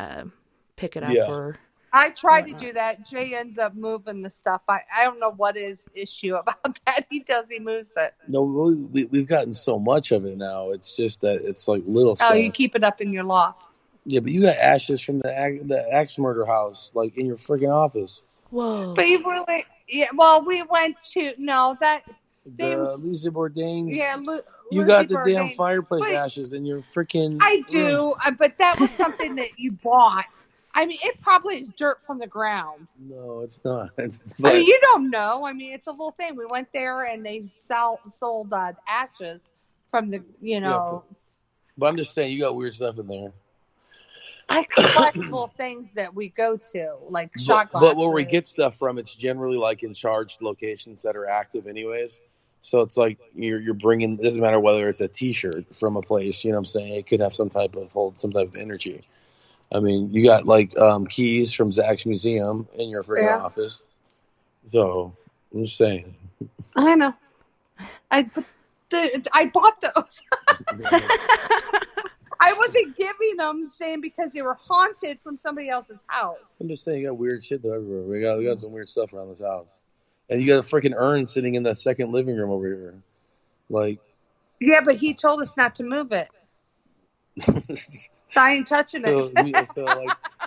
pick it up. Yeah. Or I tried to do that. Jay ends up moving the stuff. I don't know what his issue about that. He moves it. No, we've gotten so much of it now. It's just that it's like little stuff. Oh, you keep it up in your loft. Yeah, but you got ashes from the axe murder house, like in your freaking office. whoa! But you really, yeah. Well, we went to The Lisa Bourdain's. Yeah, you got the damn fireplace ashes in your freaking. I do, but that was something that you bought. I mean, it probably is dirt from the ground. No, it's not. I mean, you don't know. I mean, it's a little thing. We went there and they sold ashes from the, But I'm just saying, you got weird stuff in there. I collect little things that we go to, like shot glasses. But where we get stuff from, it's generally like in charged locations that are active anyways. So it's like you're bringing, it doesn't matter whether it's a T-shirt from a place, you know what I'm saying? It could have some type of energy. I mean, you got like keys from Zach's museum in your freaking office. So I'm just saying. I know. I bought those. I wasn't giving them, saying because they were haunted from somebody else's house. I'm just saying, you got weird shit everywhere. We got some weird stuff around this house, and you got a freaking urn sitting in that second living room over here. Like, yeah, but he told us not to move it. So I ain't touching it.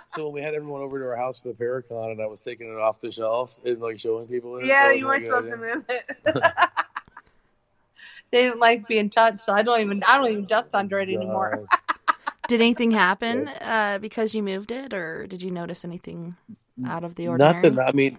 So when we had everyone over to our house for the Paracon, and I was taking it off the shelf and like showing people it. Yeah, you weren't supposed to move it. They didn't like being touched, so I don't even dust under it anymore. Did anything happen because you moved it, or did you notice anything out of the ordinary? Nothing. I mean,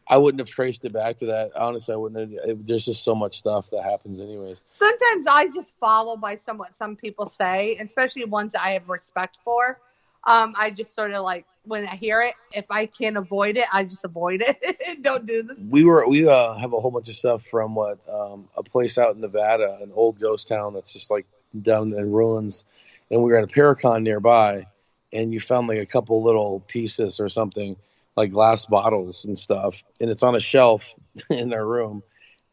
I wouldn't have traced it back to that. Honestly, I wouldn't have. There's just so much stuff that happens anyways. Sometimes I just follow by what some people say, especially ones I have respect for. I just sort of like, when I hear it, if I can't avoid it, I just avoid it. Don't do this. We have a whole bunch of stuff from a place out in Nevada, an old ghost town that's just like down in ruins. And we were at a Paracon nearby, and you found like a couple little pieces or something, like glass bottles and stuff, and it's on a shelf in their room.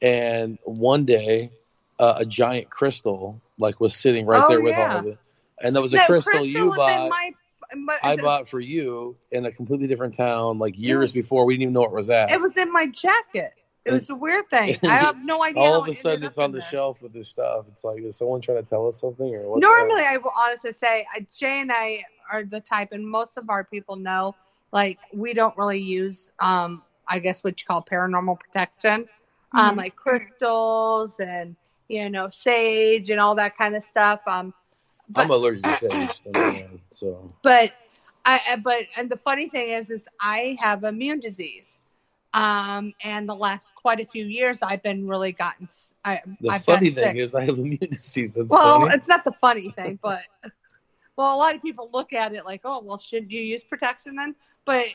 And one day, a giant crystal like was sitting right there with all of it, and that was a crystal you was bought. I my bought for you in a completely different town, like years before. We didn't even know where it was at. It was in my jacket. It was a weird thing. I have no idea. All of a sudden, it's on the shelf with this stuff. It's like, is someone trying to tell us something, or what? Normally, I will honestly say, Jay and I are the type, and most of our people know, like, we don't really use, I guess what you call paranormal protection, like crystals and, sage and all that kind of stuff. I'm allergic to sage, so. But and the funny thing is I have immune disease. And the last quite a few years, I've been really gotten. The funny thing is, I have immune disease. That's well, funny. It's not the funny thing, but a lot of people look at it like, oh, well, shouldn't you use protection then? But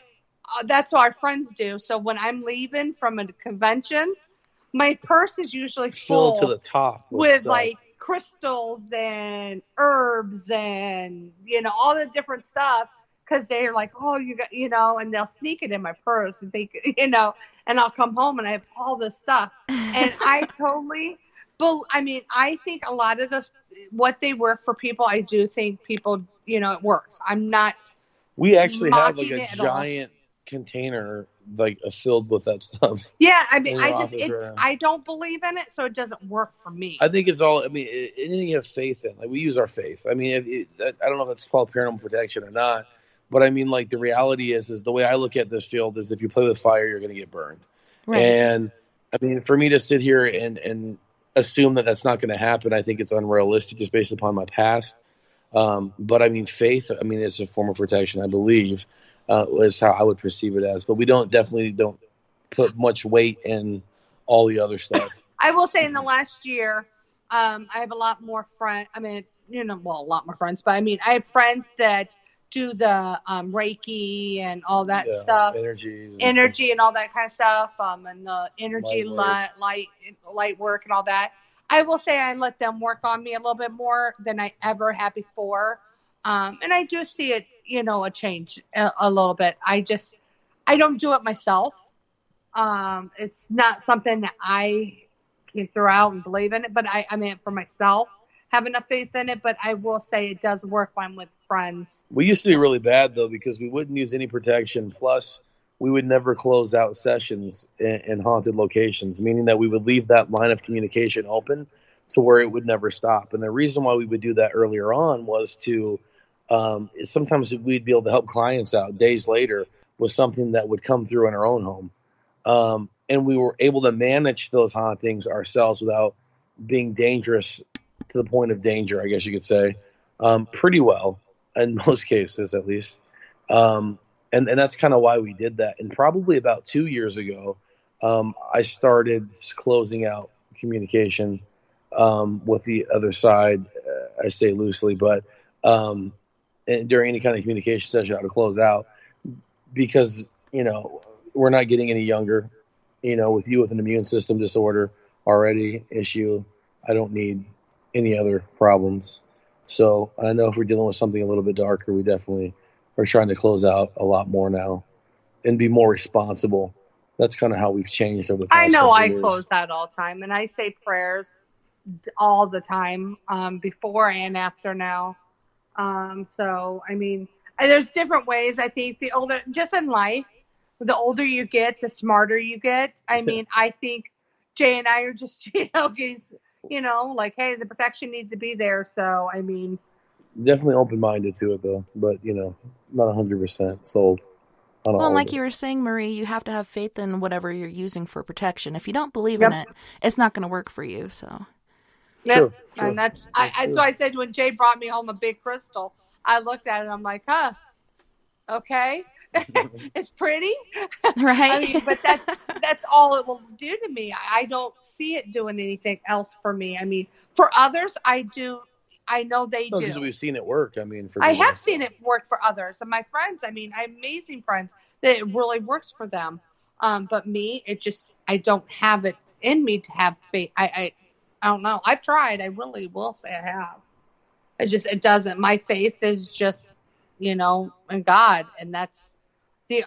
that's what our friends do. So when I'm leaving from conventions, my purse is usually full to the top with like crystals and herbs and all the different stuff. Because they're like, oh, you got, and they'll sneak it in my purse and think, and I'll come home and I have all this stuff. And I totally, I think a lot of this, what they work for people, I do think people, it works. I'm not. We actually have like a giant container, like filled with that stuff. Yeah, I don't believe in it, so it doesn't work for me. I think it's all. Anything you have faith in, like we use our faith. I don't know if it's called paranormal protection or not. But like the reality is the way I look at this field is if you play with fire, you're going to get burned. Right. And for me to sit here and assume that that's not going to happen, I think it's unrealistic just based upon my past. But faith, it's a form of protection, I believe, is how I would perceive it as. But we definitely don't put much weight in all the other stuff. I will say in the last year, I have a lot more friends. A lot more friends, but I have friends that do the Reiki and all that stuff, energy and all that kind of stuff, and the energy light work and all that. I will say I let them work on me a little bit more than I ever had before, and I do see it, a change a little bit. I don't do it myself. It's not something that I can throw out and believe in it, but I for myself. Have enough faith in it, but I will say it does work when I'm with friends. We used to be really bad, though, because we wouldn't use any protection. Plus, we would never close out sessions in haunted locations, meaning that we would leave that line of communication open to where it would never stop. And the reason why we would do that earlier on was to sometimes we'd be able to help clients out days later with something that would come through in our own home. And we were able to manage those hauntings ourselves without being dangerous to the point of danger, I guess you could say, pretty well in most cases, at least. And that's kind of why we did that. And probably about 2 years ago, I started closing out communication with the other side. I say loosely, but and during any kind of communication session, I would close out because, we're not getting any younger. With you with an immune system disorder already issue, I don't need any other problems. So I know if we're dealing with something a little bit darker, we definitely are trying to close out a lot more now and be more responsible. That's kind of how we've changed over the past couple years. Close out all the time, and I say prayers all the time, before and after now. So, there's different ways. I think the older, just in life, the older you get, the smarter you get. I think Jay and I are just, like, hey, the protection needs to be there. So, definitely open-minded to it, though. But, not 100% sold. Well, like you were saying, Marie, you have to have faith in whatever you're using for protection. If you don't believe in it, it's not going to work for you. So, True. And that's why I said when Jay brought me home a big crystal, I looked at it and I'm like, okay. It's pretty, right? But that's all it will do to me. I don't see it doing anything else for me. For others, I do. I know they do. Because we've seen it work. I have seen it work for others, and my friends. I have amazing friends that it really works for them. But me, I don't have it in me to have faith. I don't know. I've tried. I really will say I have. It doesn't. My faith is just, in God, and that's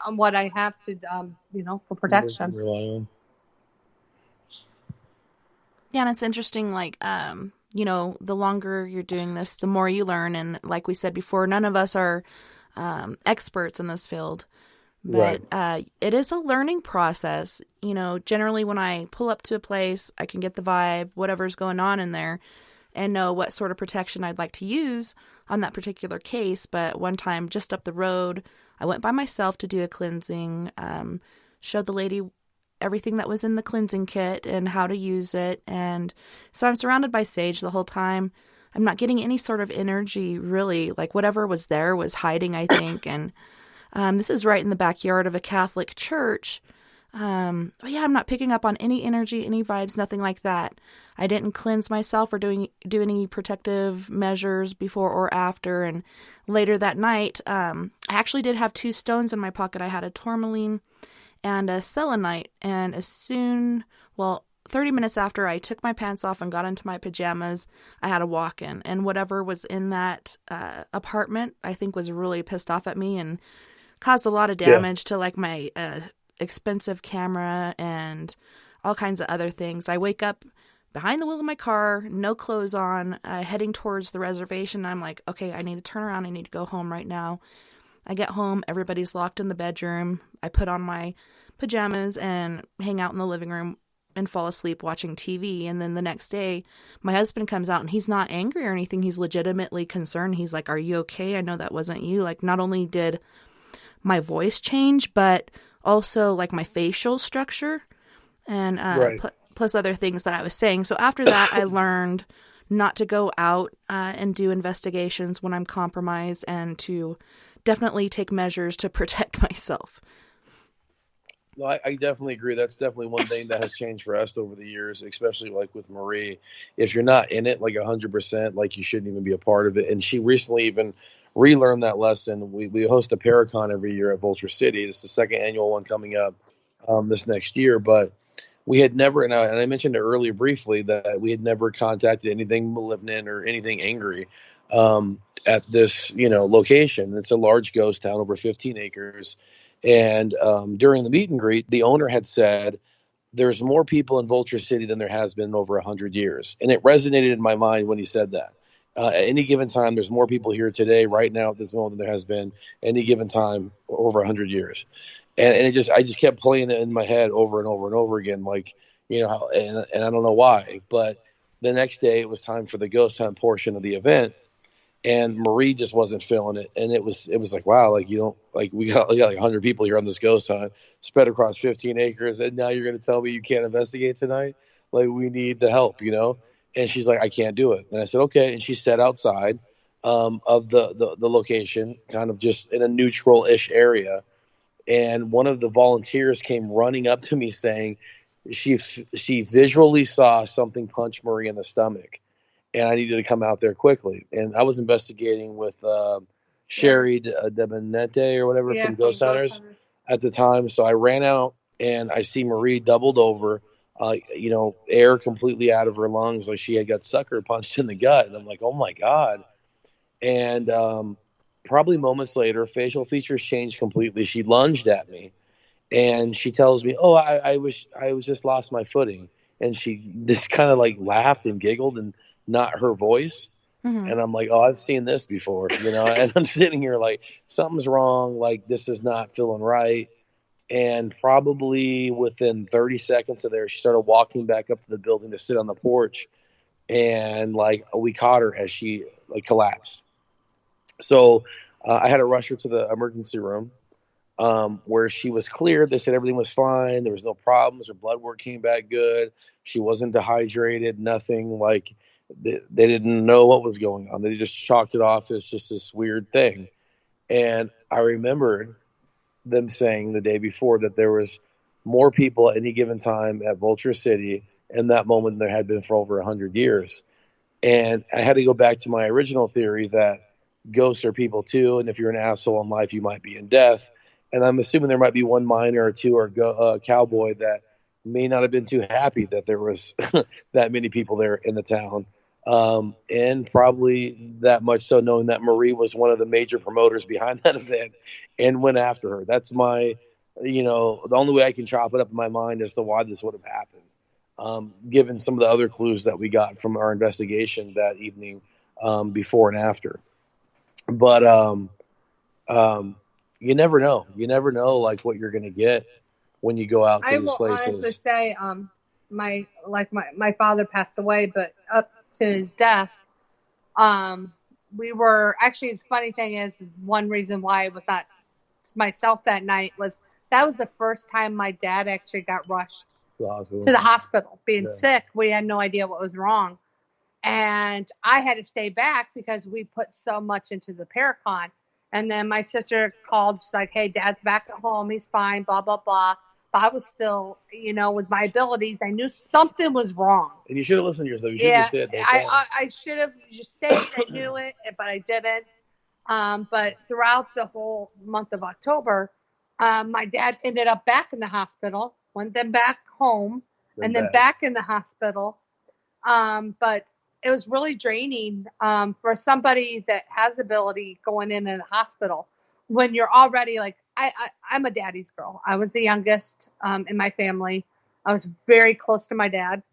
what I have to, for protection. Yeah, and it's interesting, like, the longer you're doing this, the more you learn. And like we said before, none of us are experts in this field. But it is a learning process. Generally when I pull up to a place, I can get the vibe, whatever's going on in there, and know what sort of protection I'd like to use on that particular case. But one time, just up the road, I went by myself to do a cleansing, showed the lady everything that was in the cleansing kit and how to use it. And so I'm surrounded by sage the whole time. I'm not getting any sort of energy, really. Like, whatever was there was hiding, I think. And this is right in the backyard of a Catholic church. But yeah, I'm not picking up on any energy, any vibes, nothing like that. I didn't cleanse myself or do any protective measures before or after. And later that night, I actually did have 2 stones in my pocket. I had a tourmaline and a selenite. And 30 minutes after I took my pants off and got into my pajamas, I had a walk-in. And whatever was in that apartment, I think, was really pissed off at me and caused a lot of damage to, like, my expensive camera and all kinds of other things. I wake up behind the wheel of my car, no clothes on, heading towards the reservation. I'm like, okay, I need to turn around. I need to go home right now. I get home. Everybody's locked in the bedroom. I put on my pajamas and hang out in the living room and fall asleep watching TV. And then the next day, my husband comes out and he's not angry or anything. He's legitimately concerned. He's like, are you okay? I know that wasn't you. Like, not only did my voice change, but also like my facial structure and plus other things that I was saying. So after that, I learned not to go out and do investigations when I'm compromised, and to definitely take measures to protect myself. No, I definitely agree. That's definitely one thing that has changed for us over the years, especially like with Marie. If you're not in it like 100%, like, you shouldn't even be a part of it. And she recently even relearned that lesson. We host a Paracon every year at Vulture City. It's the second annual one coming up this next year. But we had never, and I mentioned it earlier briefly, that we had never contacted anything malignant or anything angry at this, location. It's a large ghost town, over 15 acres. And during the meet and greet, the owner had said, there's more people in Vulture City than there has been in over 100 years. And it resonated in my mind when he said that. At any given time, there's more people here today, right now, at this moment, than there has been any given time over 100 years. And I just kept playing it in my head over and over and over again, like, and I don't know why. But the next day, it was time for the ghost hunt portion of the event. And Marie just wasn't feeling it. And it was like, wow, like, we got like 100 people here on this ghost hunt spread across 15 acres. And now you're going to tell me you can't investigate tonight? Like, we need the help, And she's like, I can't do it. And I said, okay. And she sat outside of the location, kind of just in a neutral-ish area. And one of the volunteers came running up to me saying she visually saw something punch Marie in the stomach. And I needed to come out there quickly. And I was investigating with Sherry Debenente or whatever from Ghost Hunters at the time. So I ran out and I see Marie doubled over, air completely out of her lungs. Like, she had got sucker punched in the gut. And I'm like, oh my God. And probably moments later, facial features changed completely. She lunged at me and she tells me, oh, I was just lost my footing. And she just kind of like laughed and giggled, and not her voice. Mm-hmm. And I'm like, oh, I've seen this before, and I'm sitting here like, something's wrong. Like, this is not feeling right. And probably within 30 seconds of there, she started walking back up to the building to sit on the porch. And like, we caught her as she like collapsed. So I had to rush her to the emergency room where she was cleared. They said everything was fine. There was no problems. Her blood work came back good. She wasn't dehydrated, nothing. Like, they didn't know what was going on. They just chalked it off as just this weird thing. And I remembered them saying the day before that there was more people at any given time at Vulture City in that moment than there had been for over 100 years. And I had to go back to my original theory that ghosts are people too, and if you're an asshole in life, you might be in death. And I'm assuming there might be one miner or two or cowboy that may not have been too happy that there was that many people there in the town. And probably that much so knowing that Marie was one of the major promoters behind that event and went after her. That's my, the only way I can chop it up in my mind as to why this would have happened, given some of the other clues that we got from our investigation that evening, before and after. But you never know. You never know, like, what you're going to get when you go out to these places. I will honestly say, my father passed away, but up to his death, we were actually. The funny thing is, one reason why I was not myself that night was that was the first time my dad actually got rushed to the hospital, being sick. We had no idea what was wrong, and I had to stay back because we put so much into the Paracon. And then my sister called, she's like, "Hey, Dad's back at home. He's fine, blah, blah, blah." But I was still, with my abilities, I knew something was wrong. And you should have listened to yourself. You should have stayed there. I should have just stayed. I knew it, but I didn't. But throughout the whole month of October, my dad ended up back in the hospital, went then back home, and then back in the hospital. But it was really draining for somebody that has ability going in the hospital when you're already like, I'm a daddy's girl. I was the youngest in my family. I was very close to my dad.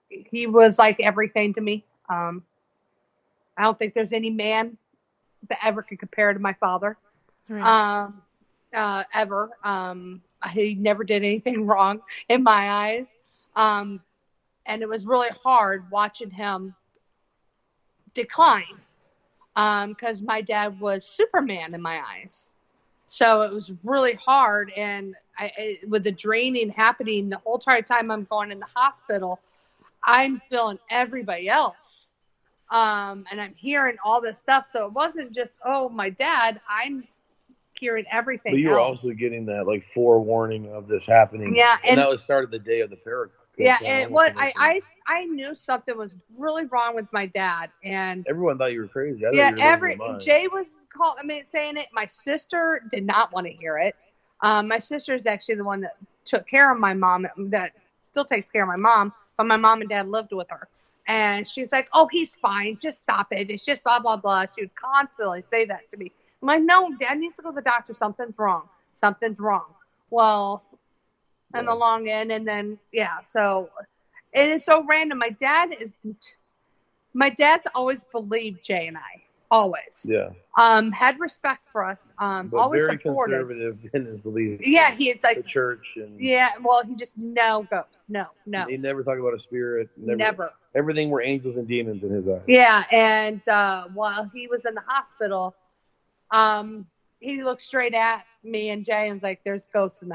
He was like everything to me. I don't think there's any man that ever could compare to my father. Right. Ever. He never did anything wrong in my eyes. And it was really hard watching him decline because my dad was Superman in my eyes. So it was really hard. And with the draining happening the whole entire time I'm going in the hospital, I'm feeling everybody else. And I'm hearing all this stuff. So it wasn't just, my dad. I'm hearing everything. But you were also getting that like forewarning of this happening. Yeah. And that was started the day of the Paracon. Yeah, and what I knew something was really wrong with my dad, and everyone thought you were crazy. Jay was saying it. My sister did not want to hear it. My sister is actually the one that took care of my mom, that still takes care of my mom, but my mom and dad lived with her, and she was like, "Oh, he's fine. Just stop it. It's just blah blah blah." She would constantly say that to me. I'm like, "No, Dad needs to go to the doctor. Something's wrong. Something's wrong." Well. And the long end, and then so and it's so random. My dad's always believed Jay and I, always. Yeah. Had respect for us. But always very supported. Conservative in his beliefs. Yeah, he's like the church and well, he just no goes. No. He never talked about a spirit. Never. Everything were angels and demons in his eyes. Yeah, and while he was in the hospital, he looked straight at me and Jay and was like, "There's ghosts in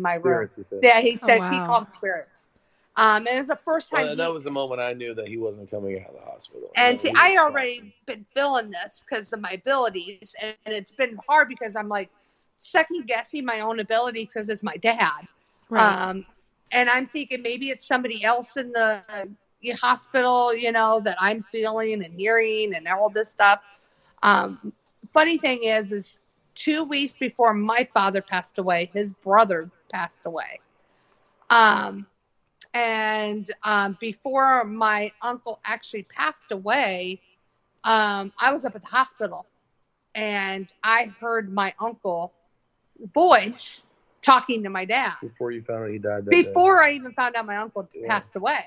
my spirits, room." He said. Yeah, he said he called spirits. And it was the first time. That was the moment I knew that he wasn't coming out of the hospital. And see, I already been feeling this because of my abilities, and it's been hard because I'm like second guessing my own abilities because it's my dad. Right. And I'm thinking maybe it's somebody else in the hospital, that I'm feeling and hearing and all this stuff. Funny thing is 2 weeks before my father passed away, his brother passed away. And before my uncle actually passed away, I was up at the hospital and I heard my uncle voice talking to my dad. Before you found out he died that Before day. I even found out my uncle passed away.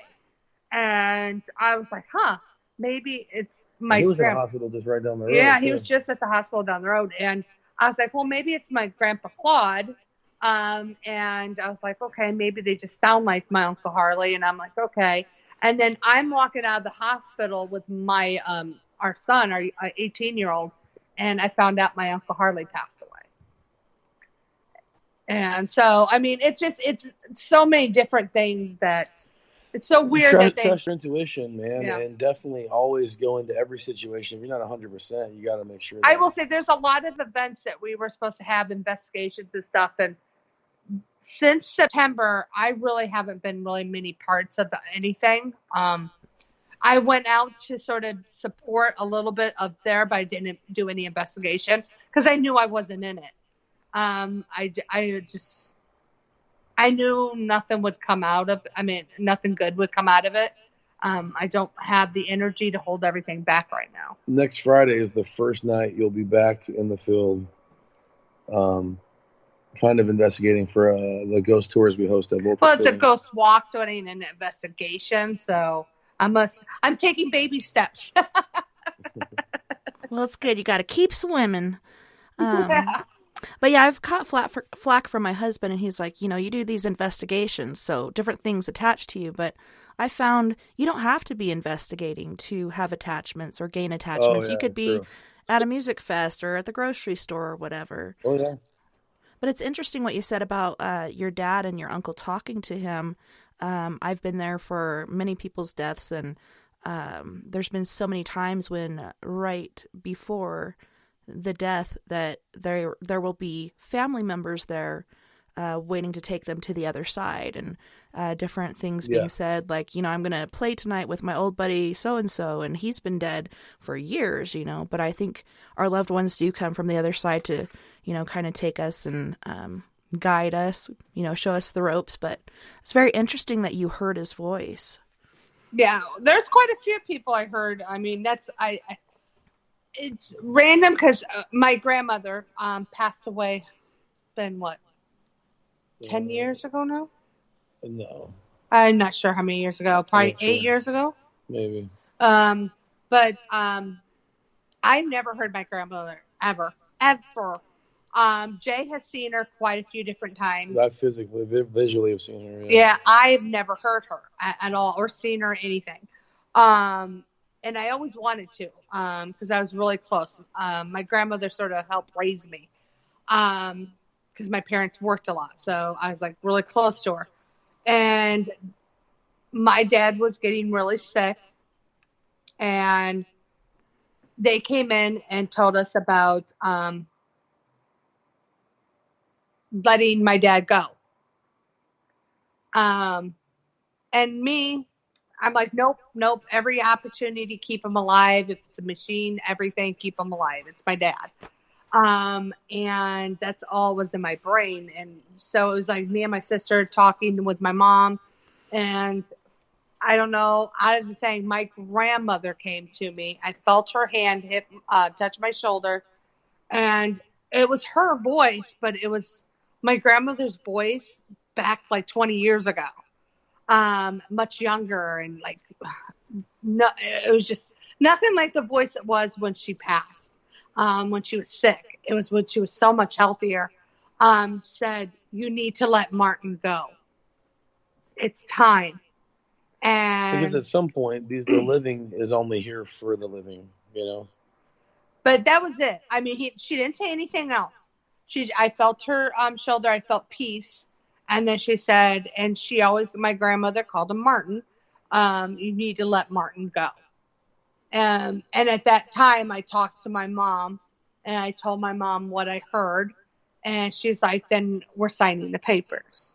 And I was like, maybe it's my He was at the hospital just right down the road. Yeah, he was just at the hospital down the road. And I was like, well, maybe it's my grandpa Claude. And I was like, okay, maybe they just sound like my Uncle Harley. And I'm like, okay. And then I'm walking out of the hospital with my our son, our 18-year-old, and I found out my Uncle Harley passed away. And so, it's so many different things that it's so weird. Trust your intuition, man, and definitely always go into every situation. If you're not 100%, you got to make sure. I will say there's a lot of events that we were supposed to have investigations and stuff, and since September, I really haven't been really many parts of anything. I went out to sort of support a little bit up there, but I didn't do any investigation because I knew I wasn't in it. I knew nothing would come out of. Nothing good would come out of it. I don't have the energy to hold everything back right now. Next Friday is the first night you'll be back in the field, kind of investigating for the ghost tours we host at local. Well, it's a ghost walk, so it ain't an investigation. So I'm taking baby steps. Well, it's good. You got to keep swimming. But yeah, I've caught flack from my husband, and he's like, you do these investigations, so different things attach to you. But I found you don't have to be investigating to have attachments or gain attachments. You could be at a music fest or at the grocery store or whatever. Oh, yeah. But it's interesting what you said about your dad and your uncle talking to him. I've been there for many people's deaths, and there's been so many times when right before the death that there will be family members there waiting to take them to the other side, and different things being said, like, I'm going to play tonight with my old buddy so-and-so, and he's been dead for years, but I think our loved ones do come from the other side to, kind of take us and guide us, show us the ropes. But it's very interesting that you heard his voice. Yeah, there's quite a few people I heard. I mean, it's random because my grandmother passed away. Been what? 10 years ago now? No. I'm not sure how many years ago. Probably 8 years ago. Maybe. But I never heard my grandmother ever. Jay has seen her quite a few different times. Not physically, visually have seen her. Yeah, I've never heard her at all or seen her anything. And I always wanted to, because I was really close. My grandmother sort of helped raise me, because my parents worked a lot. So I was like really close to her. And my dad was getting really sick, and they came in and told us about letting my dad go. And me, I'm like, nope. Every opportunity to keep him alive. If it's a machine, everything, keep him alive. It's my dad. And that's all was in my brain. And so it was like me and my sister talking with my mom. And I don't know, I was saying my grandmother came to me. I felt her hand touch my shoulder. And it was her voice, but it was my grandmother's voice back like 20 years ago. Much younger, and like, no, it was just nothing like the voice it was when she passed, when she was sick. It was when she was so much healthier. Said, you need to let Martin go. It's time. And because at some point, the living is only here for the living, But that was it. I mean, she didn't say anything else. I felt her shoulder. I felt peace. And then she said, and my grandmother called him Martin. You need to let Martin go. And at that time, I talked to my mom, and I told my mom what I heard. And she's like, then we're signing the papers.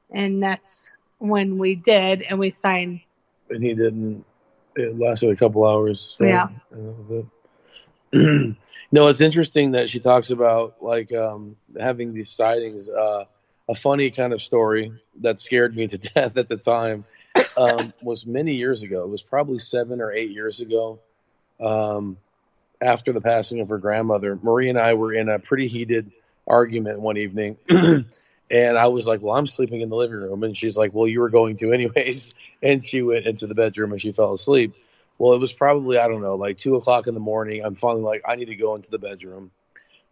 And that's when we did, and we signed. And he didn't. It lasted a couple hours. Right? Yeah. And that was it. No, it's interesting that she talks about like having these sightings. A funny kind of story that scared me to death at the time was many years ago. It was probably 7 or 8 years ago, after the passing of her grandmother. Marie and I were in a pretty heated argument one evening, and I was like, well, I'm sleeping in the living room. And she's like, well, you were going to anyways. And she went into the bedroom and she fell asleep. Well, it was probably, I don't know, like 2 o'clock in the morning. I'm finally like, I need to go into the bedroom.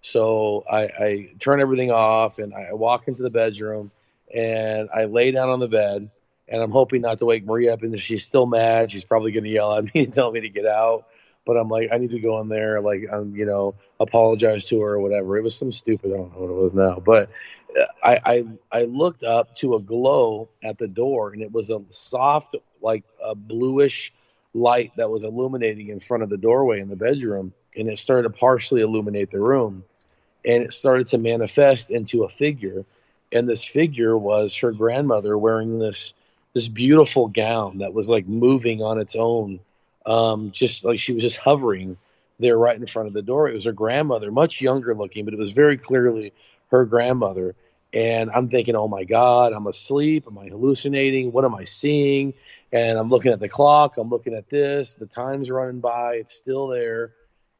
So I turn everything off, and I walk into the bedroom, and I lay down on the bed, and I'm hoping not to wake Marie up. And if she's still mad, she's probably going to yell at me and tell me to get out. But I'm like, I need to go in there, like, apologize to her or whatever. It was some stupid, I don't know what it was now. But I looked up to a glow at the door, and it was a soft, like a bluish light that was illuminating in front of the doorway in the bedroom. And it started to partially illuminate the room. And it started to manifest into a figure. And this figure was her grandmother wearing this beautiful gown that was like moving on its own. Just like she was just hovering there right in front of the door. It was her grandmother, much younger looking, but it was very clearly her grandmother. And I'm thinking, oh my God, I'm asleep. Am I hallucinating? What am I seeing? And I'm looking at the clock. I'm looking at this. The time's running by. It's still there.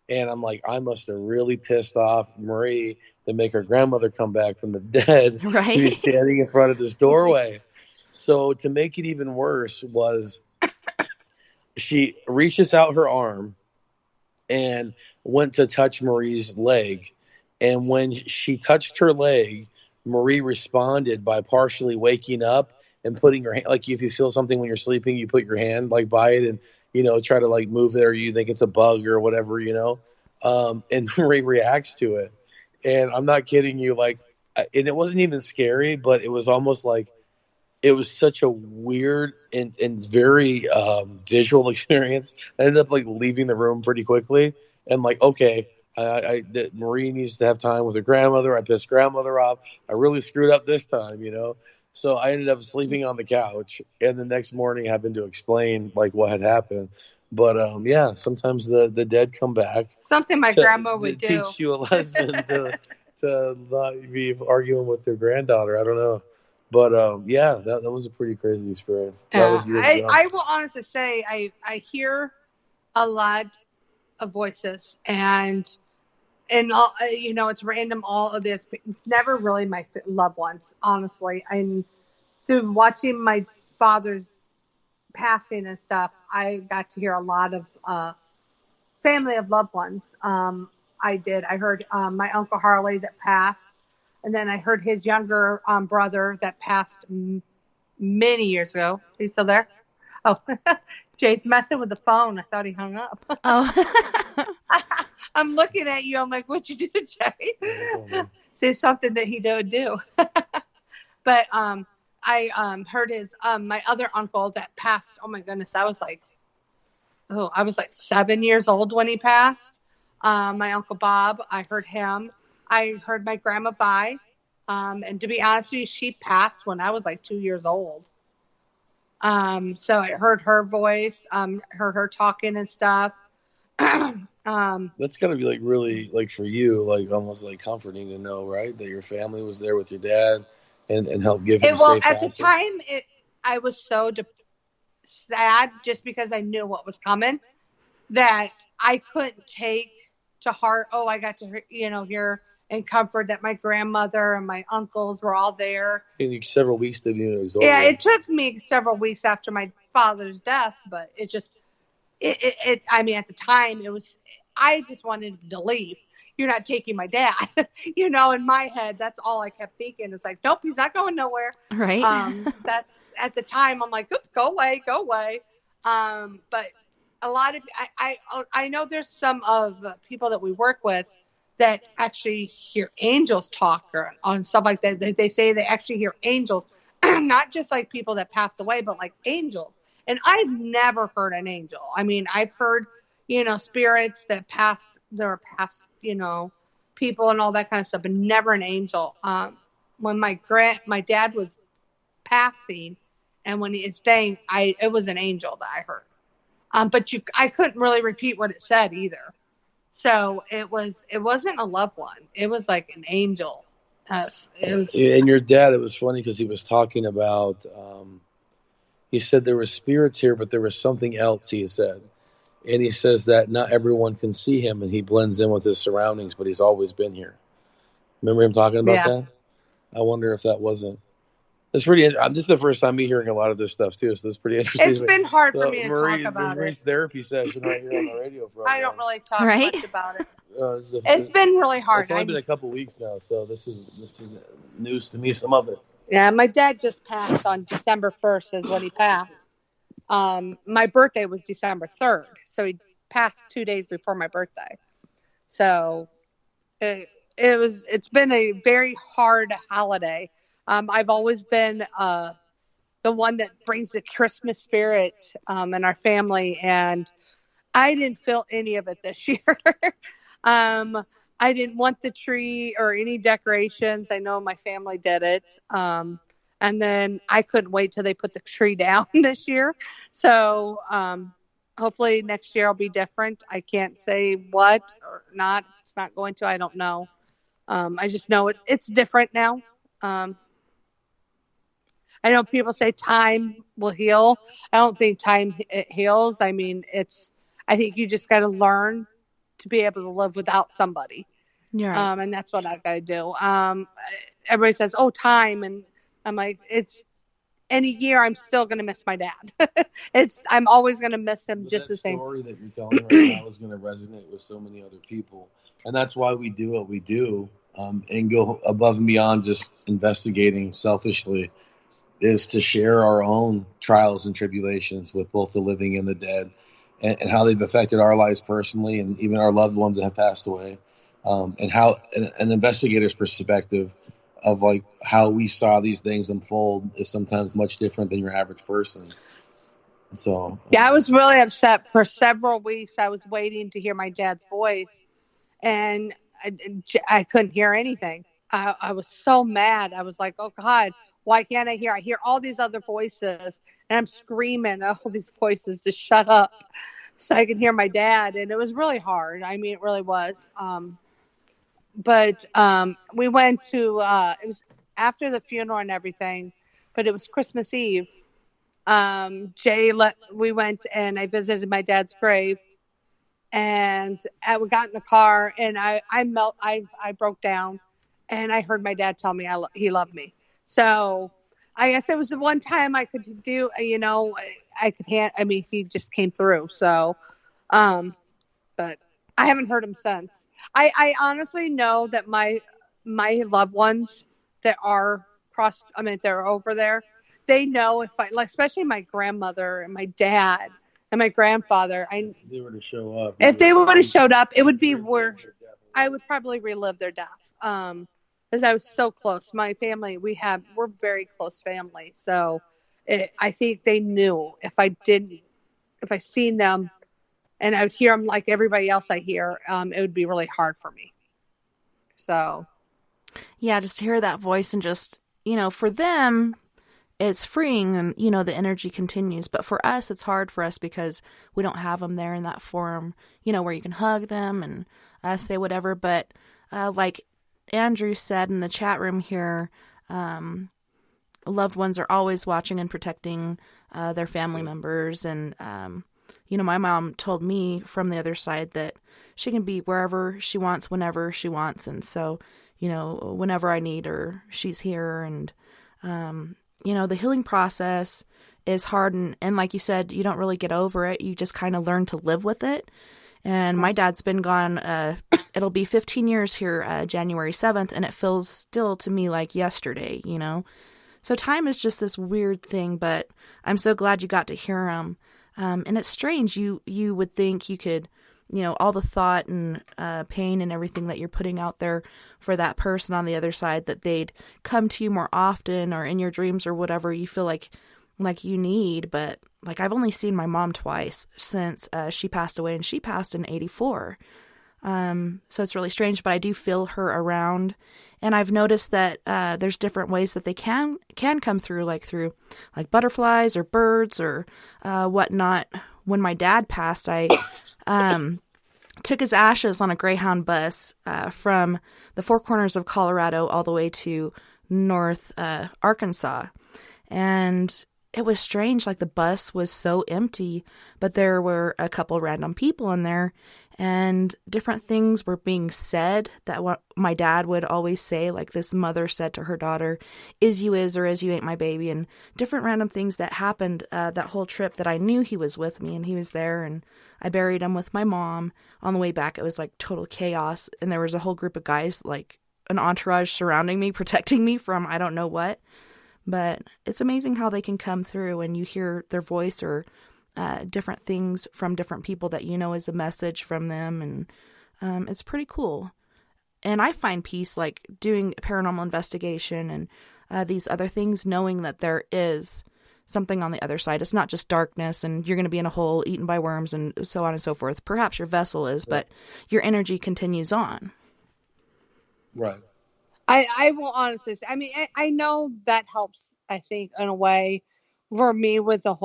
And I'm like, I must have really pissed off Marie to make her grandmother come back from the dead to be Right. standing in front of this doorway. So to make it even worse was she reaches out her arm and went to touch Marie's leg. And when she touched her leg, Marie responded by partially waking up and putting her hand, like if you feel something when you're sleeping, you put your hand like by it and, try to like move it, or you think it's a bug or whatever, and Marie reacts to it. And I'm not kidding you. Like, and it wasn't even scary, but it was almost like, it was such a weird and very visual experience. I ended up like leaving the room pretty quickly and like, okay, that Marie needs to have time with her grandmother. I pissed grandmother off. I really screwed up this time, So I ended up sleeping on the couch, and the next morning having to explain like what had happened. But yeah, sometimes the dead come back. Something my grandma would to do. teach you a lesson to not be arguing with their granddaughter. I don't know. But yeah, that was a pretty crazy experience. That was years ago. I will honestly say I hear a lot of voices, and all, it's random, all of this, but it's never really my loved ones, honestly. And through watching my father's passing and stuff, I got to hear a lot of family of loved ones. I heard my Uncle Harley that passed, and then I heard his younger brother that passed many years ago. He's still there? Oh, Jay's messing with the phone. I thought he hung up. Oh. I'm looking at you. I'm like, what'd you do, Jay? Say something that he would do. But I heard his my other uncle that passed. Oh my goodness, I was like 7 years old when he passed. My Uncle Bob, I heard him. I heard my Grandma Vi. And to be honest with you, she passed when I was like 2 years old. So I heard her voice, heard her talking and stuff. That's gotta be like really, like for you, like almost like comforting to know, right, that your family was there with your dad and helped give him safe at passage. the time, I was so sad just because I knew what was coming that I couldn't take to heart. Oh, I got to hear and comfort that my grandmother and my uncles were all there. And several weeks to be absorbed. Yeah, it took me several weeks after my father's death, but it just I mean, at the time I just wanted to leave. You're not taking my dad. In my head, that's all I kept thinking. It's like, nope, he's not going nowhere. Right. That at the time I'm like, go away. But a lot of I know there's some of people that we work with that actually hear angels talk or on stuff like that. They say they actually hear angels, not just like people that passed away, but like angels. And I've never heard an angel. I mean, I've heard, spirits that passed, people and all that kind of stuff, but never an angel. When my dad was passing and when he is staying, it was an angel that I heard. But I couldn't really repeat what it said either. So it wasn't a loved one. It was like an angel. And your dad, it was funny because he was talking about, he said there were spirits here, but there was something else, he said. And he says that not everyone can see him, and he blends in with his surroundings, but he's always been here. Remember him talking about that? I wonder if that wasn't. It's pretty. This is the first time me hearing a lot of this stuff too, so it's pretty interesting. It's been hard for me to talk about Marie's therapy session right here on the radio program. I don't really talk much about it. It's been really hard. It's only been a couple weeks now, so this is news to me. Some of it. Yeah, my dad just passed on December 1st is when he passed. My birthday was December 3rd, so he passed 2 days before my birthday. So it's been a very hard holiday. I've always been the one that brings the Christmas spirit in our family, and I didn't feel any of it this year. I didn't want the tree or any decorations. I know my family did it. And then I couldn't wait till they put the tree down this year. So hopefully next year will be different. I can't say what or not. It's not going to. I don't know. I just know it's different now. I know people say time will heal. I don't think time heals. I mean, I think you just got to learn to be able to live without somebody. You're right. And that's what I got to do. Everybody says, oh, time. And I'm like, in a year, I'm still going to miss my dad. I'm always going to miss him just the same. The story that you're telling right now is going to resonate with so many other people. And that's why we do what we do, and go above and beyond just investigating selfishly, is to share our own trials and tribulations with both the living and the dead, and how they've affected our lives personally, and even our loved ones that have passed away, and how an investigator's perspective of like how we saw these things unfold is sometimes much different than your average person. So yeah, I was really upset for several weeks. I was waiting to hear my dad's voice, and I couldn't hear anything. I was so mad. I was like, oh God, why can't I hear? I hear all these other voices, and I'm screaming at all these voices to shut up so I can hear my dad. And it was really hard. I mean, it really was. But we went to, it was after the funeral and everything, but it was Christmas Eve. We went and I visited my dad's grave, and we got in the car, and I broke down, and I heard my dad tell me he loved me. So I guess it was the one time I could do, he just came through. So, but I haven't heard him since. I honestly know that my loved ones that are they're over there, they know if especially my grandmother and my dad and my grandfather, if they were to show up, if they would have showed up, it would be where I would probably relive their death. Because I was so close. My family, we're very close family. So I think they knew if I seen them and I would hear them like everybody else I hear, it would be really hard for me. So. Yeah, just to hear that voice and just, for them, it's freeing and, the energy continues. But for us, it's hard for us because we don't have them there in that form, where you can hug them and say whatever. But like Andrew said in the chat room here, loved ones are always watching and protecting their family members. And, my mom told me from the other side that she can be wherever she wants, whenever she wants. And so, whenever I need her, she's here. And, the healing process is hard. And like you said, you don't really get over it. You just kind of learn to live with it. And my dad's been gone, it'll be 15 years here, January 7th, and it feels still to me like yesterday, So time is just this weird thing, but I'm so glad you got to hear him. And it's strange. You would think you could, all the thought and pain and everything that you're putting out there for that person on the other side, that they'd come to you more often or in your dreams or whatever you feel like you need. But like, I've only seen my mom twice since she passed away, and she passed in 1984. So it's really strange, but I do feel her around. And I've noticed that there's different ways that they can come through, like butterflies or birds or whatnot. When my dad passed, I took his ashes on a Greyhound bus from the Four Corners of Colorado all the way to North Arkansas. And it was strange, like the bus was so empty, but there were a couple random people in there, and different things were being said that what my dad would always say, like this mother said to her daughter, is you is or is you ain't my baby, and different random things that happened that whole trip that I knew he was with me and he was there. And I buried him with my mom. On the way back, it was like total chaos, and there was a whole group of guys, like an entourage surrounding me, protecting me from I don't know what. But it's amazing how they can come through and you hear their voice or different things from different people that is a message from them. And it's pretty cool. And I find peace like doing paranormal investigation and these other things, knowing that there is something on the other side. It's not just darkness and you're going to be in a hole eaten by worms and so on and so forth. Perhaps your vessel is, but your energy continues on. Right. I will honestly say, I know that helps, I think, in a way for me with the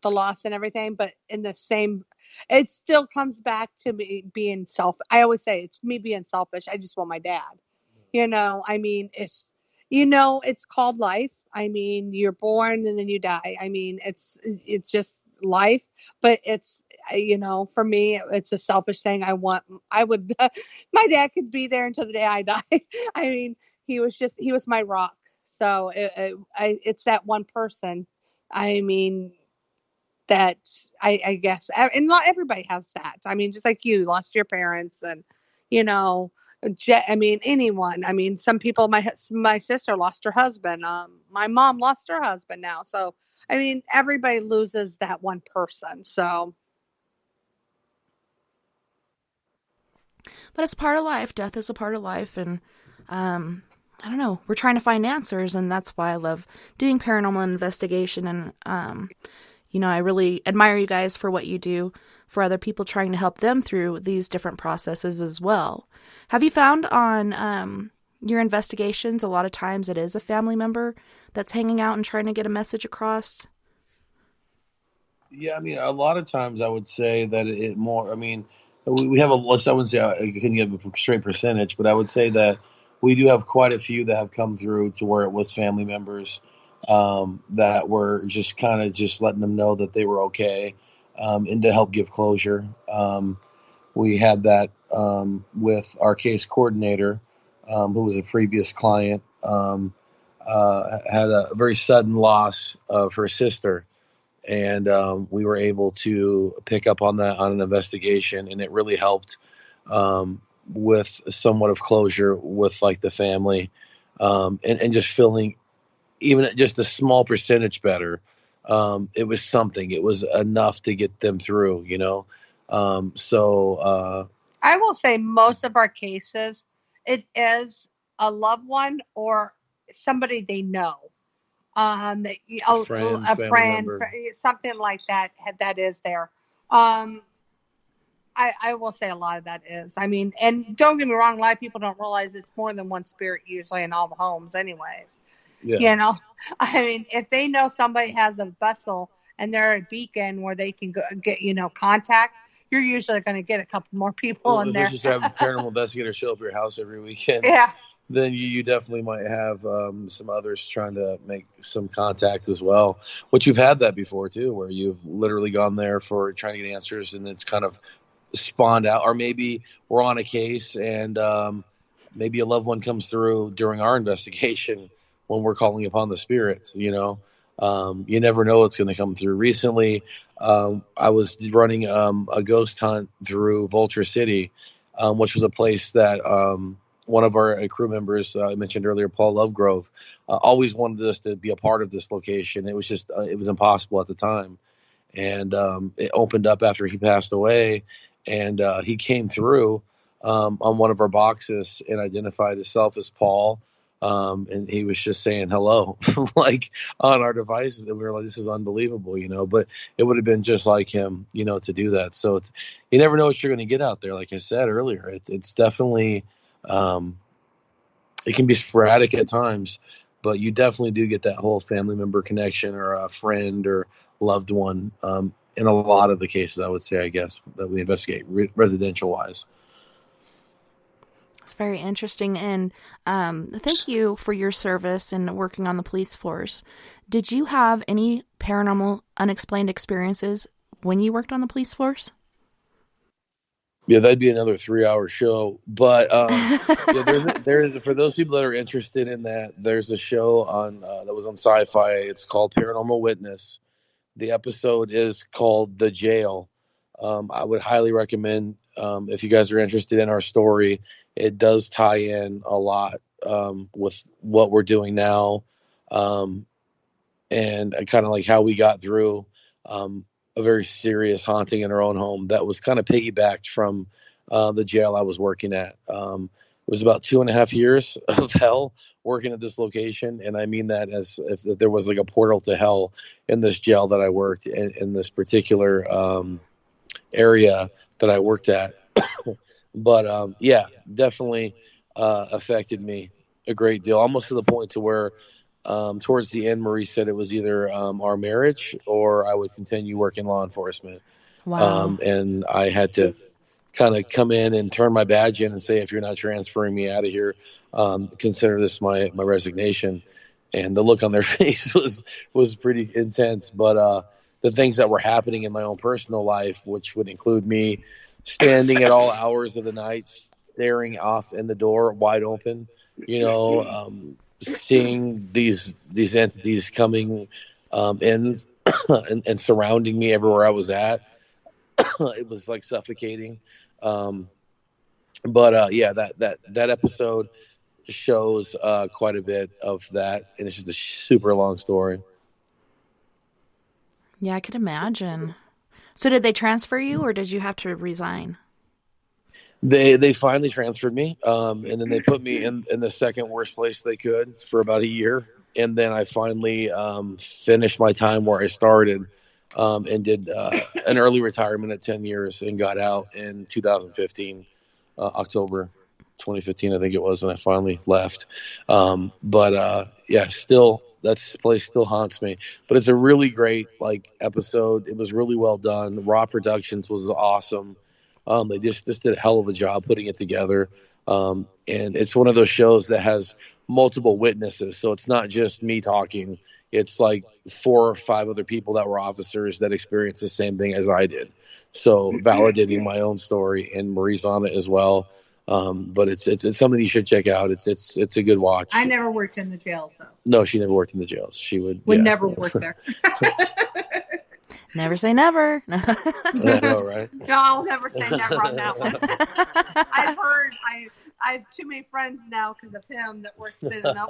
loss and everything, but it still comes back to me being I always say it's me being selfish. I just want my dad, it's called life. I mean, you're born and then you die. I mean, it's just life, but it's, for me, it's a selfish thing. I would, my dad could be there until the day I die. I mean, he was my rock. So it's that one person. I mean, that I guess, and not everybody has that. I mean, just like you lost your parents, and I mean, anyone. I mean, some people. My sister lost her husband. My mom lost her husband now. So I mean, everybody loses that one person. So, But it's part of life. Death is a part of life, and I don't know. We're trying to find answers, and that's why I love doing paranormal investigation. And I really admire you guys for what you do for other people, trying to help them through these different processes as well. Have you found on your investigations, a lot of times it is a family member that's hanging out and trying to get a message across? Yeah, I mean, a lot of times I would say that it more, I mean, we have a list. I wouldn't say I couldn't give a straight percentage, but I would say that we do have quite a few that have come through to where it was family members that were just kind of just letting them know that they were okay, and to help give closure. We had that with our case coordinator, who was a previous client, had a very sudden loss of her sister. And we were able to pick up on that on an investigation, and it really helped with somewhat of closure with like the family, and just feeling even just a small percentage better. It was something. It was enough to get them through, So I will say most of our cases, it is a loved one or somebody they know. A friend, something like that is there. I will say a lot of that is. I mean, and don't get me wrong, a lot of people don't realize it's more than one spirit usually in all the homes, anyways. Yeah. I mean, if they know somebody has a vessel and they're a beacon where they can go get contact, you're usually going to get a couple more people in there. If you just have a paranormal investigator show up at your house every weekend. Yeah. Then you definitely might have some others trying to make some contact as well, which you've had that before too, where you've literally gone there for trying to get answers, and it's kind of spawned out. Or maybe we're on a case and maybe a loved one comes through during our investigation when we're calling upon the spirits. You never know what's going to come through. Recently, I was running a ghost hunt through Vulture City, which was a place that one of our crew members, I mentioned earlier, Paul Lovegrove, always wanted us to be a part of this location. It was just, it was impossible at the time. And it opened up after he passed away, and he came through on one of our boxes and identified himself as Paul. And he was just saying hello, like on our devices. And we were like, this is unbelievable, but it would have been just like him, to do that. So you never know what you're going to get out there. Like I said earlier, it's definitely, it can be sporadic at times, but you definitely do get that whole family member connection or a friend or loved one. In a lot of the cases, I would say, I guess, that we investigate residential wise. It's very interesting. And thank you for your service and working on the police force. Did you have any paranormal unexplained experiences when you worked on the police force? Yeah, that'd be another 3-hour show. But there's for those people that are interested in that, there's a show on that was on Sci-Fi. It's called Paranormal Witness. The episode is called The Jail. I would highly recommend if you guys are interested in our story. It does tie in a lot with what we're doing now, and kind of like how we got through a very serious haunting in our own home that was kind of piggybacked from the jail I was working at. It was about 2.5 years of hell working at this location. And I mean that as if there was like a portal to hell in this jail that I worked in this particular area that I worked at. But yeah, definitely affected me a great deal, almost to the point to where towards the end, Marie said it was either our marriage or I would continue working law enforcement. Wow. And I had to kind of come in and turn my badge in and say, if you're not transferring me out of here, consider this my resignation. and the look on their face was pretty intense. But the things that were happening in my own personal life, which would include me standing at all hours of the night, staring off in the door wide open, seeing these entities coming in and surrounding me everywhere I was at. It was like suffocating. That episode shows quite a bit of that, and it's just a super long story. Yeah, I could imagine. So did they transfer you, or did you have to resign? They finally transferred me, and then they put me in the second worst place they could for about a year, and then I finally finished my time where I started, and did an early retirement at 10 years and got out in 2015, October 2015, I think it was, when I finally left. Still, that place still haunts me. But it's a really great episode. It was really well done. Raw Productions was awesome. They just did a hell of a job putting it together. And it's one of those shows that has multiple witnesses. So it's not just me talking. It's like 4 or 5 other people that were officers that experienced the same thing as I did. So validating my own story, and Marie's on it as well. But it's something you should check out. It's a good watch. I never worked in the jail, so. No, she never worked in the jails. She would never work there. Never say never. I know, right? No, I'll never say never on that one. I've heard. I have too many friends now because of him that works in enough.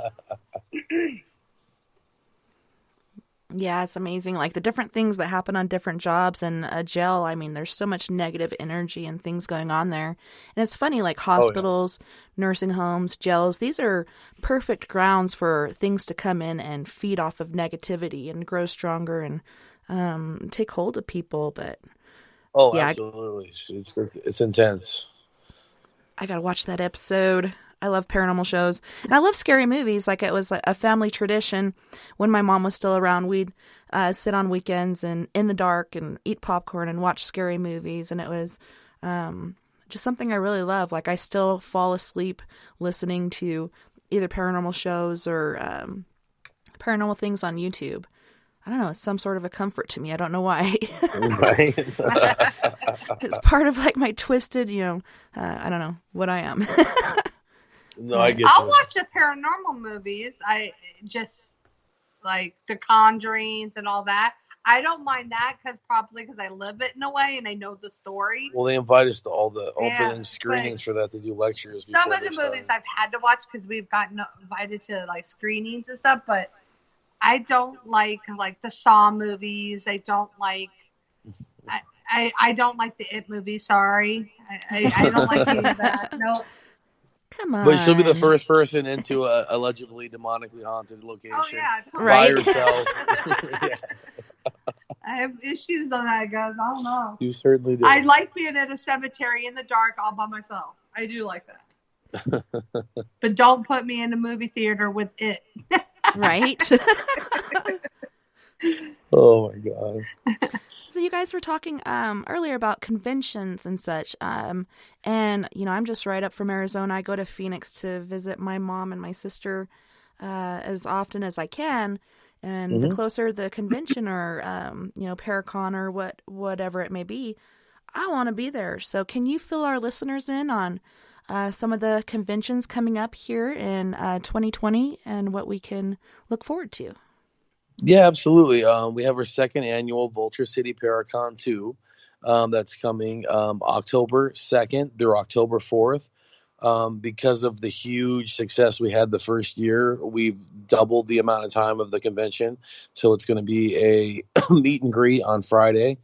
Yeah, it's amazing. Like the different things that happen on different jobs in a jail. I mean, there's so much negative energy and things going on there. And it's funny, like hospitals, nursing homes, jails, these are perfect grounds for things to come in and feed off of negativity and grow stronger and take hold of people. But absolutely. It's intense. I got to watch that episode. I love paranormal shows, and I love scary movies. Like, it was a family tradition when my mom was still around. We'd sit on weekends and in the dark and eat popcorn and watch scary movies. And it was just something I really love. Like, I still fall asleep listening to either paranormal shows or paranormal things on YouTube. I don't know. It's some sort of a comfort to me. I don't know why. Right. It's part of like my twisted, I don't know what I am. No, I get I'll you. watch the paranormal movies. I just like the Conjurings and all that. I don't mind that because I live it in a way and I know the story. Well, they invite us to all the opening screenings for that to do lectures. Some of the movies I've had to watch because we've gotten invited to like screenings and stuff, but I don't like the Saw movies. I don't like. I don't like the It movie. Sorry, I don't like any of that. No. Come on. But she'll be the first person into a allegedly demonically haunted location. Oh yeah, totally. Right. By herself. Yeah. I have issues on that, guys. I don't know. You certainly do. I like being at a cemetery in the dark all by myself. I do like that. But don't put me in a movie theater with It. Right. Oh my God. So you guys were talking earlier about conventions and such. And, I'm just right up from Arizona. I go to Phoenix to visit my mom and my sister as often as I can. And the closer the convention or, Paracon or whatever it may be, I want to be there. So can you fill our listeners in on some of the conventions coming up here in 2020 and what we can look forward to? Yeah, absolutely. We have our second annual Vulture City Paracon 2 that's coming October 2nd through October 4th. Because of the huge success we had the first year, we've doubled the amount of time of the convention. So it's going to be a meet and greet on Friday.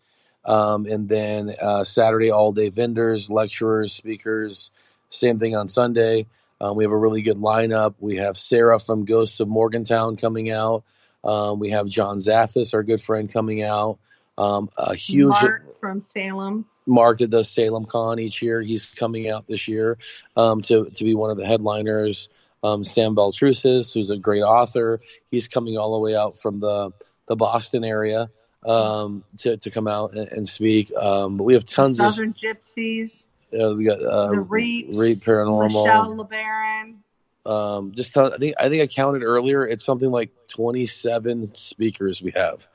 And then Saturday, all-day vendors, lecturers, speakers. Same thing on Sunday. We have a really good lineup. We have Sarah from Ghosts of Morgantown coming out. We have John Zaffis, our good friend, coming out. A huge Mark from Salem. Mark that does Salem Con each year. He's coming out this year to be one of the headliners. Sam Baltrusis, who's a great author, he's coming all the way out from the Boston area to come out and speak. But we have tons Southern Gypsies. We got the Reap Paranormal. Michelle LeBaron. I think I counted earlier. It's something like 27 speakers we have.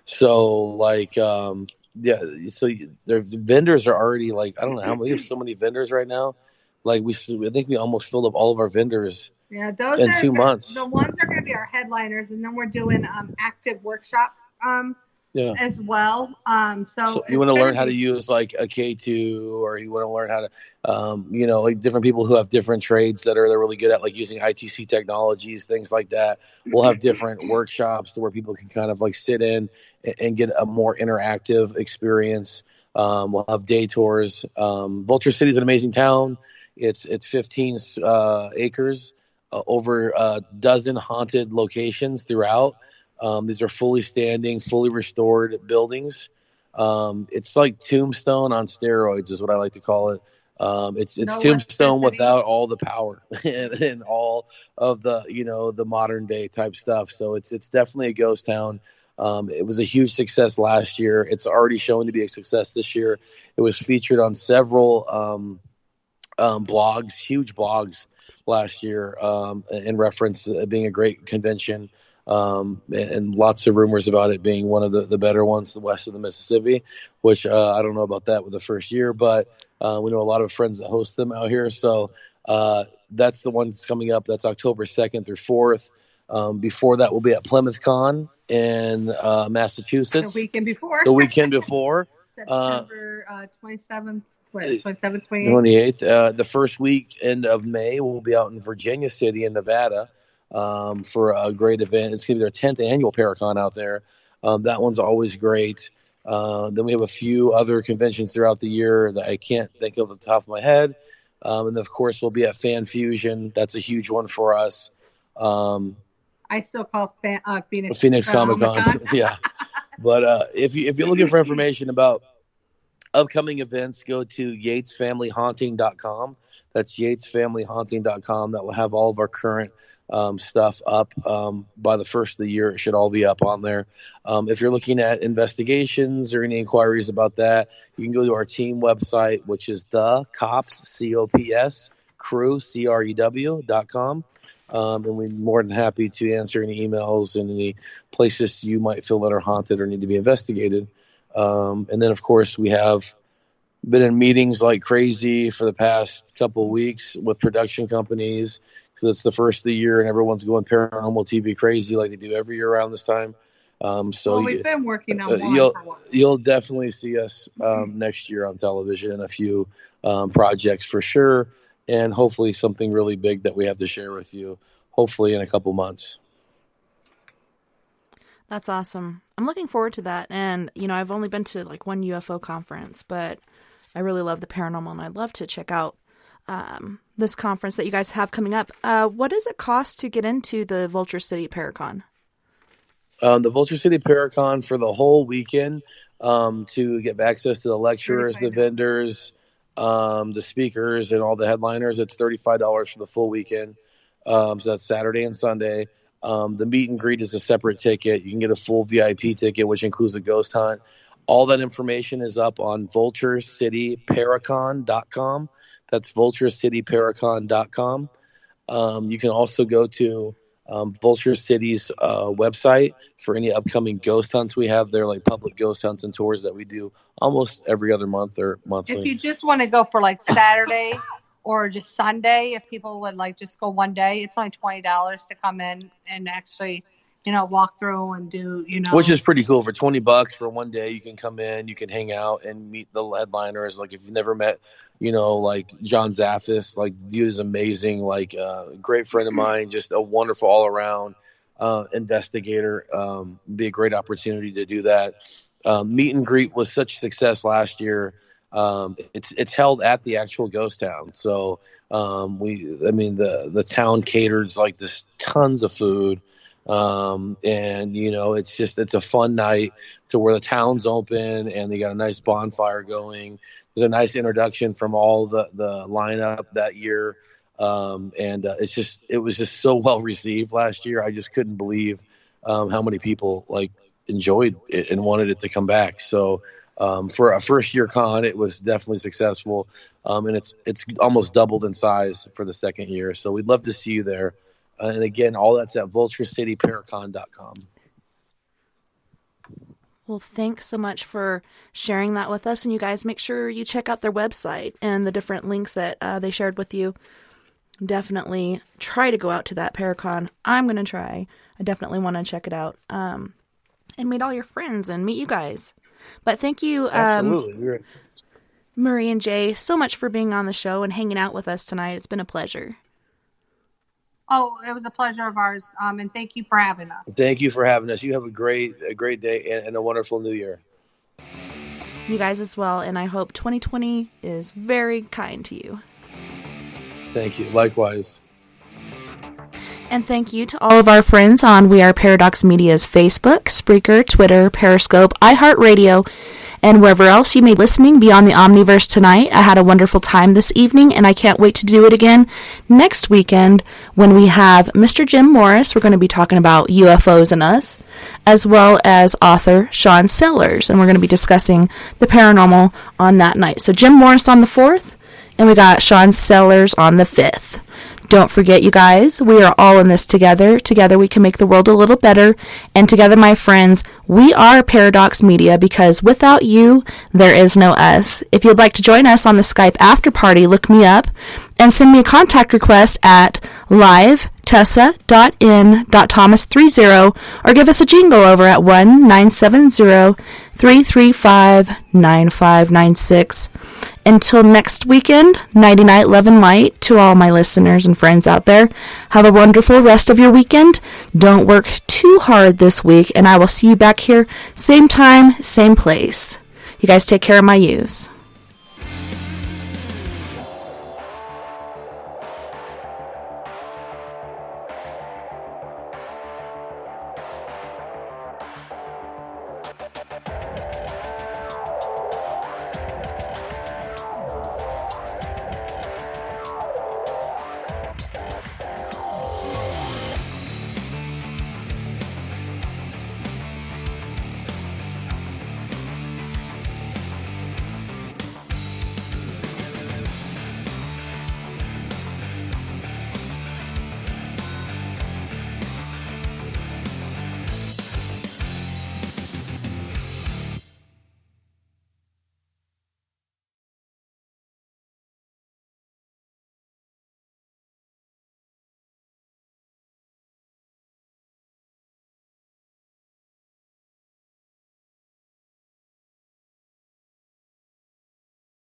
So like, yeah, so their vendors are already like, I don't know how many, we have so many vendors right now. Like I think we almost filled up all of our vendors Yeah, those in are 2 months. the ones are going to be our headliners, and then we're doing active workshop Yeah. as well. So You want to learn how to use like a K2, or you want to learn how to, like different people who have different trades they're really good at, like using ITC technologies, things like that. We'll have different workshops where people can kind of like sit in and get a more interactive experience. We'll have day tours. Vulture City is an amazing town. It's 15 acres, over a dozen haunted locations throughout. These are fully standing, fully restored buildings. It's like Tombstone on steroids is what I like to call it. It's No Tombstone electricity. without all the power and all of the the modern day type stuff. So it's definitely a ghost town. It was a huge success last year. It's already showing to be a success this year. It was featured on several blogs, huge blogs last year, in reference to it being a great convention. And lots of rumors about it being one of the better ones, the west of the Mississippi, which I don't know about that with the first year, but we know a lot of friends that host them out here. So that's the one that's coming up. That's October 2nd through 4th. Before that, we'll be at Plymouth Con in Massachusetts. The weekend before. September 27th. 27th, 28th. The first weekend of May, we'll be out in Virginia City in Nevada for a great event. It's going to be their 10th annual Paracon out there. That one's always great. Then we have a few other conventions throughout the year that I can't think of at the top of my head. And of course, we'll be at Fan Fusion. That's a huge one for us. I still call Phoenix Comic Con. Yeah. But if you're looking for information about upcoming events, go to yatesfamilyhaunting.com. That's yatesfamilyhaunting.com. That will have all of our current stuff up by the first of the year. It should all be up on there. If you're looking at investigations or any inquiries about that, you can go to our team website, which is the cops, COPS, crew, CREW.com. And we're more than happy to answer any emails and any places you might feel that are haunted or need to be investigated. And then, of course, we have been in meetings like crazy for the past couple of weeks with production companies because it's the first of the year and everyone's going paranormal TV crazy like they do every year around this time. So we've been working on you'll definitely see us next year on television and a few projects for sure, and hopefully something really big that we have to share with you, hopefully in a couple months. That's awesome. I'm looking forward to that. And, I've only been to like one UFO conference, but I really love the paranormal and I'd love to check out this conference that you guys have coming up. What does it cost to get into the Vulture City Paracon? The Vulture City Paracon for the whole weekend, to get access to the lecturers, the vendors, the speakers, and all the headliners, it's $35 for the full weekend. So that's Saturday and Sunday. The meet and greet is a separate ticket. You can get a full VIP ticket, which includes a ghost hunt. All that information is up on vulturecityparacon.com. That's vulturecityparacon.com. You can also go to Vulture City's website for any upcoming ghost hunts we have. They're like public ghost hunts and tours that we do almost every other month or monthly. If you just want to go for like Saturday or just Sunday, if people would like just go one day, it's only $20 to come in and actually, walk through and do, Which is pretty cool. For $20 for one day, you can come in, you can hang out and meet the headliners. Like if you've never met, like John Zaffis, like dude is amazing, like great friend of mine, just a wonderful all around investigator. Be a great opportunity to do that. Meet and greet was such a success last year. It's held at the actual ghost town. So the town caters like this tons of food. And it's a fun night to where the town's open and they got a nice bonfire going. There's a nice introduction from all the lineup that year. It was just so well received last year. I just couldn't believe how many people like enjoyed it and wanted it to come back. So for a first year con, it was definitely successful. and it's almost doubled in size for the second year. So we'd love to see you there. And again, all that's at vulturecityparacon.com. Well, thanks so much for sharing that with us. And you guys make sure you check out their website and the different links that they shared with you. Definitely try to go out to that Paracon. I'm going to try. I definitely want to check it out. And meet all your friends and meet you guys. But thank you, Absolutely. Marie and Jay, so much for being on the show and hanging out with us tonight. It's been a pleasure. Oh, it was a pleasure of ours. And thank you for having us. Thank you for having us. You have a great day and a wonderful new year. You guys as well. And I hope 2020 is very kind to you. Thank you. Likewise. And thank you to all of our friends on We Are Paradox Media's Facebook, Spreaker, Twitter, Periscope, iHeartRadio, and wherever else you may be listening beyond the Omniverse tonight. I had a wonderful time this evening, and I can't wait to do it again next weekend when we have Mr. Jim Morris. We're going to be talking about UFOs and us, as well as author Sean Sellers, and we're going to be discussing the paranormal on that night. So Jim Morris on the 4th, and we got Sean Sellers on the 5th. Don't forget, you guys, we are all in this together. Together we can make the world a little better. And together, my friends, we are Paradox Media, because without you, there is no us. If you'd like to join us on the Skype after party, look me up and send me a contact request at live.tessa.n.thomas30 or give us a jingle over at 1-970-335-9596. Until next weekend, nighty night, love and light to all my listeners and friends out there. Have a wonderful rest of your weekend. Don't work too hard this week, and I will see you back here same time, same place. You guys take care of my yous.